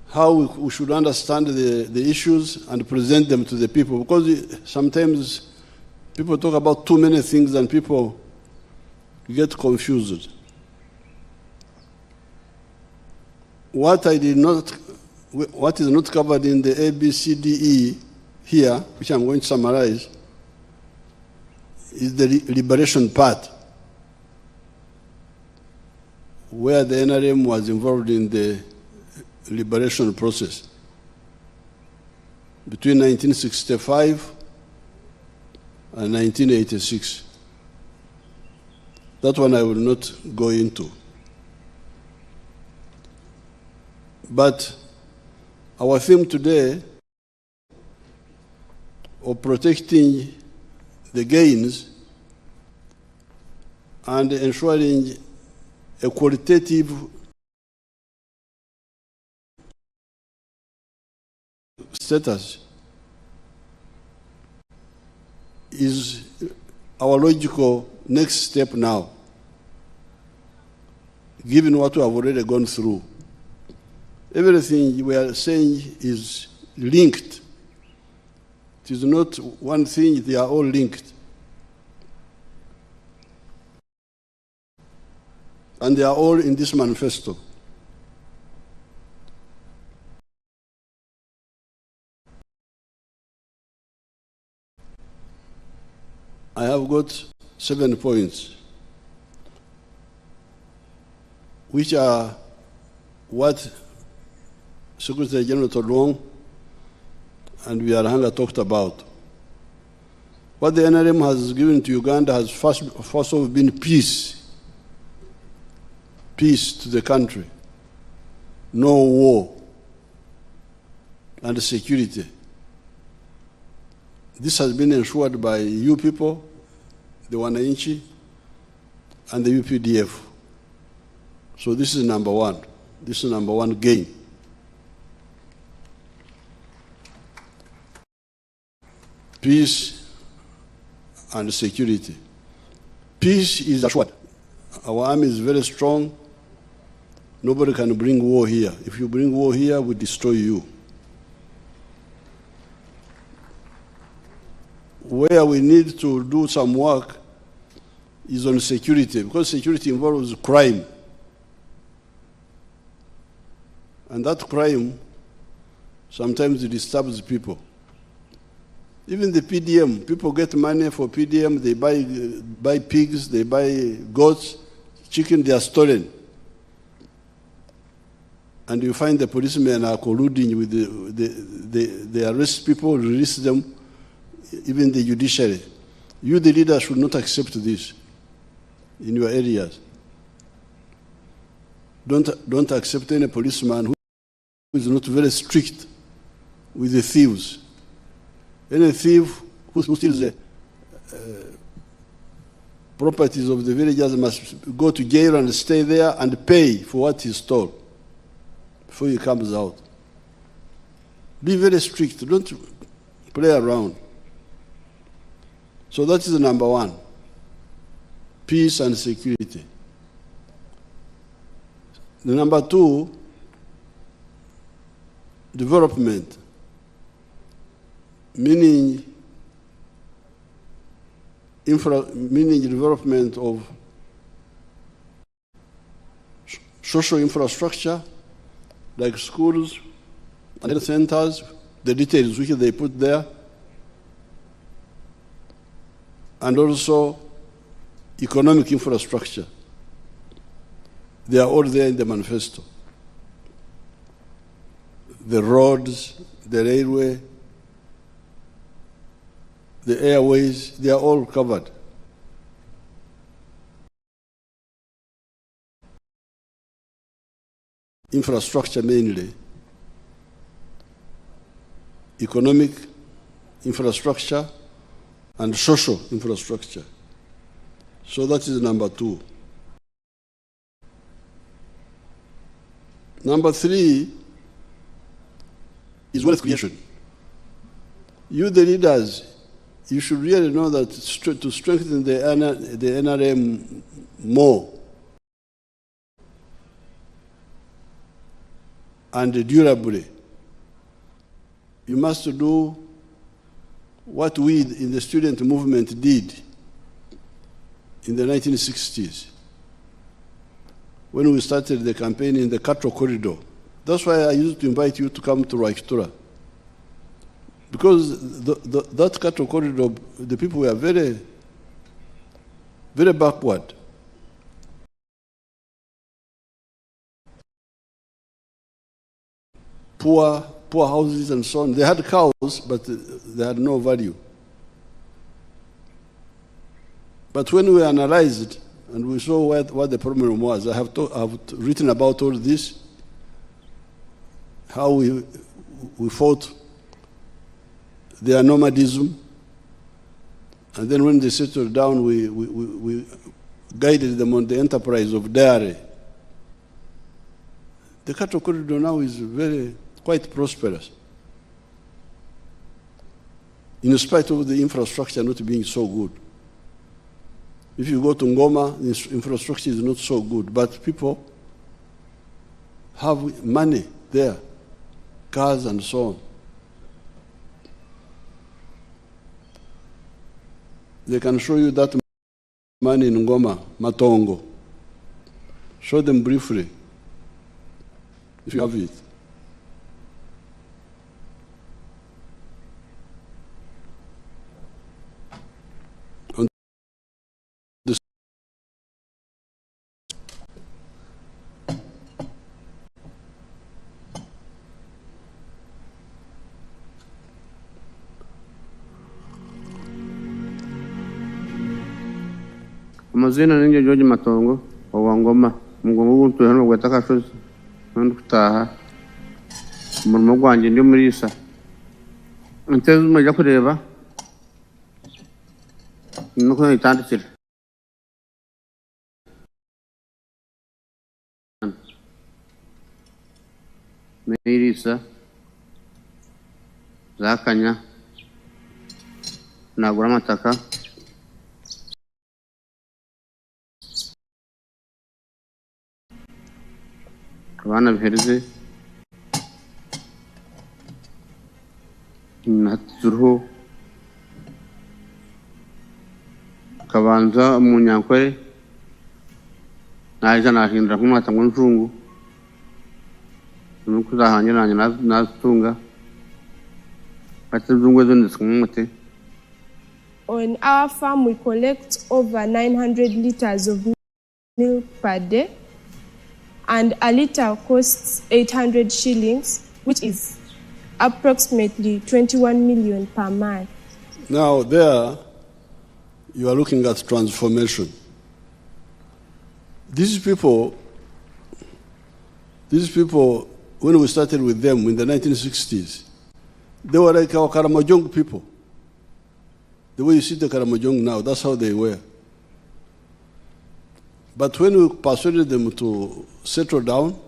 how we should understand the issues and present them to the people. Because sometimes people talk about too many things and people get confused. What is not covered in the ABCDE here, which I'm going to summarize, is the liberation part, where the NRM was involved in the liberation process between 1965 and 1986. That one I will not go into. But our theme today of protecting the gains and ensuring a qualitative status is our logical next step now, given what we have already gone through. Everything we are saying is linked. It is not one thing, they are all linked. And they are all in this manifesto. I have got 7 points, which are what Secretary General Tolong and Biarhanga talked about. What the NRM has given to Uganda has first of all been peace. Peace to the country. No war. And security. This has been ensured by you people, the Wananchi, and the UPDF. So this is number one. This is number one gain. Peace and security. Peace is assured. Our army is very strong. Nobody can bring war here. If you bring war here, we destroy you. Where we need to do some work is on security, because security involves crime. And that crime, sometimes it disturbs people. Even the PDM, people get money for PDM, they buy pigs, they buy goats, chicken, they are stolen. And you find the policemen are colluding with they arrest people, release them, even the judiciary. You, the leader, should not accept this in your areas. Don't accept any policeman who is not very strict with the thieves. Any thief who steals the properties of the villagers must go to jail and stay there and pay for what he stole before he comes out. Be very strict. Don't play around. So that is number one. Peace and security. The number two, development. Meaning development of social infrastructure, like schools and health centers, the details which they put there, and also economic infrastructure. They are all there in the manifesto. The roads, the railway, the airways, they are all covered. Infrastructure mainly, economic infrastructure and social infrastructure. So that is number two. Number three is wealth creation. You, the leaders, you should really know that to strengthen the NRM more and durably, you must do what we in the student movement did in the 1960s, when we started the campaign in the cattle corridor. That's why I used to invite you to come to Rwakitura. Because that cattle corridor, the people were very, very backward. Poor houses and so on. They had cows, but they had no value. But when we analyzed and we saw what the problem was, I have written about all this, how we fought their nomadism, and then when they settled down, we guided them on the enterprise of dairy. The cattle corridor now is quite prosperous, in spite of the infrastructure not being so good. If you go to Ngoma, the infrastructure is not so good, but people have money there, cars and so on. They can show you that money in Ngoma, Matongo. Show them briefly, if you have it. Amazina ninge George Matongo wa Ngoma mugongo w'untu hano gwataka shozi ndo kutaha umurimo gwanje ndi muri isa nteze mujya kureba nuko itandikira Merisa zakanya nagura amataka abana bihereze naturuho kabanza mu nyankore naje nahindura nk'umwata ngo njungu nuko zahanye nanye nazitunga batuzungwe zo ndisumute. On our farm we collect over 900 liters of milk per day, and a liter costs 800 shillings, which is approximately 21 million per month. Now there, you are looking at transformation. These people, when we started with them in the 1960s, they were like our Karamojong people. The way you see the Karamojong now, that's how they were. But when we persuaded them to settle down,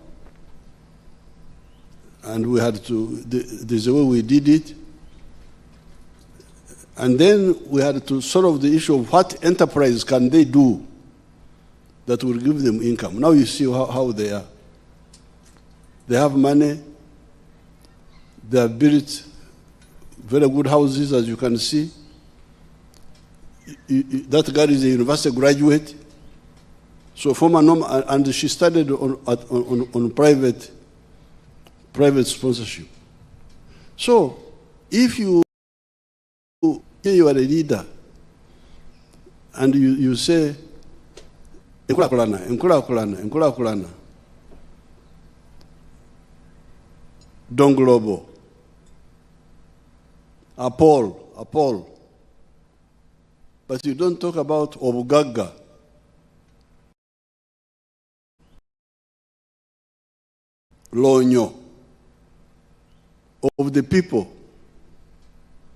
and we had to, there's a way we did it, and then we had to solve the issue of what enterprise can they do that will give them income. Now you see how they are. They have money, they have built very good houses, as you can see. That girl is a university graduate. So former norm, and she studied on private sponsorship. So if you are a leader and you say Nkulakulana, Don Globo, Apol, but you don't talk about Obugaga, Lonyo, of the people,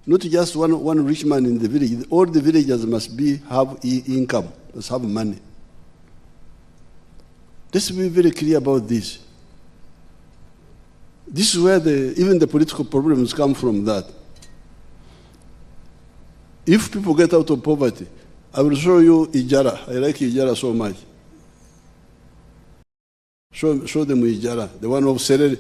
not just one rich man in the village. All the villagers must have income, must have money. Let's be very clear about this. This is where even the political problems come from. That if people get out of poverty, I will show you Ijara. I like Ijara so much. Show them Ijara, the one of Serere.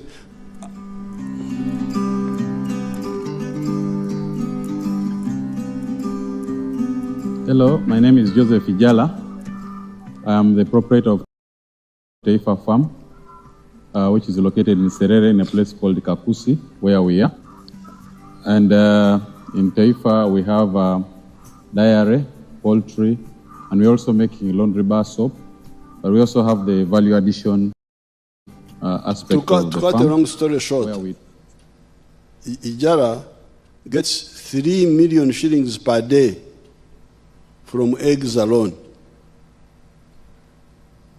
Hello, my name is Joseph Ijala. I am the proprietor of Taifa Farm, which is located in Serere in a place called Kakusi, where we are. And in Taifa, we have dairy, poultry, and we're also making laundry bar soap. But we also have the value addition aspect of the farm. To cut a long story short, Ijara gets 3 million shillings per day from eggs alone.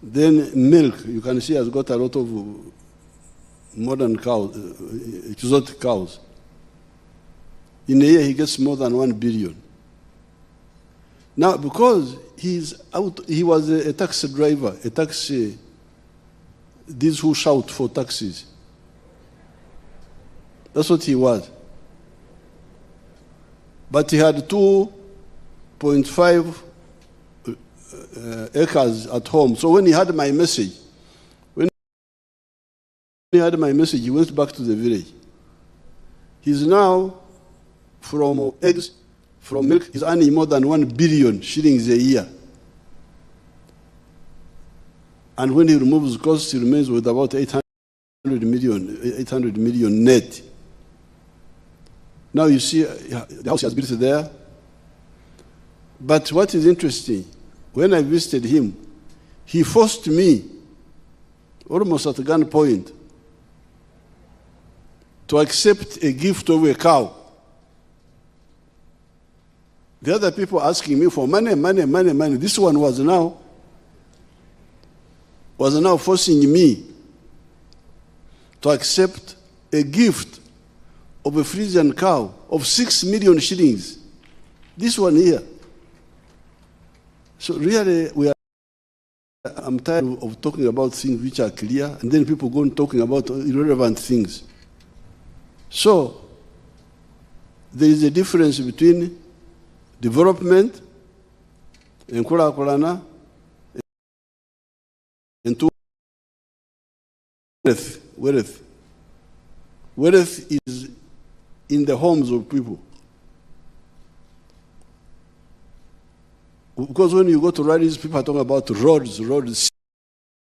Then milk, you can see, has got a lot of modern cows, exotic cows. In a year, he gets more than 1 billion. Now, because he was a taxi driver, these who shout for taxis. That's what he was. But he had 2.5 acres at home. So when he had my message, he went back to the village. He's now, from eggs, from milk, he's earning more than 1 billion shillings a year. And when he removes costs, he remains with about 800 million net. Now you see the house he has built there. But what is interesting, when I visited him, he forced me, almost at gunpoint, to accept a gift of a cow. The other people asking me for money. This one was now forcing me to accept a gift of a Frisian cow of 6 million shillings. This one here. So really, I'm tired of talking about things which are clear, and then people go on talking about irrelevant things. So there is a difference between development and kulakulana and wealth. Wealth is in the homes of people. Because when you go to rallies, people are talking about roads,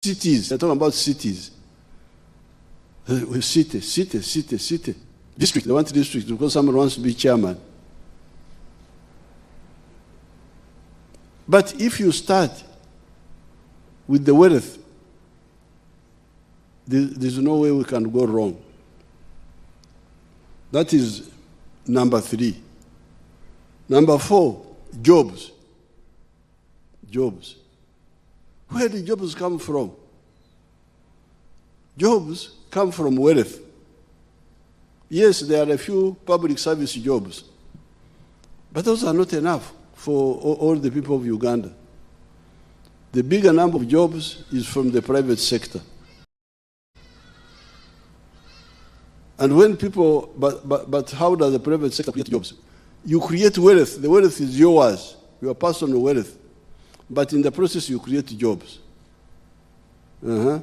cities. They're talking about cities. City. District, they want district because someone wants to be chairman. But if you start with the wealth, there's no way we can go wrong. That is number 3. Number 4, jobs. Jobs. Where do jobs come from? Jobs come from wealth. Yes, there are a few public service jobs, but those are not enough for all the people of Uganda. The bigger number of jobs is from the private sector. And when people, but how does the private sector create jobs? You create wealth. The wealth is yours, your personal wealth. But in the process, you create jobs. You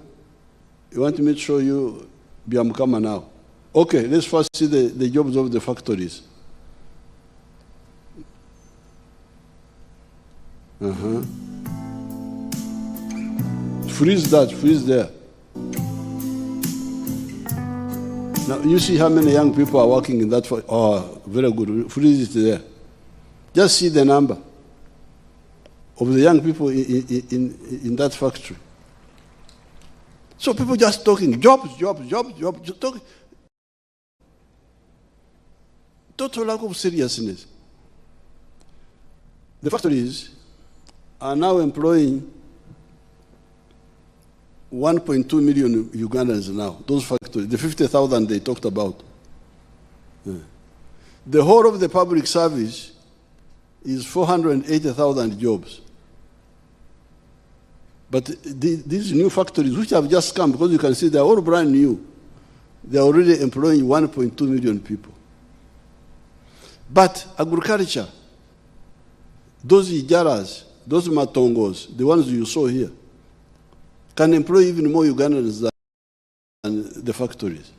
want me to show you Biamukama now? Okay, let's first see the jobs of the factories. Freeze that, freeze there. Now, you see how many young people are working in that factory? Oh, very good. Freeze it there. Just see the number of the young people in that factory. So people just talking, jobs, talking. Total lack of seriousness. The factories are now employing 1.2 million Ugandans now, those factories, the 50,000 they talked about. The whole of the public service is 480,000 jobs. But these new factories, which have just come, because you can see they're all brand new, they're already employing 1.2 million people. But agriculture, those Ijaras, those Matongos, the ones you saw here, can employ even more Ugandans than the factories.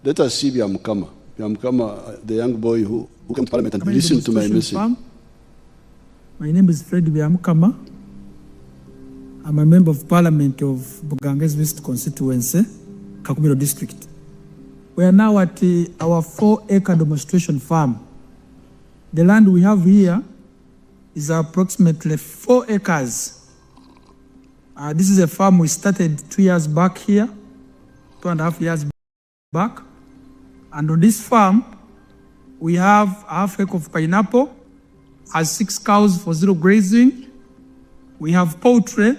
Let us see Biamukama. Biamukama, the young boy who came to Parliament and listened to my message. My name is Fred Biamukama. I'm a member of Parliament of Buganges West constituency, Kakubiro district. We are now at our 4-acre demonstration farm. The land we have here is approximately 4 acres. This is a farm we started 2 years back here, 2.5 years back. And on this farm, we have a half-acre of pineapple, has 6 cows for zero grazing. We have poultry,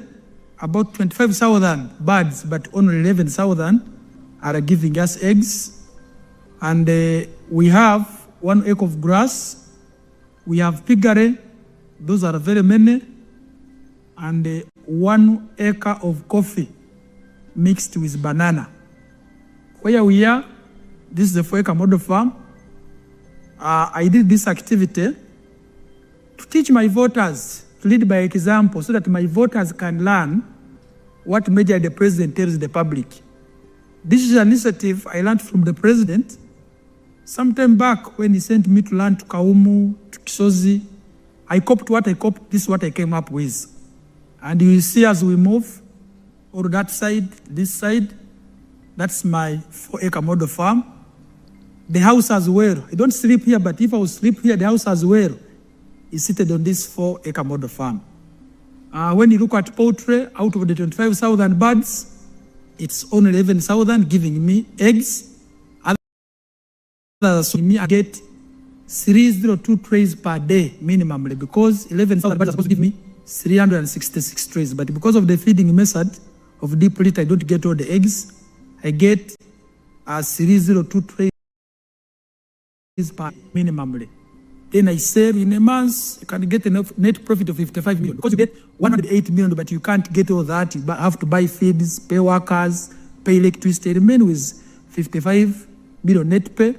about 25,000 birds, but only 11,000 are giving us eggs. And we have 1 acre of grass. We have piggery, those are very many. And 1 acre of coffee mixed with banana. Where we are, this is the 4-acre model farm. I did this activity to teach my voters, to lead by example, so that my voters can learn what measure the president tells the public. This is an initiative I learned from the president sometime back when he sent me to learn to Kaumu, to Kisozi. I copied what I copied, this is what I came up with. And you will see as we move, or that side, this side, that's my 4-acre model farm. The house as well. I don't sleep here, but if I will sleep here, the house as well is seated on this 4-acre model farm. When you look at poultry, out of the 25,000 birds, it's only 11,000 giving me eggs. Others, I get 302 trays per day minimally, because 11,000 birds are supposed to give me 366 trays. But because of the feeding method of deep litter, I don't get all the eggs. I get 302 trays per minimally. Then I save in a month, you can get a net profit of 55 million. Because you get 108 million, but you can't get all that. You have to buy feeds, pay workers, pay electricity. You remain with 55 million net pay.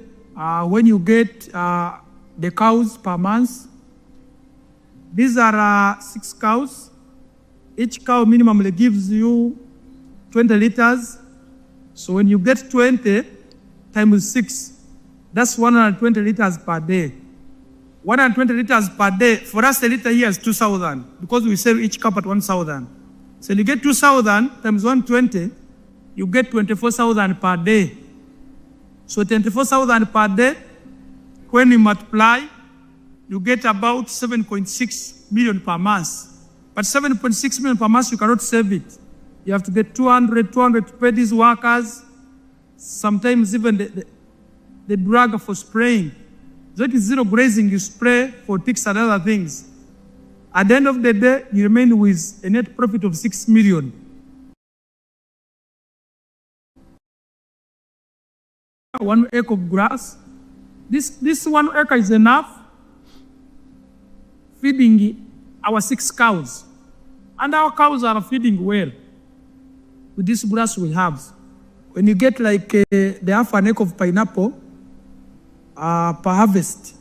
When you get the cows per month, these are 6 cows. Each cow minimally gives you 20 liters. So when you get 20 times 6, that's 120 liters per day. 120 liters per day. For us, a liter here is 2,000, because we sell each cup at 1,000. So you get 2,000 times 120, you get 24,000 per day. So 24,000 per day, when you multiply, you get about 7.6 million per month. But 7.6 million per month, you cannot save it. You have to get 200 to pay these workers, sometimes even the drug for spraying. That is zero grazing, you spray for ticks and other things. At the end of the day, you remain with a net profit of 6 million. One acre of grass. This 1 acre is enough feeding our 6 cows. And our cows are feeding well with this grass we have. When you get like the half an acre of pineapple, per harvest,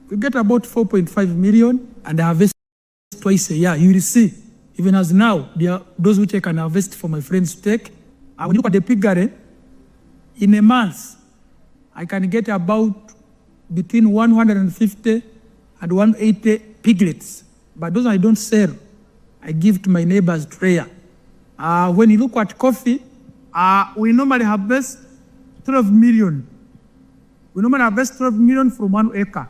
we get about 4.5 million, and I harvest twice a year. You will see, even as now, there are those which I can harvest for my friends to take. When you look at the piggery, in a month, I can get about between 150 and 180 piglets. But those I don't sell, I give to my neighbors prayer. When you look at coffee, we normally harvest 12 million. We normally harvest 12 million from 1 acre,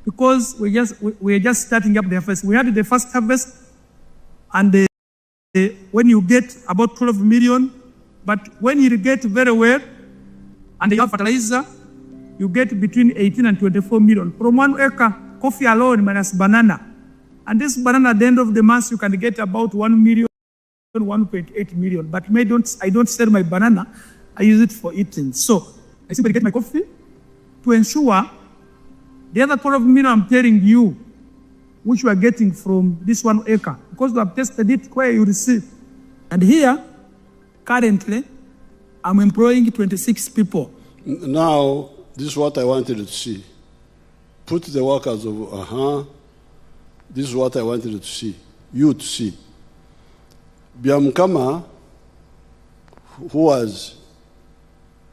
because we're just starting up the harvest. We had the first harvest, and when you get about 12 million, but when you irrigate very well, and you have fertilizer, you get between 18 and 24 million. From 1 acre, coffee alone minus banana. And this banana, at the end of the month, you can get about 1 million, 1.8 million. But I don't sell my banana, I use it for eating. So I simply get my coffee to ensure the other 12 million I'm telling you, which we are getting from this 1 acre, because we have tested it where you receive. And here, currently, I'm employing 26 people. Now, this is what I wanted to see. Put the workers over, this is what I wanted to see, you to see. Biamkama, who was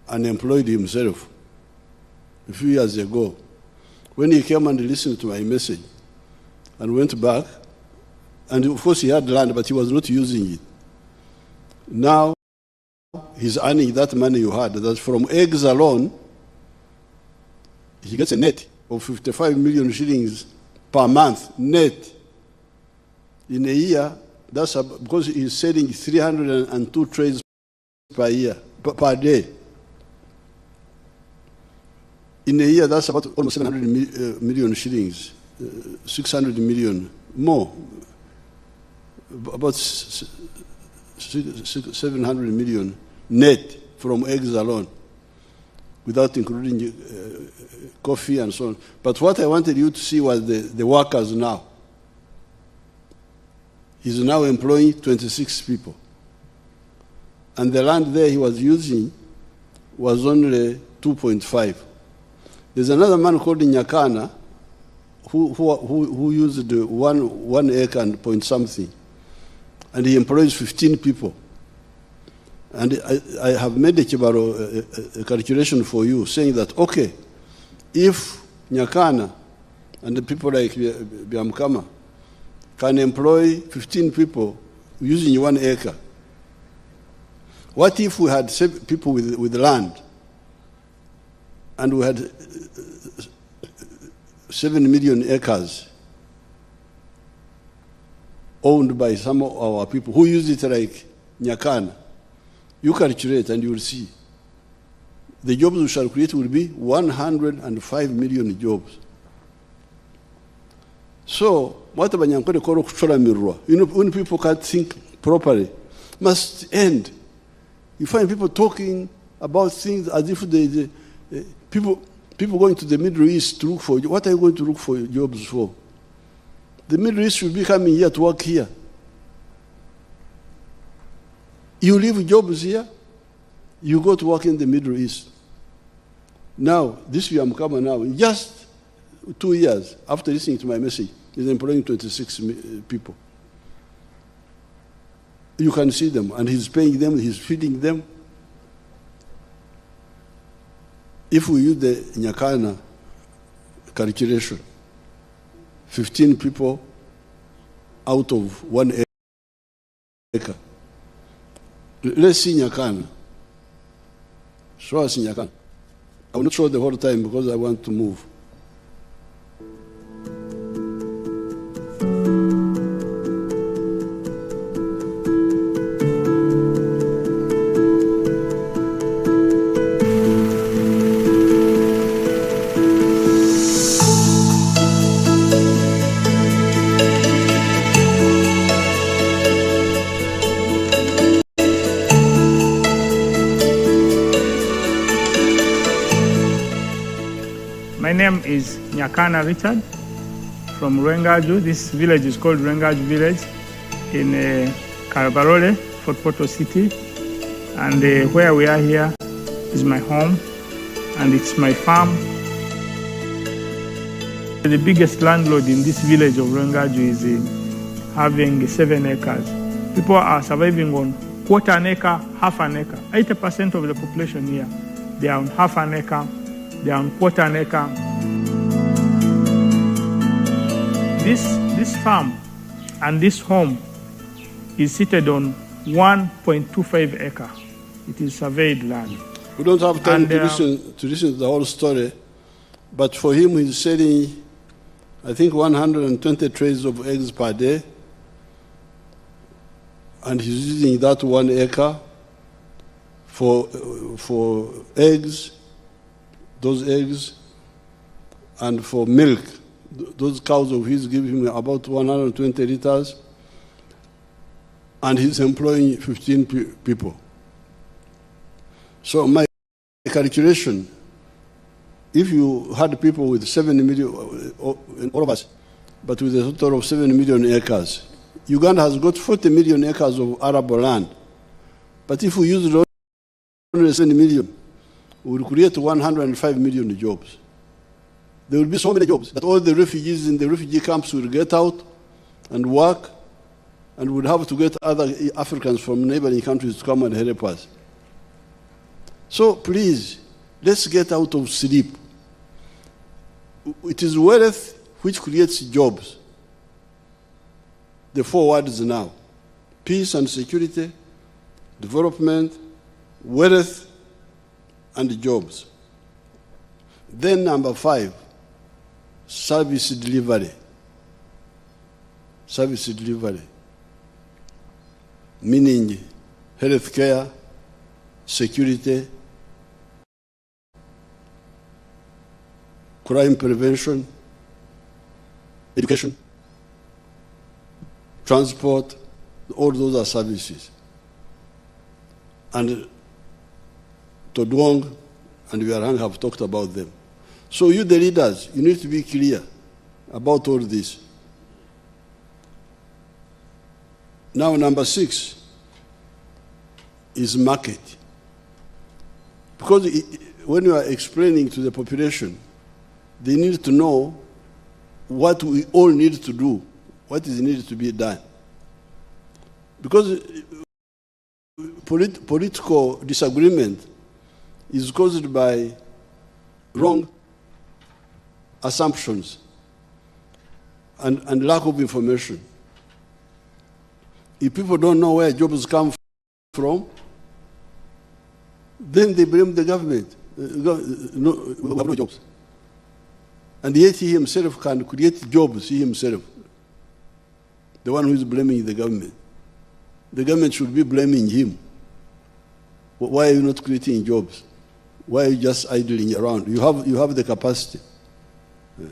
unemployed himself a few years ago, when he came and listened to my message and went back, And of course he had land, but he was not using it. Now he's earning that money you had. That's from eggs alone, he gets a net of 55 million shillings per month, net. In a year, that's because he's selling 302 trays per year, per day. In a year, that's about almost 700 million shillings, 600 million more, about 700 million net from eggs alone, without including coffee and so on. But what I wanted you to see was the workers now. He's now employing 26 people. And the land there he was using was only 2.5. There's another man called Nyakana who used 1 acre and point something. And he employs 15 people. And I have made a calculation for you saying that, okay, if Nyakana and the people like Biamkama can employ 15 people using 1 acre, what if we had people with land and we had 7 million acres owned by some of our people who use it like Nyakana? You calculate and you will see. The jobs we shall create will be 105 million jobs. So, what about when people can't think properly, must end. You find people talking about things as if people going to the Middle East to look for, what are you going to look for jobs for? The Middle East should be coming here to work here. You leave jobs here, you go to work in the Middle East. Now, this year I'm coming now, in just 2 years after listening to my message, he's employing 26 people. You can see them, and he's paying them, he's feeding them. If we use the Nyakana calculation, 15 people out of 1 acre. Let's see Nyakana. Show us Nyakana. I will not show the whole time because I want to move. My name is Nyakana Richard from Rwengaju. This village is called Rwengaju Village in Karabarole, Fort Portal City. And where we are here is my home and it's my farm. The biggest landlord in this village of Rwengaju is having 7 acres. People are surviving on 1/4 acre, 1/2 acre. 80% of the population here, they are on 1/2 acre. They are on 1/4 acre. This farm and this home is seated on 1.25 acre. It is surveyed land. We don't have time to listen to the whole story, but for him, he's selling, I think, 120 trays of eggs per day, and he's using that 1 acre for eggs. Those eggs, and for milk, those cows of his give him about 120 liters, and he's employing 15 people. So my calculation, if you had people with 7 million, all of us, but with a total of 7 million acres, Uganda has got 40 million acres of arable land. But if we use only 7 million, we will create 105 million jobs. There will be so many jobs that all the refugees in the refugee camps will get out and work, and we'll have to get other Africans from neighboring countries to come and help us. So please, let's get out of sleep. It is wealth which creates jobs. the 4 words now: peace and security, development, wealth, and jobs. Then number 5, service delivery. Service delivery, meaning healthcare, security, crime prevention, education, transport, all those are services. And Todwong and Yarang have talked about them. So you, the leaders, you need to be clear about all this. Now, number 6 is market. Because when you are explaining to the population, they need to know what we all need to do, what is needed to be done. Because political disagreement is caused by wrong assumptions and lack of information. If people don't know where jobs come from, then they blame the government. No, we have no jobs. And yet he himself can create jobs, he himself, the one who is blaming the government. The government should be blaming him. Why are you not creating jobs? Why are you just idling around? You have the capacity. Yeah.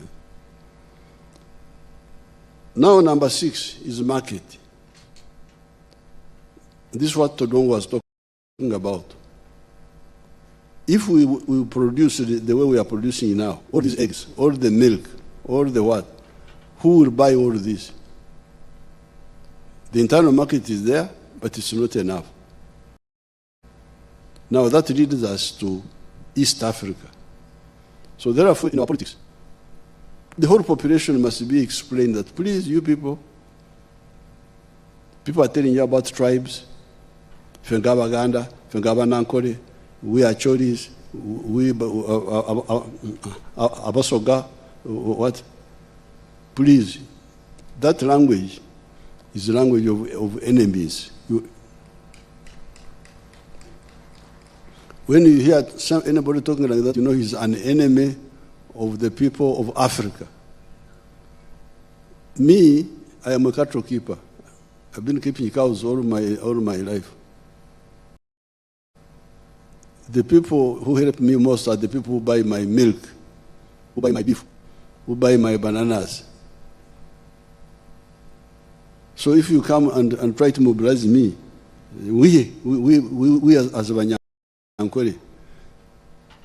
Now number 6 is market. This is what Todong was talking about. If we produce the way we are producing now, all these eggs, all the milk, all the what, who will buy all this? The internal market is there, but it's not enough. Now that leads us to East Africa. So therefore, in our politics, the whole population must be explained that, please, you people are telling you about tribes, Fengaba Ganda, Fengaba Nankore, we are Choris, we Abasoga, what? Please, that language is the language of enemies. When you hear anybody talking like that, you know he's an enemy of the people of Africa. Me, I am a cattle keeper. I've been keeping cows all my life. The people who help me most are the people who buy my milk, who buy my beef, who buy my bananas. So if you come and try to mobilize me, we as Abanyankole,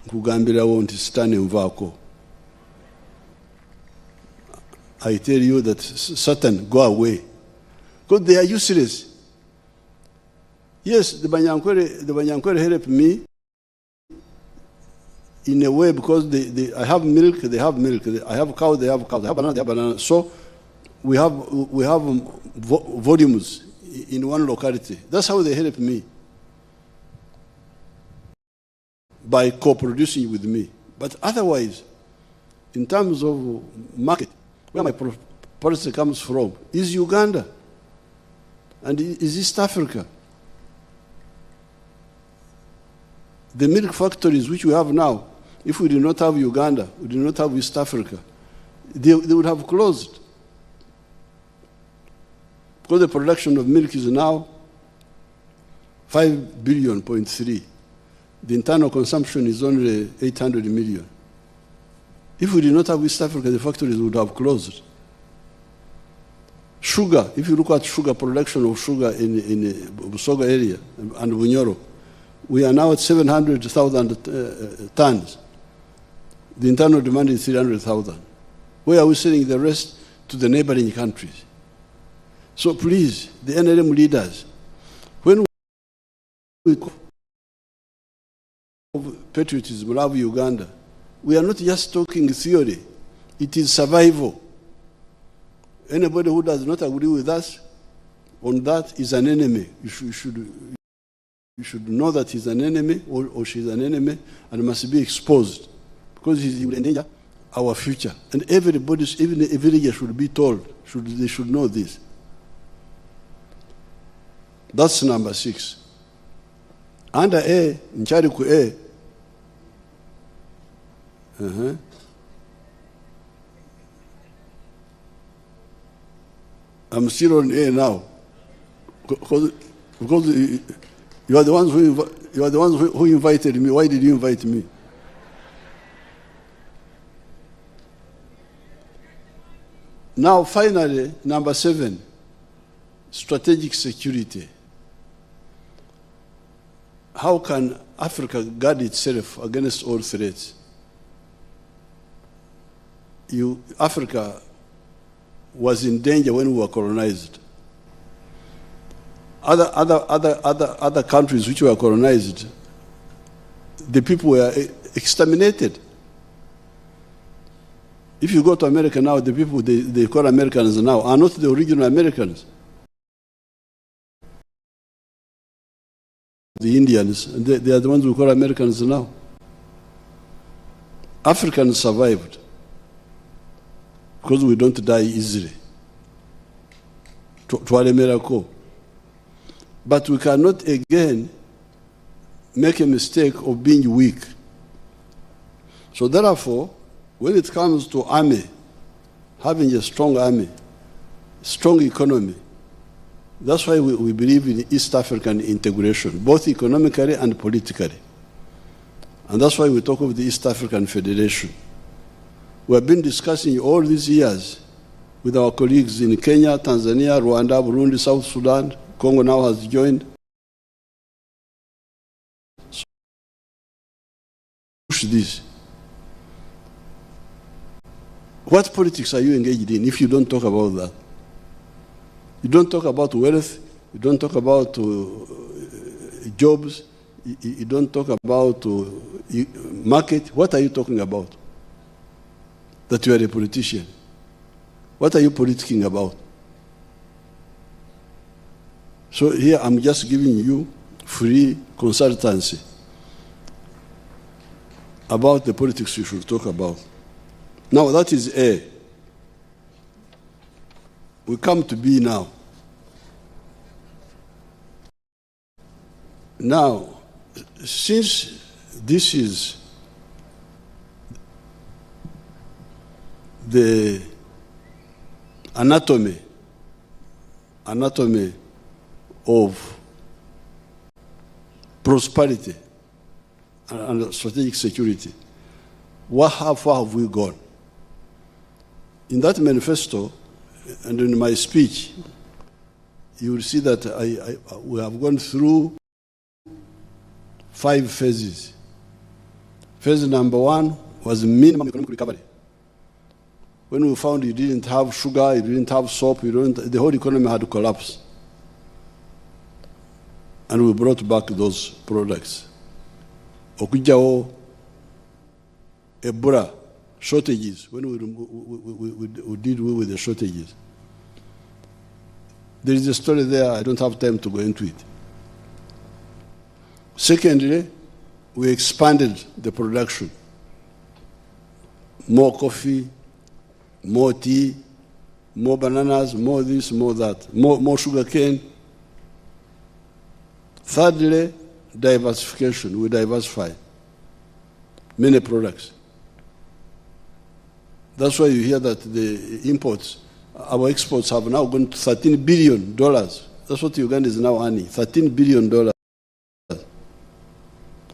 nkugambira won't stand in Vako. I tell you that Satan, go away. Because they are useless. Yes, the Banyankole help me in a way because I have milk, they have milk. I have cow, they have cow. I have banana, they have banana. So we have volumes in one locality. That's how they help me, by co-producing with me. But otherwise, in terms of market, where my policy comes from is Uganda and is East Africa. The milk factories which we have now, if we did not have Uganda, we did not have East Africa, they would have closed. Because the production of milk is now 5.3 billion. The internal consumption is only 800 million. If we did not have East Africa, the factories would have closed. Sugar, if you look at sugar, production of sugar in Busoga area and Bunyoro, we are now at 700,000 tons. The internal demand is 300,000. Where are we selling the rest? To the neighboring countries. So please, the NRM leaders, when we talk of patriotism, love Uganda, we are not just talking theory. It is survival. Anybody who does not agree with us on that is an enemy. You should know that he's an enemy or she's an enemy and must be exposed because he will endanger our future. And everybody, even a villager, should be told, they should know this. That's number 6. Under A, Nchariku A. I'm still on A now. Because you are the ones who invited me. Why did you invite me? Now, finally, number 7, strategic security. How can Africa guard itself against all threats? Africa was in danger when we were colonized. Other countries which were colonized, the people were exterminated. If you go to America now, the people they call Americans now are not the original Americans. The Indians, they are the ones who call Americans now. Africans survived because we don't die easily. To a miracle. But we cannot again make a mistake of being weak. So therefore, when it comes to army, having a strong army, strong economy, that's why we believe in East African integration, both economically and politically. And that's why we talk of the East African Federation. We have been discussing all these years with our colleagues in Kenya, Tanzania, Rwanda, Burundi, South Sudan. Congo now has joined. So push this. What politics are you engaged in if you don't talk about that? You don't talk about wealth, you don't talk about jobs, you don't talk about market. What are you talking about? That you are a politician. What are you politicking about? So here I'm just giving you free consultancy about the politics you should talk about. Now that is A. We come to B now. Now, since this is the anatomy of prosperity and strategic security, how far have we gone? In that manifesto, and in my speech, you will see that we have gone through 5 phases. Phase number 1 was minimum economic recovery. When we found you didn't have sugar, you didn't have soap, the whole economy had to collapse. And we brought back those products. Okujao, Ebola, shortages, when we did with the shortages. There is a story there, I don't have time to go into it. Secondly, we expanded the production. More coffee, more tea, more bananas, more this, more that, more sugar cane. Thirdly, diversification. We diversify many products. That's why you hear that the imports, our exports have now gone to $13 billion. That's what Uganda is now earning, $13 billion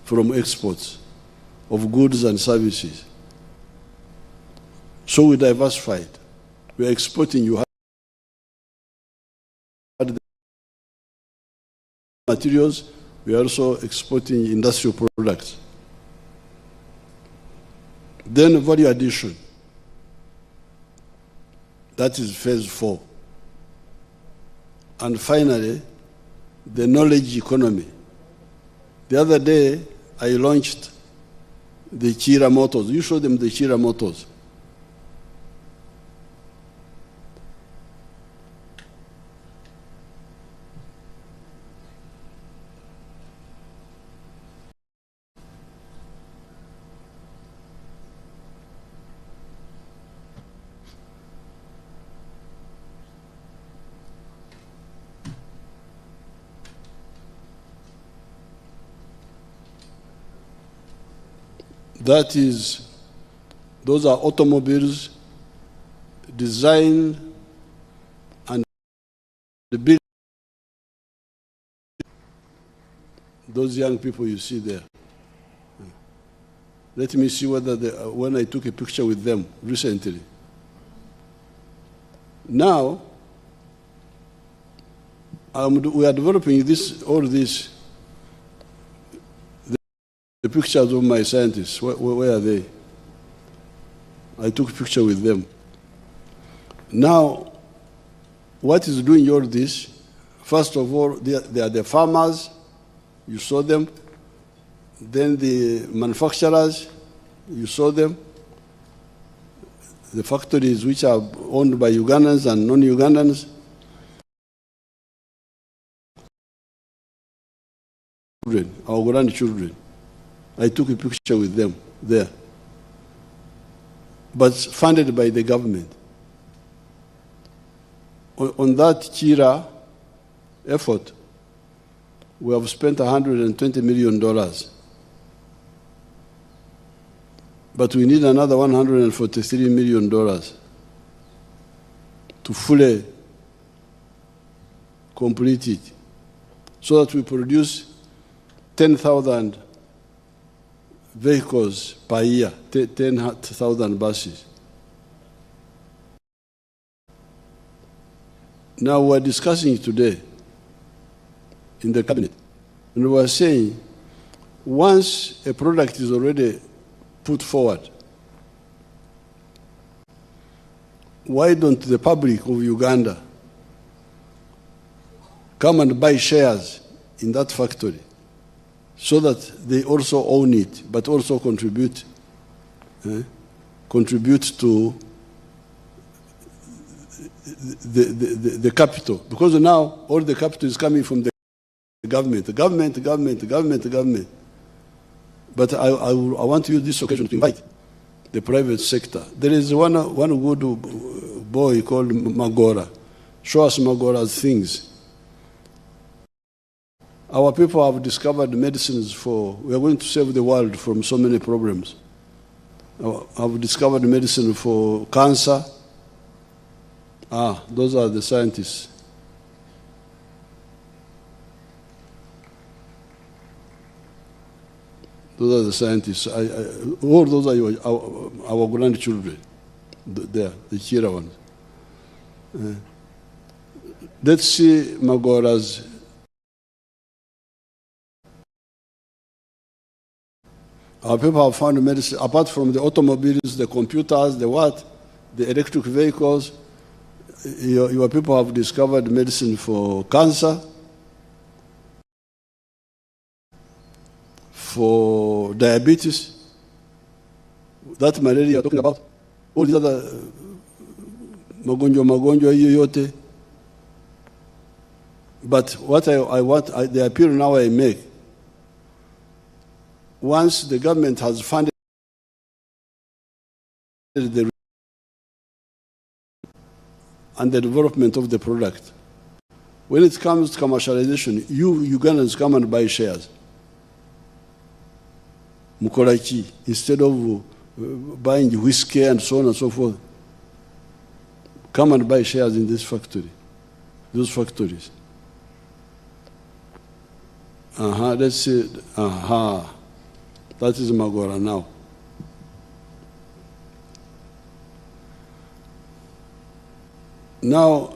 from exports of goods and services. So we diversified. We are exporting. You had the materials. We are also exporting industrial products. Then value addition. That is phase 4. And finally, the knowledge economy. The other day, I launched the Chira motors. You show them the Chira motors. those are automobiles designed and built. Those young people you see there. Let me see whether when I took a picture with them recently. Now, we are developing all these, the pictures of my scientists. Where are they? I took a picture with them. Now, what is doing all this? First of all, they are the farmers. You saw them. Then the manufacturers, you saw them. The factories which are owned by Ugandans and non-Ugandans. Our grandchildren. I took a picture with them there. But funded by the government. On that Chira effort, we have spent $120 million. But we need another $143 million to fully complete it, so that we produce 10,000 vehicles per year, 10,000 buses. Now we're discussing it today in the cabinet, and we're saying once a product is already put forward, why don't the public of Uganda come and buy shares in that factory so that they also own it, but also contribute to the capital? Because now all the capital is coming from the government. But I want to use this occasion to invite the private sector. There is one good boy called Magora. Show us Magora's things. Our people have discovered medicines we are going to save the world from so many problems. I've discovered medicine for cancer. Those are the scientists. Those are the scientists. All those are our grandchildren. There, the Chira ones. Let's see Magora's. Our people have found medicine, apart from the automobiles, the computers, the electric vehicles. Your people have discovered medicine for cancer, for diabetes, that malaria you're talking about, all these other magonjwa yote. But what I want, the appeal now I make, once the government has funded the development of the product, when it comes to commercialization, you Ugandans come and buy shares. Mukoraki, instead of buying whiskey and so on and so forth, come and buy shares in this factory, those factories. Let's see. That is Magora now. Now,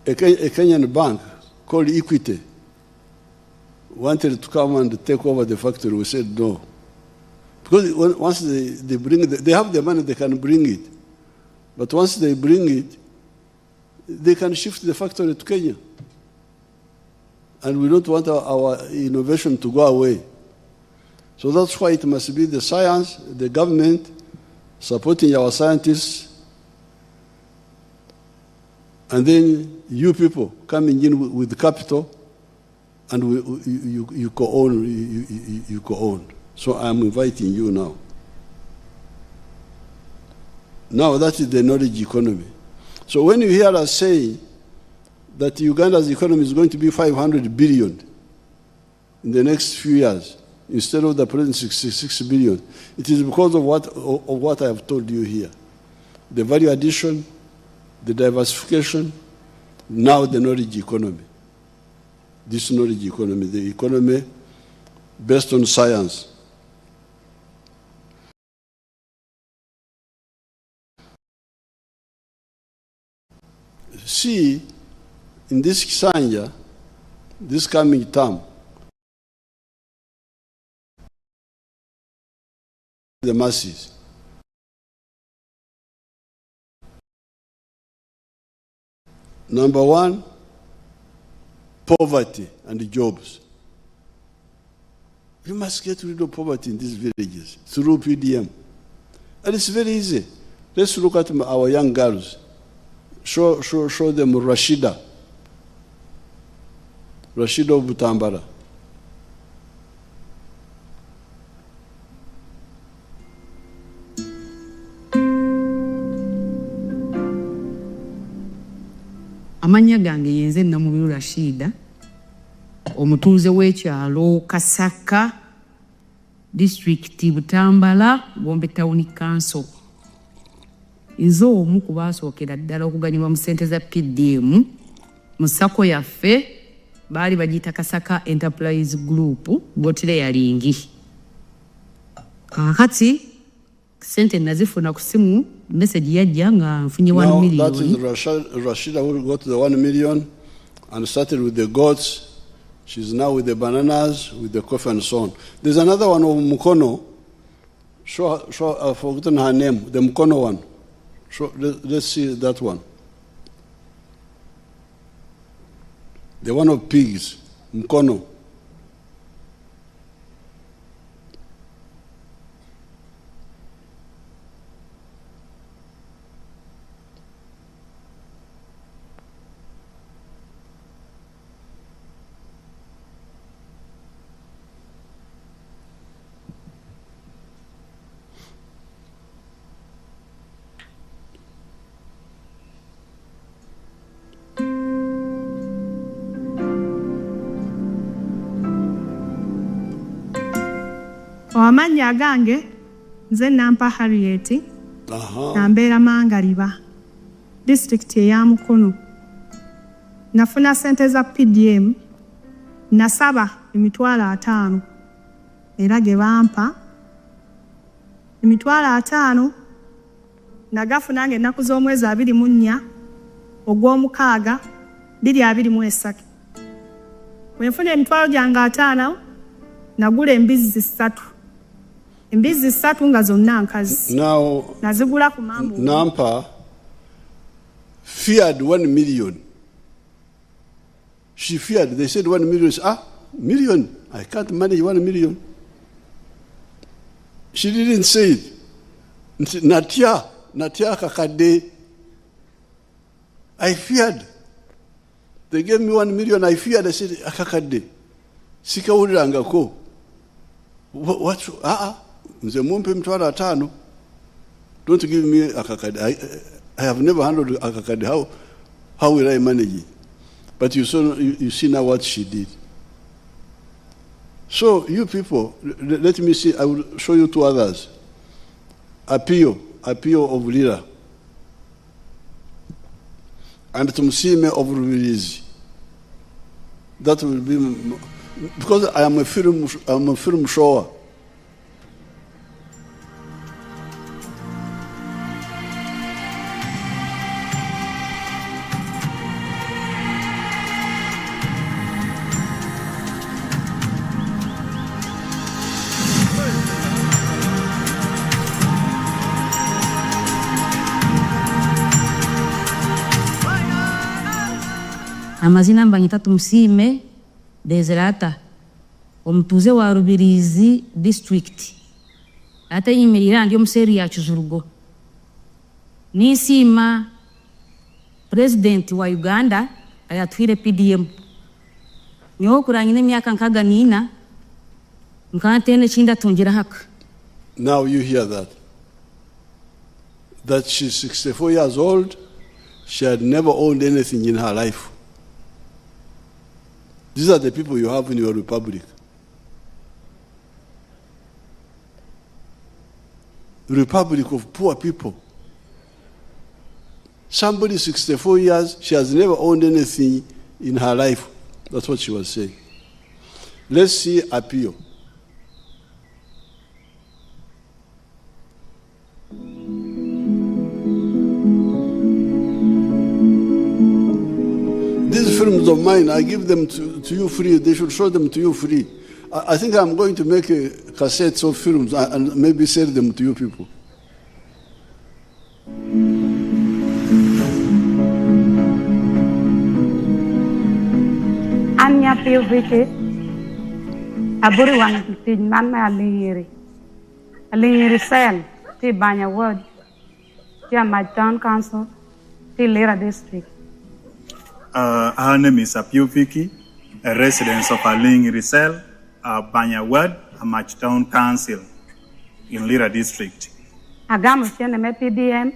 a Kenyan bank called Equity wanted to come and take over the factory. We said no. Because once they bring it, they have the money, they can bring it. But once they bring it, they can shift the factory to Kenya. And we don't want our innovation to go away. So that's why it must be the science, the government, supporting our scientists, and then you people coming in with capital, and you co-own. So I'm inviting you now. Now that is the knowledge economy. So when you hear us say that Uganda's economy is going to be 500 billion in the next few years, instead of the present 66 billion. It is because of what I have told you here. The value addition, the diversification, now the knowledge economy. This knowledge economy, the economy based on science. See, in this Kisanja, this coming term, the masses. Number one, poverty and jobs. We must get rid of poverty in these villages through PDM. And it's very easy. Let's look at our young girls. Show them Rashida of Butambara. Amanya gange yenze Namubiru Rashida, omutuuze w'ekyalo Kasaka, district Butambala, Gombe Town Council. Nze omu ku baasookera ddala okuganyulwa mu ssente za PDM mu sako yaffe baali bagiyita Kasaka Enterprise Group Gotire yalingi. Kakati ssente nazifuna ku simu message yajja nga nfunye 1 million. Now that is Rashida who got the 1 million and started with the goats. She's now with the bananas, with the coffee and so on. There's another one of Mukono. I've forgotten her name, the Mukono one. Let's see that one. The one of pigs, Mukono. Amanya agange nze nampa Harriet nambeera Mangaliba district eya Mukono. Nafuna sente za PDM nasaba emitwalo 5 era ge bampa emitwalo 5 nagafuna ng'ennaku z'omwezi 24 ogw'omukaaga 2023. Bwe nfuna emitwalo gyange 5 nagula embizi 3. Embizi 3 nga zonna nkazi. Now, nazigula ku mambo. Nampa feared 1 million. She feared. They said 1 million. Million. I can't manage 1 million. She didn't say it. Natia kakade. I feared. They gave me 1 million. I feared. I said, akakade. Sikawuliranga ko. What? Nze mumpe emitwalo 5. Don't give me akakade. I have never handled akakade. How will I manage it? But you see now what she did. So you people, let me see. I will show you 2 others. Appeal of Lira, and Tumsime of Rubirizi. That will be because I'm a film shower. Amazina mbanyita Tumsime Deserata omutuuze wa Rubirizi district ate yimirira ndi omuseri ya Kizurugo nisima president wa Uganda ayatwire PDM nyo kurangine emyaka 64 nkatene chinda tongera haka. Now you hear that she's 64 years old. She had never owned anything in her life. These are the people you have in your republic. republic of poor people. Somebody 64 years, she has never owned anything in her life. That's what she was saying. Let's see appeal. These films of mine, I give them to you free. They should show them to you free. I think I'm going to make cassettes of films and maybe sell them to you people. Anya pio vike aburi wan tin man ma alingiri sel ti banya ward ti my town council ti Lira district. Her name is Apio Viki, a resident of Alingiri Cell, Banya Ward, Amach Town Council in Lira district. Agamu chene me PDM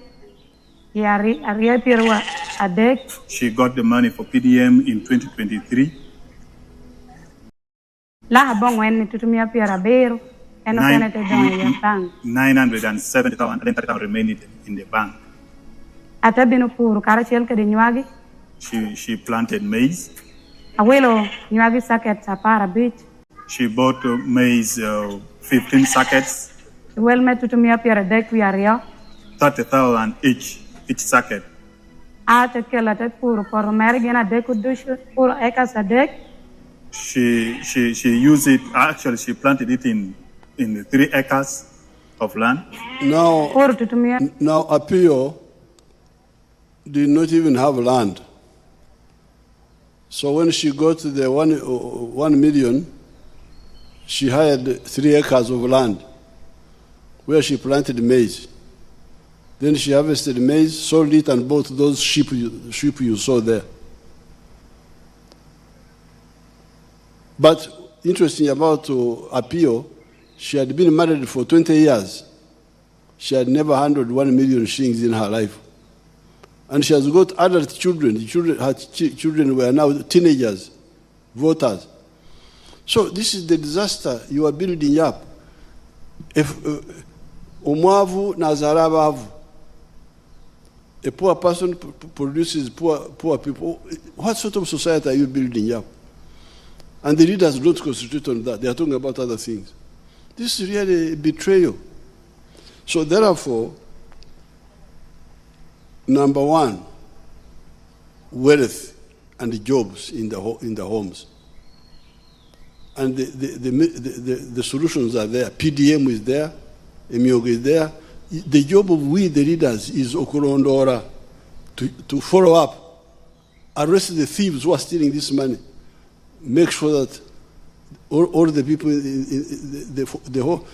yari ariapirwa adek. She got the money for PDM in 2023. La bong wen tutumia pira beru eno kene te donye ya bank. 970,000 remaining in the bank. Atabino puru karachel ke dinywagi. She planted maize. Awelo nywagi sockets apara beach. She bought maize 15 sockets. Well met tutumia pira dek wiario. 30,000 each socket. Ate kela te puru por merigena deku dushu puru ekas adek. She used it, actually she planted it in 3 acres of land. Now Apio did not even have land. So when she got the 1 million, she hired 3 acres of land where she planted maize. Then she harvested maize, sold it, and bought those sheep you saw there. But interesting about Apio, she had been married for 20 years. She had never handled 1 million shillings in her life. And she has got adult children. Her children were now teenagers, voters. So this is the disaster you are building up. If Umwavu Nazarabavu, a poor person produces poor people, what sort of society are you building up? And the leaders don't concentrate on that. They are talking about other things. This is really a betrayal. So therefore, number one, wealth and jobs in the homes. And the solutions are there. PDM is there. Emiogo is there. The job of we, the leaders, is Okurondora to follow up, arrest the thieves who are stealing this money, make sure that all the people in the whole,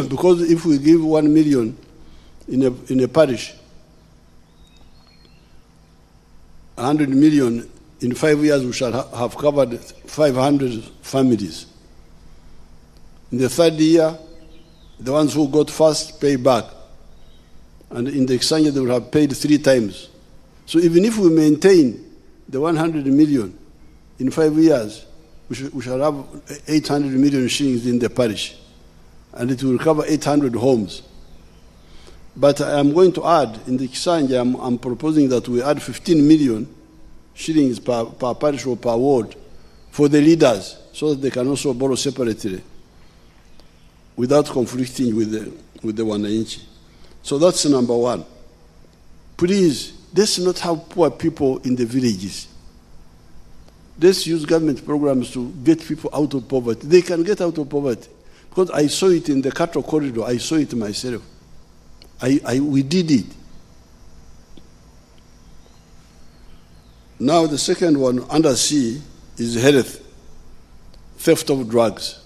because if we give 1 million in a parish, 100 million in 5 years, we shall have covered 500 families. In the third year, the ones who got first pay back. And in the exchange, they will have paid 3 times. So even if we maintain the 100 million in 5 years, we shall have 800 million shillings in the parish. And it will cover 800 homes. But I am going to add, in the exchange, I'm proposing that we add 15 million shillings per parish or per ward for the leaders, so that they can also borrow separately without conflicting with the wananchi. So that's number one. Please, let's not have poor people in the villages. Let's use government programs to get people out of poverty. They can get out of poverty. Because I saw it in the cattle corridor. I saw it myself. We did it. Now the second one, under C, is health, theft of drugs.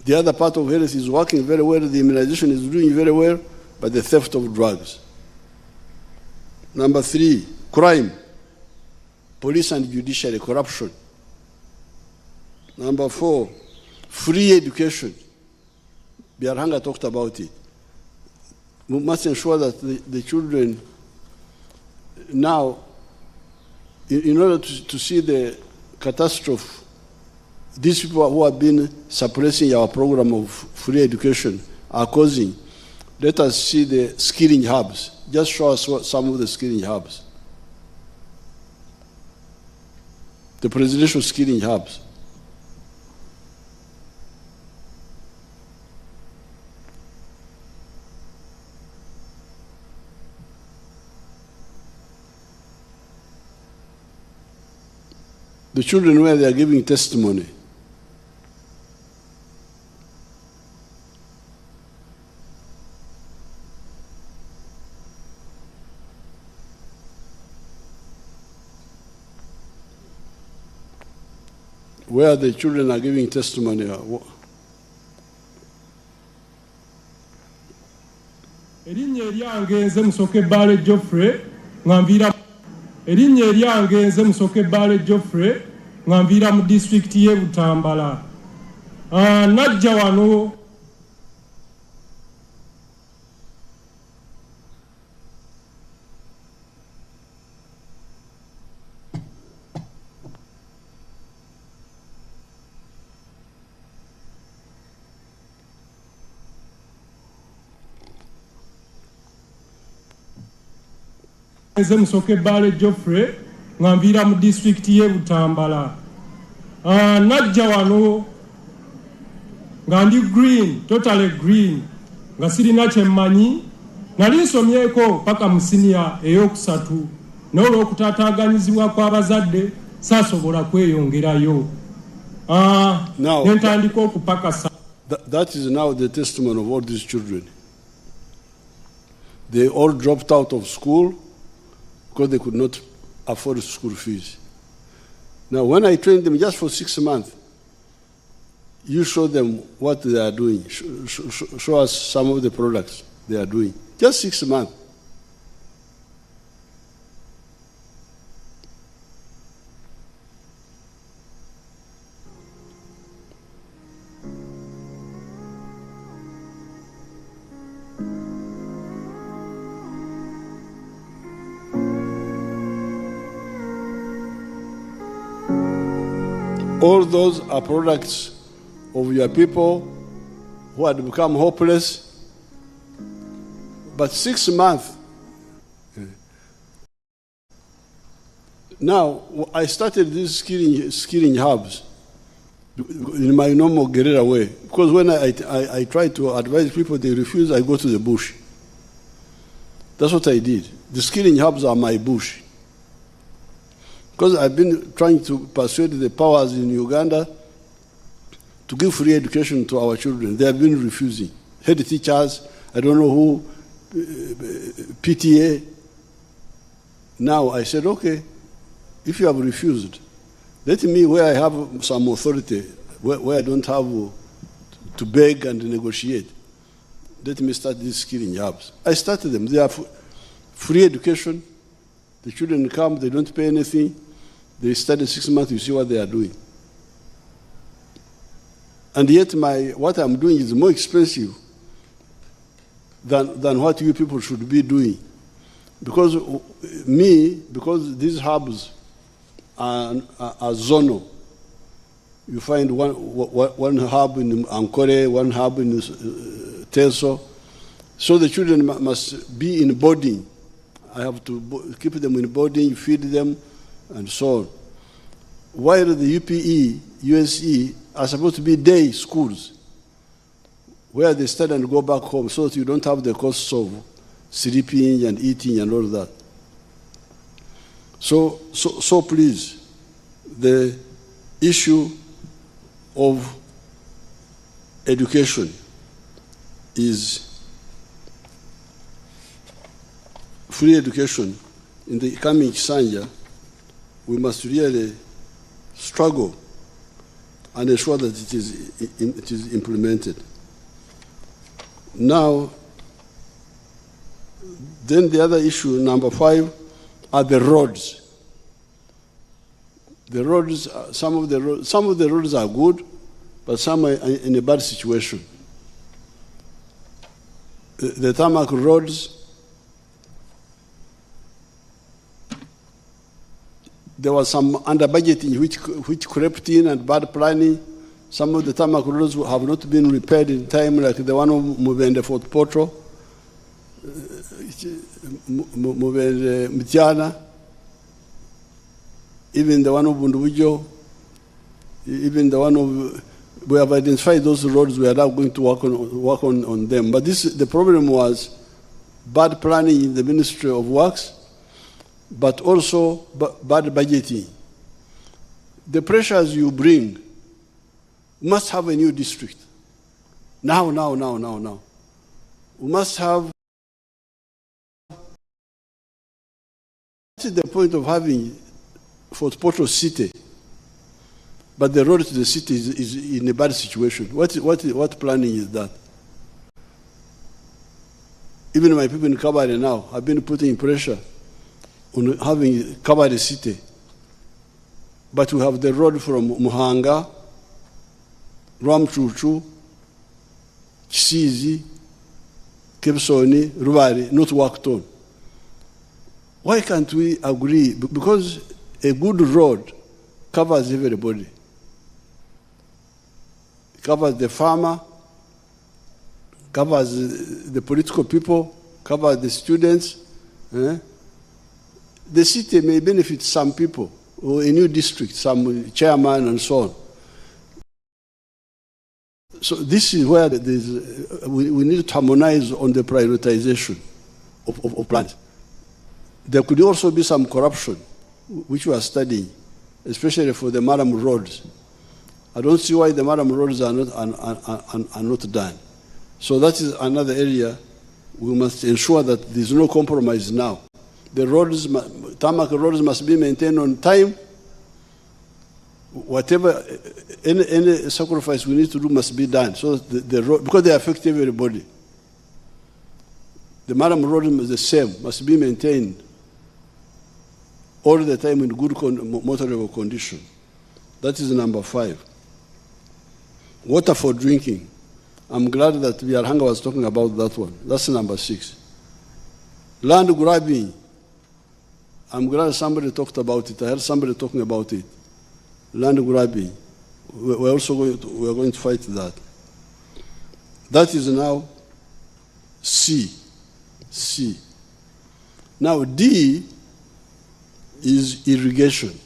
The other part of health is working very well, the immunization is doing very well, but the theft of drugs. Number 3, crime, police and judiciary corruption. Number 4, free education. Biarhanga talked about it. We must ensure that the children now, in order to see the catastrophe, these people who have been suppressing our program of free education are causing. Let us see the skilling hubs. Just show us some of the skilling hubs. The presidential skilling hubs. The children where they are giving testimony. Where the children are giving testimony. Erinnya eryange nze Musoke Bale Geoffrey ng'anviira Erinnya eryange nze Musoke Bale Geoffrey ng'anviira mu disitulikiti y'e Butambala. Najja wano nze Musoke Bale Geoffrey ng'anviira mu disitulikiti y'e Butambala. Najja wano nga ndi green, totally green, nga sirina kye mmanyi. Nali nsomyeko paka mu siniya ey'okusatu, n'olw'okutaataaganyizibwa kw'abazadde saasobola kweyongerayo. Ne ntandika okupakasa. That is now the testimony of all these children. They all dropped out of school because they could not afford school fees. Now, when I trained them just for 6 months, you show them what they are doing. Show us some of the products they are doing. Just 6 months. All those are products of your people who had become hopeless. But 6 months. Now, I started these skilling hubs in my normal guerrilla way. Because when I try to advise people, they refuse, I go to the bush. That's what I did. The skilling hubs are my bush. Because I've been trying to persuade the powers in Uganda to give free education to our children. They have been refusing. Head teachers, I don't know who, PTA. Now I said, okay, if you have refused, let me, where I have some authority, where I don't have to beg and negotiate, let me start these skilling jobs. I started them. They are free education. The children come, they don't pay anything. They study 6 months, you see what they are doing. And yet what I'm doing is more expensive than what you people should be doing. Because these hubs are zonal. You find one hub in Ankole, one hub in Teso. So the children must be in boarding. I have to keep them in boarding, feed them, and so on. While the UPE, USE are supposed to be day schools where they study and go back home so that you don't have the costs of sleeping and eating and all that. So please, the issue of education is free education. In the coming Kisanja, we must really struggle and ensure that it is implemented. Now, then the other issue, number 5, are the roads. The roads, some of the roads are good, but some are in a bad situation. The tarmac roads, there was some under budgeting which crept in and bad planning. Some of the tarmac roads have not been repaired in time, like the one of Mubende Fort Portal, Mubende Mitiana, even the one of Bundubujo, even the one of, we have identified those roads, we are now going to work on them. But the problem was bad planning in the Ministry of Works, but also bad budgeting. The pressures you bring must have a new district. Now. We must have. What is the point of having Fort Portal City, but the road to the city is in a bad situation? What planning is that? Even my people in Kabare now have been putting pressure on having Kabare City. But we have the road from Muhanga, Rwamchuchu, Kisizi, Kebsoni, Rubari, not worked on. Why can't we agree? Because a good road covers everybody. It covers the farmer, covers the political people, covers the students. The city may benefit some people, or a new district, some chairman and so on. So this is where we need to harmonize on the prioritization of plans. There could also be some corruption, which we are studying, especially for the Maram roads. I don't see why the Maram roads are not done. So that is another area we must ensure that there's no compromise now. The roads, tarmac roads must be maintained on time. Whatever, any sacrifice we need to do must be done. So the road, because they affect everybody. The Maram road is the same, must be maintained all the time in good motorable condition. That is number 5. Water for drinking. I'm glad that Biarhanga was talking about that one. That's number 6. Land grabbing. I'm glad somebody talked about it. I heard somebody talking about it. Land grabbing. We're also going to fight that. That is now C. Now D is irrigation.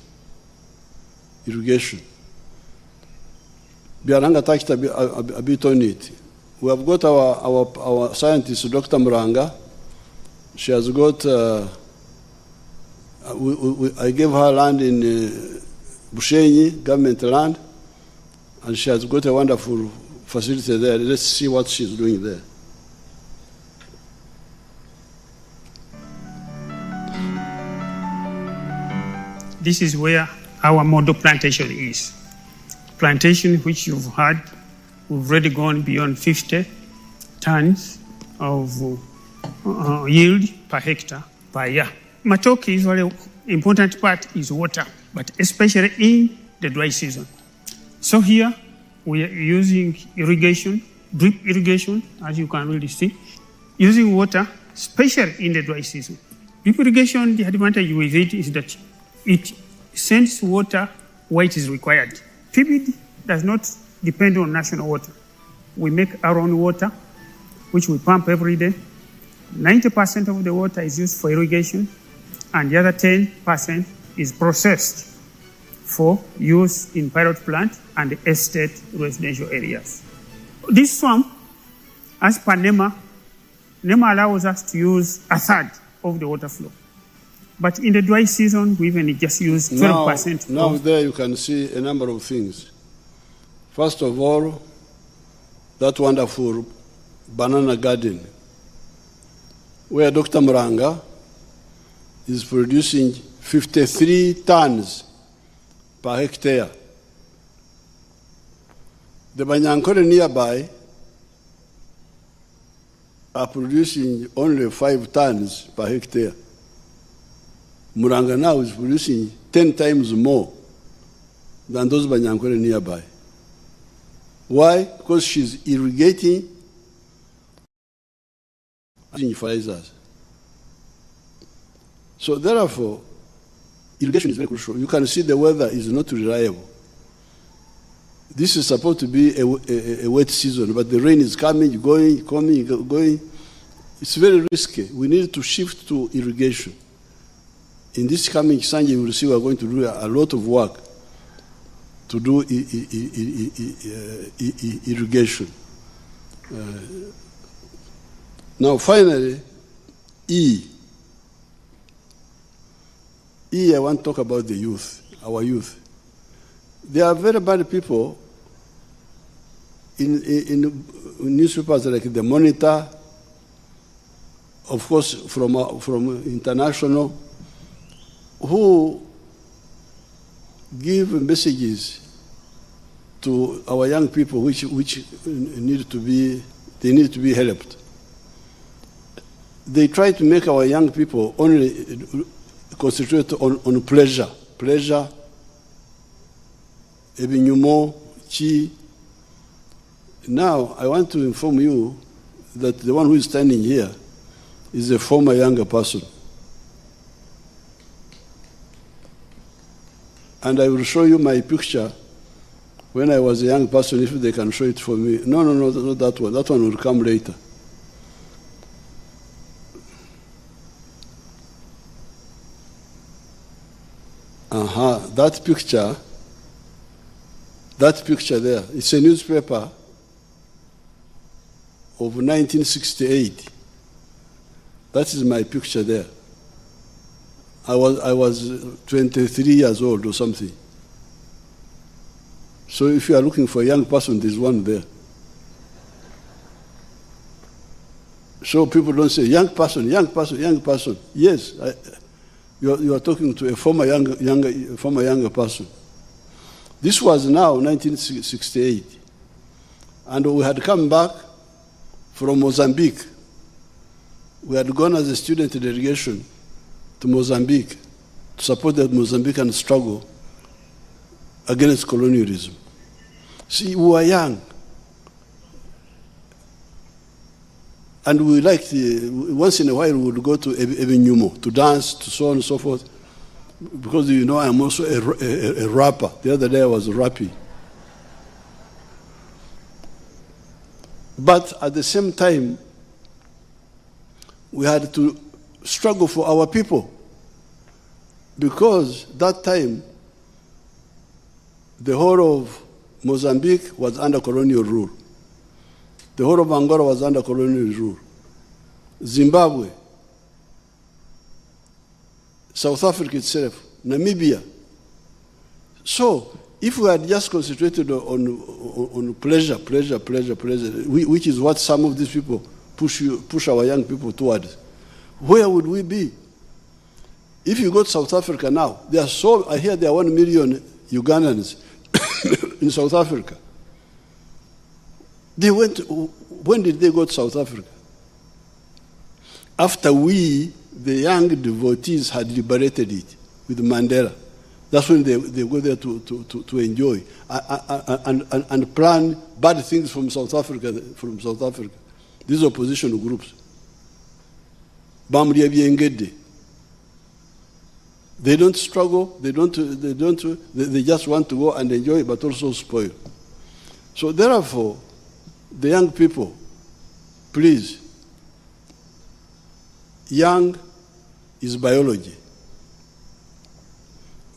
Biarhanga touched a bit on it. We have got our scientist, Dr. Muranga. She has got, I gave her land in Bushenyi, government land, and she has got a wonderful facility there. Let's see what she's doing there. This is where our model plantation is. Plantation, which you've heard, we've already gone beyond 50 tons of yield per hectare per year. Matoke is very important part is water, but especially in the dry season. So here we are using irrigation, drip irrigation, as you can really see, using water, especially in the dry season. Drip irrigation, the advantage with it is that it sends water where it is required. PBD does not depend on national water. We make our own water, which we pump every day. 90% of the water is used for irrigation, and the other 10% is processed for use in pilot plant and estate residential areas. This swamp, as per NEMA allows us to use 1/3 of the water flow. But in the dry season, we even just use 12%. Now there you can see a number of things. First of all, that wonderful banana garden, where Dr. Muranga is producing 53 tons per hectare. The Banyankore nearby are producing only 5 tons per hectare. Muranga now is producing 10 times more than those Banyankore nearby. Why? Because she's irrigating fertilizers. So therefore, irrigation is very crucial. You can see the weather is not reliable. This is supposed to be a wet season, but the rain is coming, going. It's very risky. We need to shift to irrigation. In this coming Sunday, you will see we are going to do a lot of work to do irrigation. Now, finally, E, I want to talk about the youth, our youth. There are very bad people in newspapers like The Monitor, of course, from international, who give messages to our young people which need to be helped. They try to make our young people only concentrate on pleasure, ebinyumo, chi. Now, I want to inform you that the one who is standing here is a former younger person. And I will show you my picture when I was a young person, if they can show it for me. No, not that one. That one will come later. That picture there, it's a newspaper of 1968. That is my picture there. I was 23 years old or something. So if you are looking for a young person, there's one there. So people don't say, young person. Yes, you are talking to a former younger person. This was now 1968. And we had come back from Mozambique. We had gone as a student delegation to Mozambique to support the Mozambican struggle against colonialism. See, we were young. And we liked, once in a while, we would go to Ebinyumo to dance, to so on and so forth. Because, you know, I'm also a rapper. The other day I was rapping. But at the same time, we had to struggle for our people. Because that time, the whole of Mozambique was under colonial rule. The whole of Angola was under colonial rule. Zimbabwe, South Africa itself, Namibia. So, if we had just concentrated on pleasure, which is what some of these people push our young people towards, where would we be? If you go to South Africa now, I hear there are 1 million Ugandans in South Africa. When did they go to South Africa? After we, the young devotees, had liberated it with Mandela. That's when they go there to enjoy and plan bad things from South Africa. These opposition groups. They don't struggle, they just want to go and enjoy, but also spoil. So therefore, the young people, please, young is biology,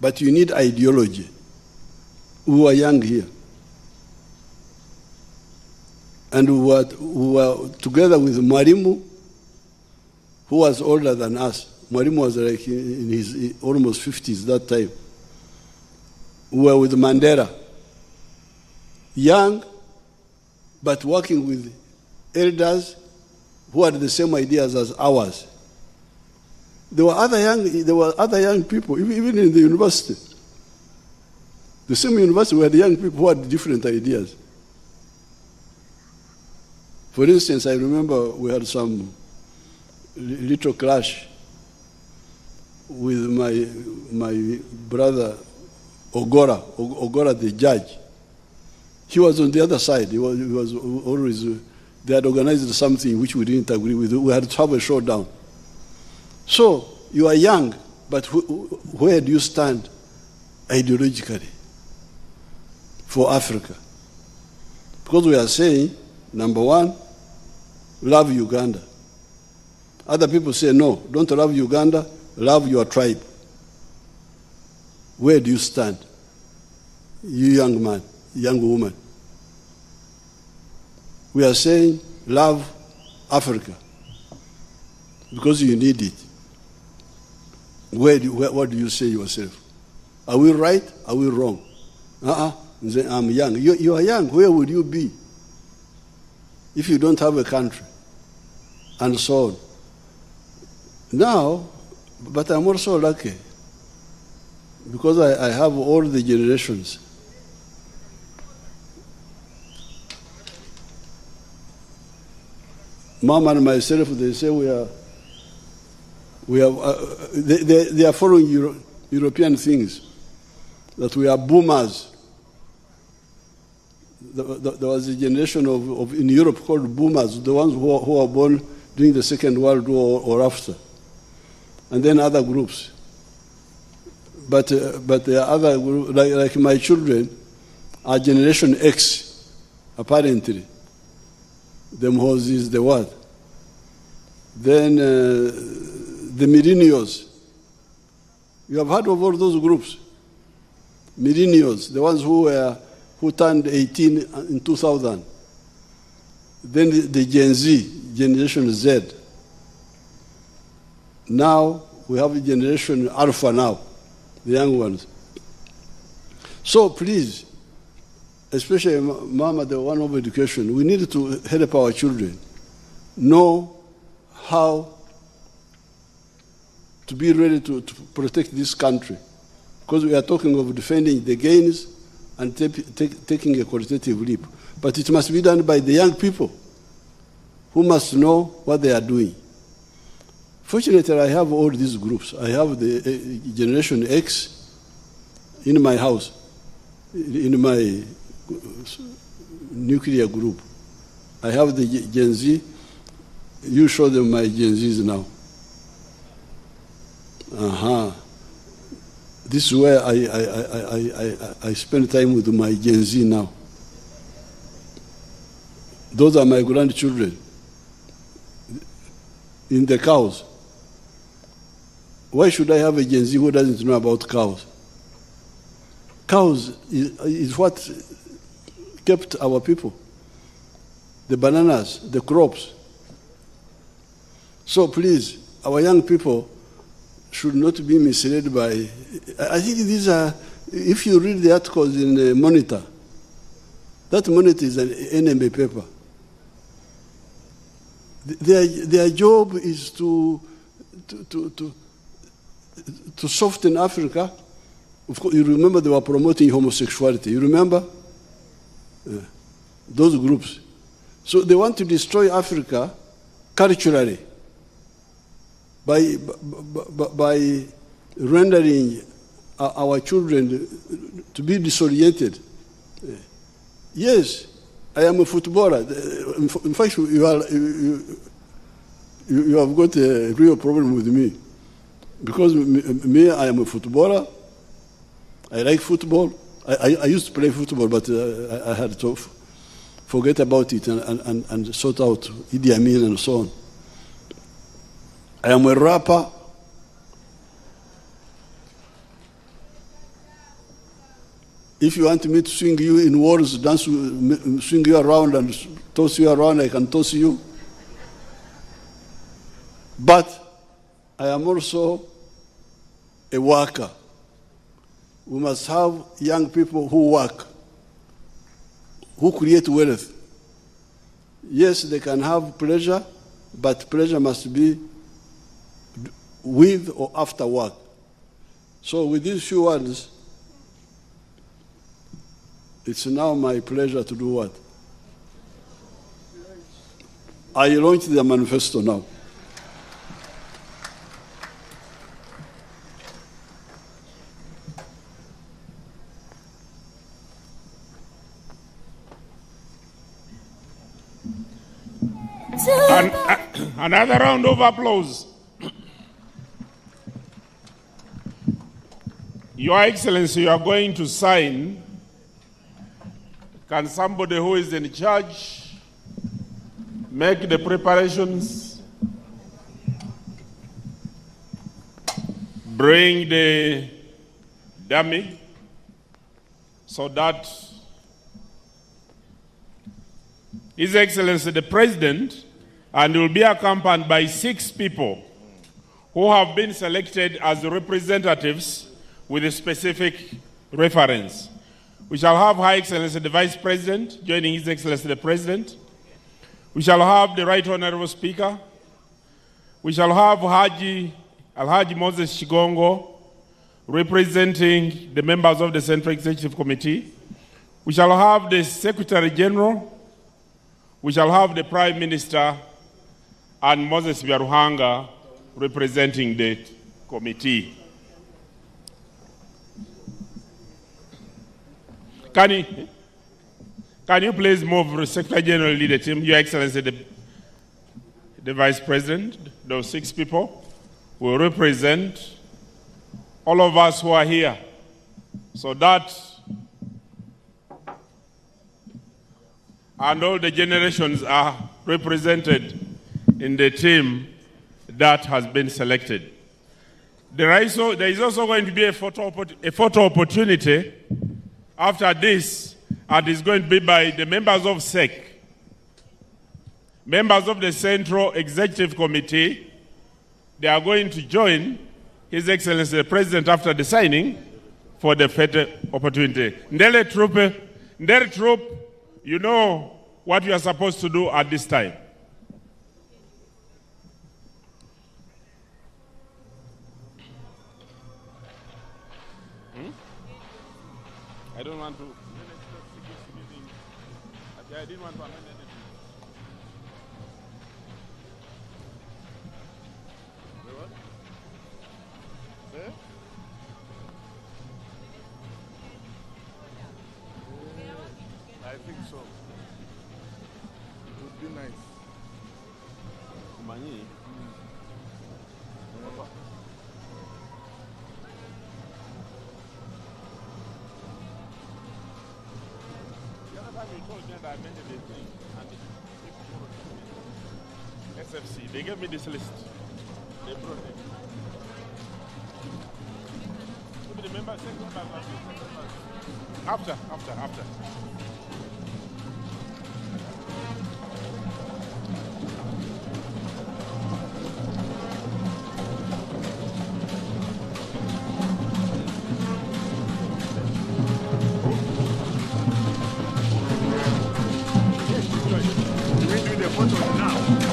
but you need ideology. We are young here. And we were together with Mwalimu, who was older than us. Mwalimu was like in his almost 50s that time. We were with Mandela, young, but working with elders who had the same ideas as ours. There were other young people, even in the university. The same university, we had young people who had different ideas. For instance, I remember we had some little clash with my brother Ogora the judge. He was on the other side. He was always, they had organized something which we didn't agree with. We had to have a showdown. So, you are young, but where do you stand ideologically for Africa? Because we are saying, number one, love Uganda. Other people say, no, don't love Uganda, love your tribe. Where do you stand? You young man, young woman. We are saying, love Africa, because you need it. What do you say yourself? Are we right? Are we wrong? I'm young. You are young. Where would you be if you don't have a country? And so on. Now, but I'm also lucky because I have all the generations. Mom and myself, they say they are following European things, that we are boomers. There was a generation in Europe called boomers, the ones who were born during the Second World War or after, and then other groups. But there are other groups, like my children, are Generation X, apparently. The Moses is the what? Then the millennials. You have heard of all those groups. Millennials, the ones who turned 18 in 2000. Then the Gen Z, Generation Z. Now we have Generation Alpha now, the young ones. So please, especially Mama, the one of education, we need to help our children know how to be ready to protect this country. Because we are talking of defending the gains and taking a qualitative leap. But it must be done by the young people who must know what they are doing. Fortunately, I have all these groups. I have the Generation X in my house, in my nuclear group. I have the Gen Z. You show them my Gen Zs now. This is where I spend time with my Gen Z now. Those are my grandchildren. In the cows. Why should I have a Gen Z who doesn't know about cows? Cows is what kept our people. The bananas, the crops. So please, our young people should not be misled by, I think these are, if you read the articles in the Monitor, that Monitor is an NMA paper. Their job is to soften Africa. Of course, you remember they were promoting homosexuality. You remember? Those groups. So they want to destroy Africa culturally by rendering our children to be disoriented. Yes, I am a footballer. In fact, you have got a real problem with me. Because me, I am a footballer. I like football. I used to play football, but I had to forget about it and sort out Idi Amin and so on. I am a rapper. If you want me to swing you in walls, dance, swing you around and toss you around, I can toss you. But I am also a worker. We must have young people who work, who create wealth. Yes, they can have pleasure, but pleasure must be with or after work. So with these few words, it's now my pleasure to do what? I launched the manifesto now. Another round of applause. Your Excellency, you are going to sign Can somebody who is in charge make the preparations? Bring the dummy so that His Excellency the President, and will be accompanied by 6 people who have been selected as representatives with a specific reference. We shall have High Excellency the Vice President joining His Excellency the President. We shall have the Right Honorable Speaker. We shall have Alhaji Moses Shigongo representing the members of the Central Executive Committee. We shall have the Secretary General. We shall have the Prime Minister and Moses Byaruhanga representing the committee. Can you please move Secretary General lead the team? Your Excellency, the Vice President, those 6 people will represent all of us who are here, so that and all the generations are represented in the team that has been selected. There is also going to be a photo opportunity after this, and it's going to be by the members of SEC, members of the Central Executive Committee. They are going to join His Excellency the President after the signing for the photo opportunity. Ndele troop, you know what you are supposed to do at this time. I don't want to. I didn't want to amend anything. I think so. It would be nice. Money. The other time you told me that I amended the thing, and SFC, they gave me this list. They brought it. The members, after.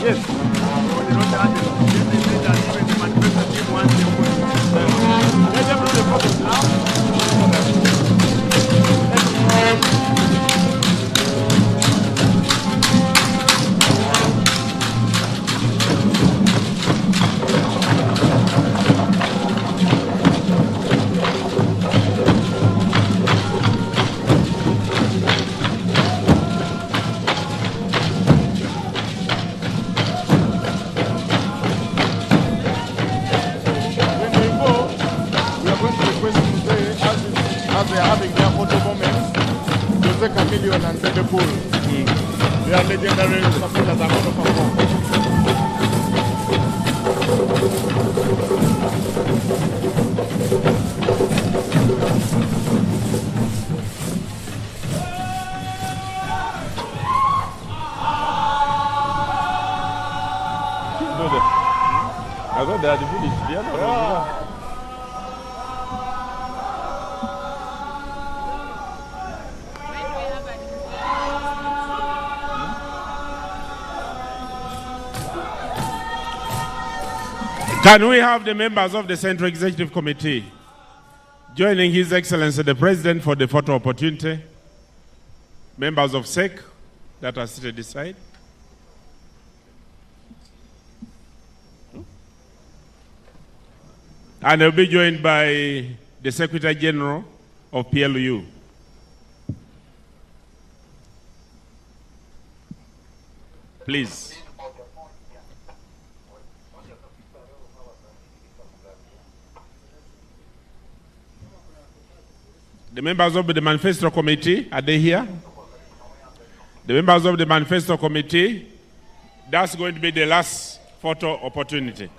Yes. Let them do the photos now. And the pool. They are legendary supporters are going to perform. I thought they are the village. They are not the village. Can we have the members of the Central Executive Committee joining His Excellency the President for the photo opportunity? Members of SEC that are seated this side. And they'll be joined by the Secretary General of PLU. Please. The members of the Manifesto Committee, are they here? The members of the Manifesto Committee, that's going to be the last photo opportunity.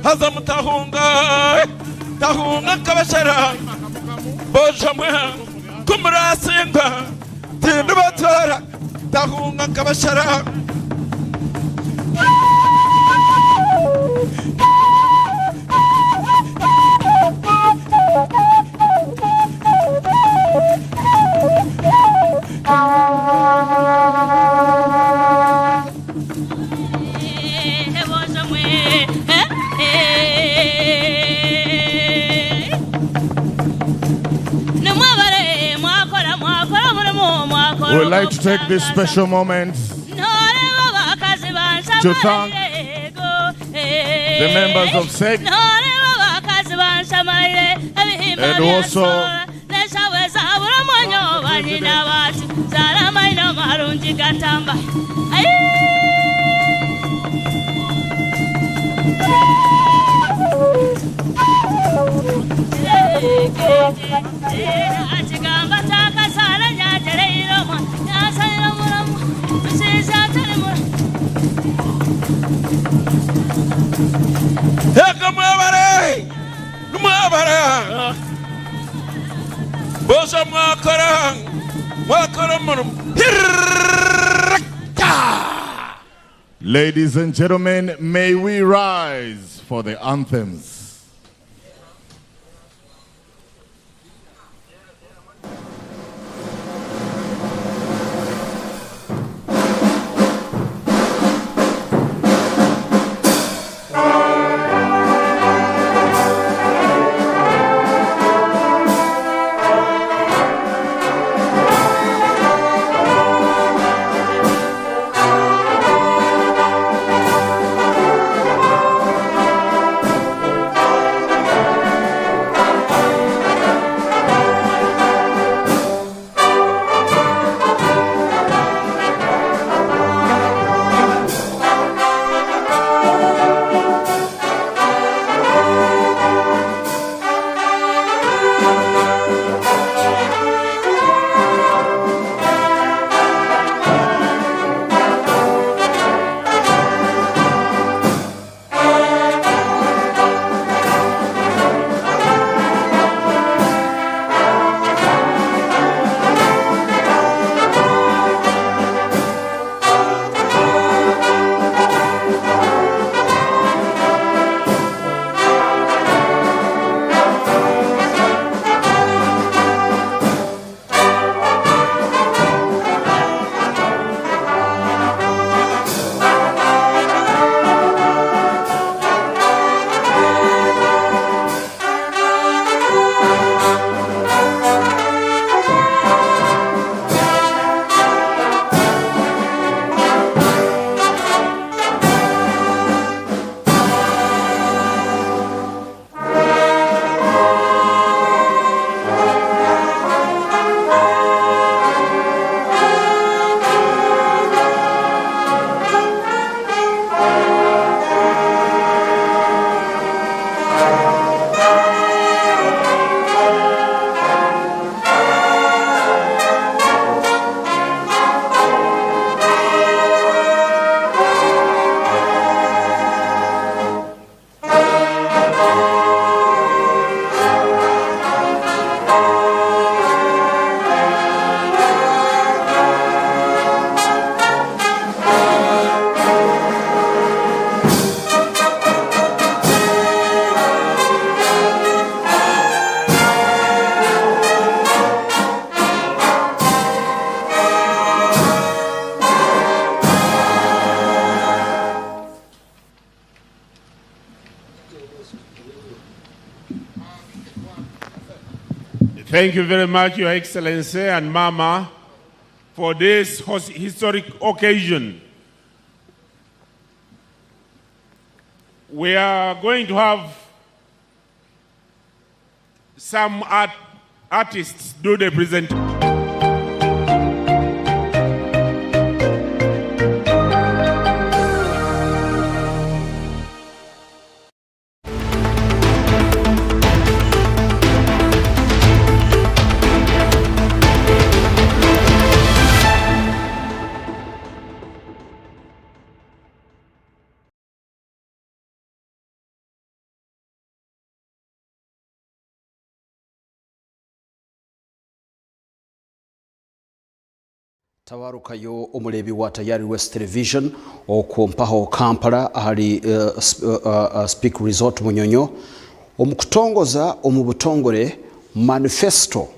AZAM tahunga kabashara bojamwe kumurasinga tindu batora tahunga kabashara We would like to take this special moment to thank the members of SEG and also Ladies and gentlemen, may we rise for the anthems. Thank you very much, Your Excellency and Mama, for this historic occasion. We are going to have some artists do the presentation. Tawarukayo omulebi wa Tayari West Television okumpaho Kampala ahali Speak Resort Munyonyo omukutongoza omubutongole manifesto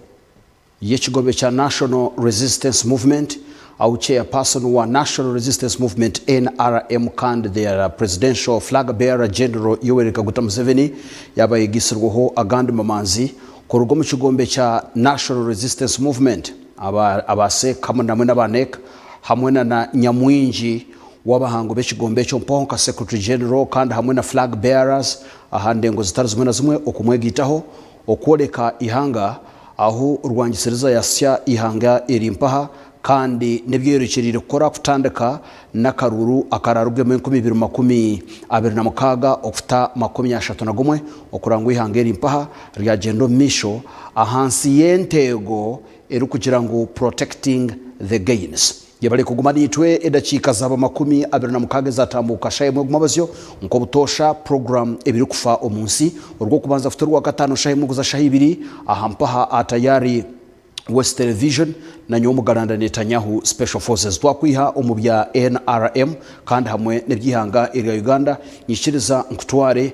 y'ekigombe kya National Resistance Movement au chairperson wa National Resistance Movement NRM kandi their presidential flag bearer General Yoweri Kaguta Museveni yabayigisirwaho agandi mamanzi ku rugo mu kigombe kya National Resistance Movement abase kamwe namwe n'abanek hamwe na nyamwinji w'abahango b'ekigombe cyo mponka secretary general kandi hamwe na flag bearers ahande ngo zitari zimwe na zimwe okumwegitaho okwoleka ihanga aho urwangisiriza yasya ihanga erimpaha kandi nebyerekirire kora kutandika nakaruru akararubwe mu 2026 okuta 31 okurangwa ihanga erimpaha rya gendo misho ahansi yentego kugira ngo protecting the gains yabali kugumana itwe edakika zaba 26 zatambuka shayemwe gumabazyo nko butosha program ebiri kufa omunsi urwo kubanza futurwa gatano shayemwe guza shahibiri ahampaha atayari West Television na nyomugaranda Netanyahu Special Forces twakwiha omubya NRM kandi hamwe nebyihanga eri Uganda nyishiriza nkutware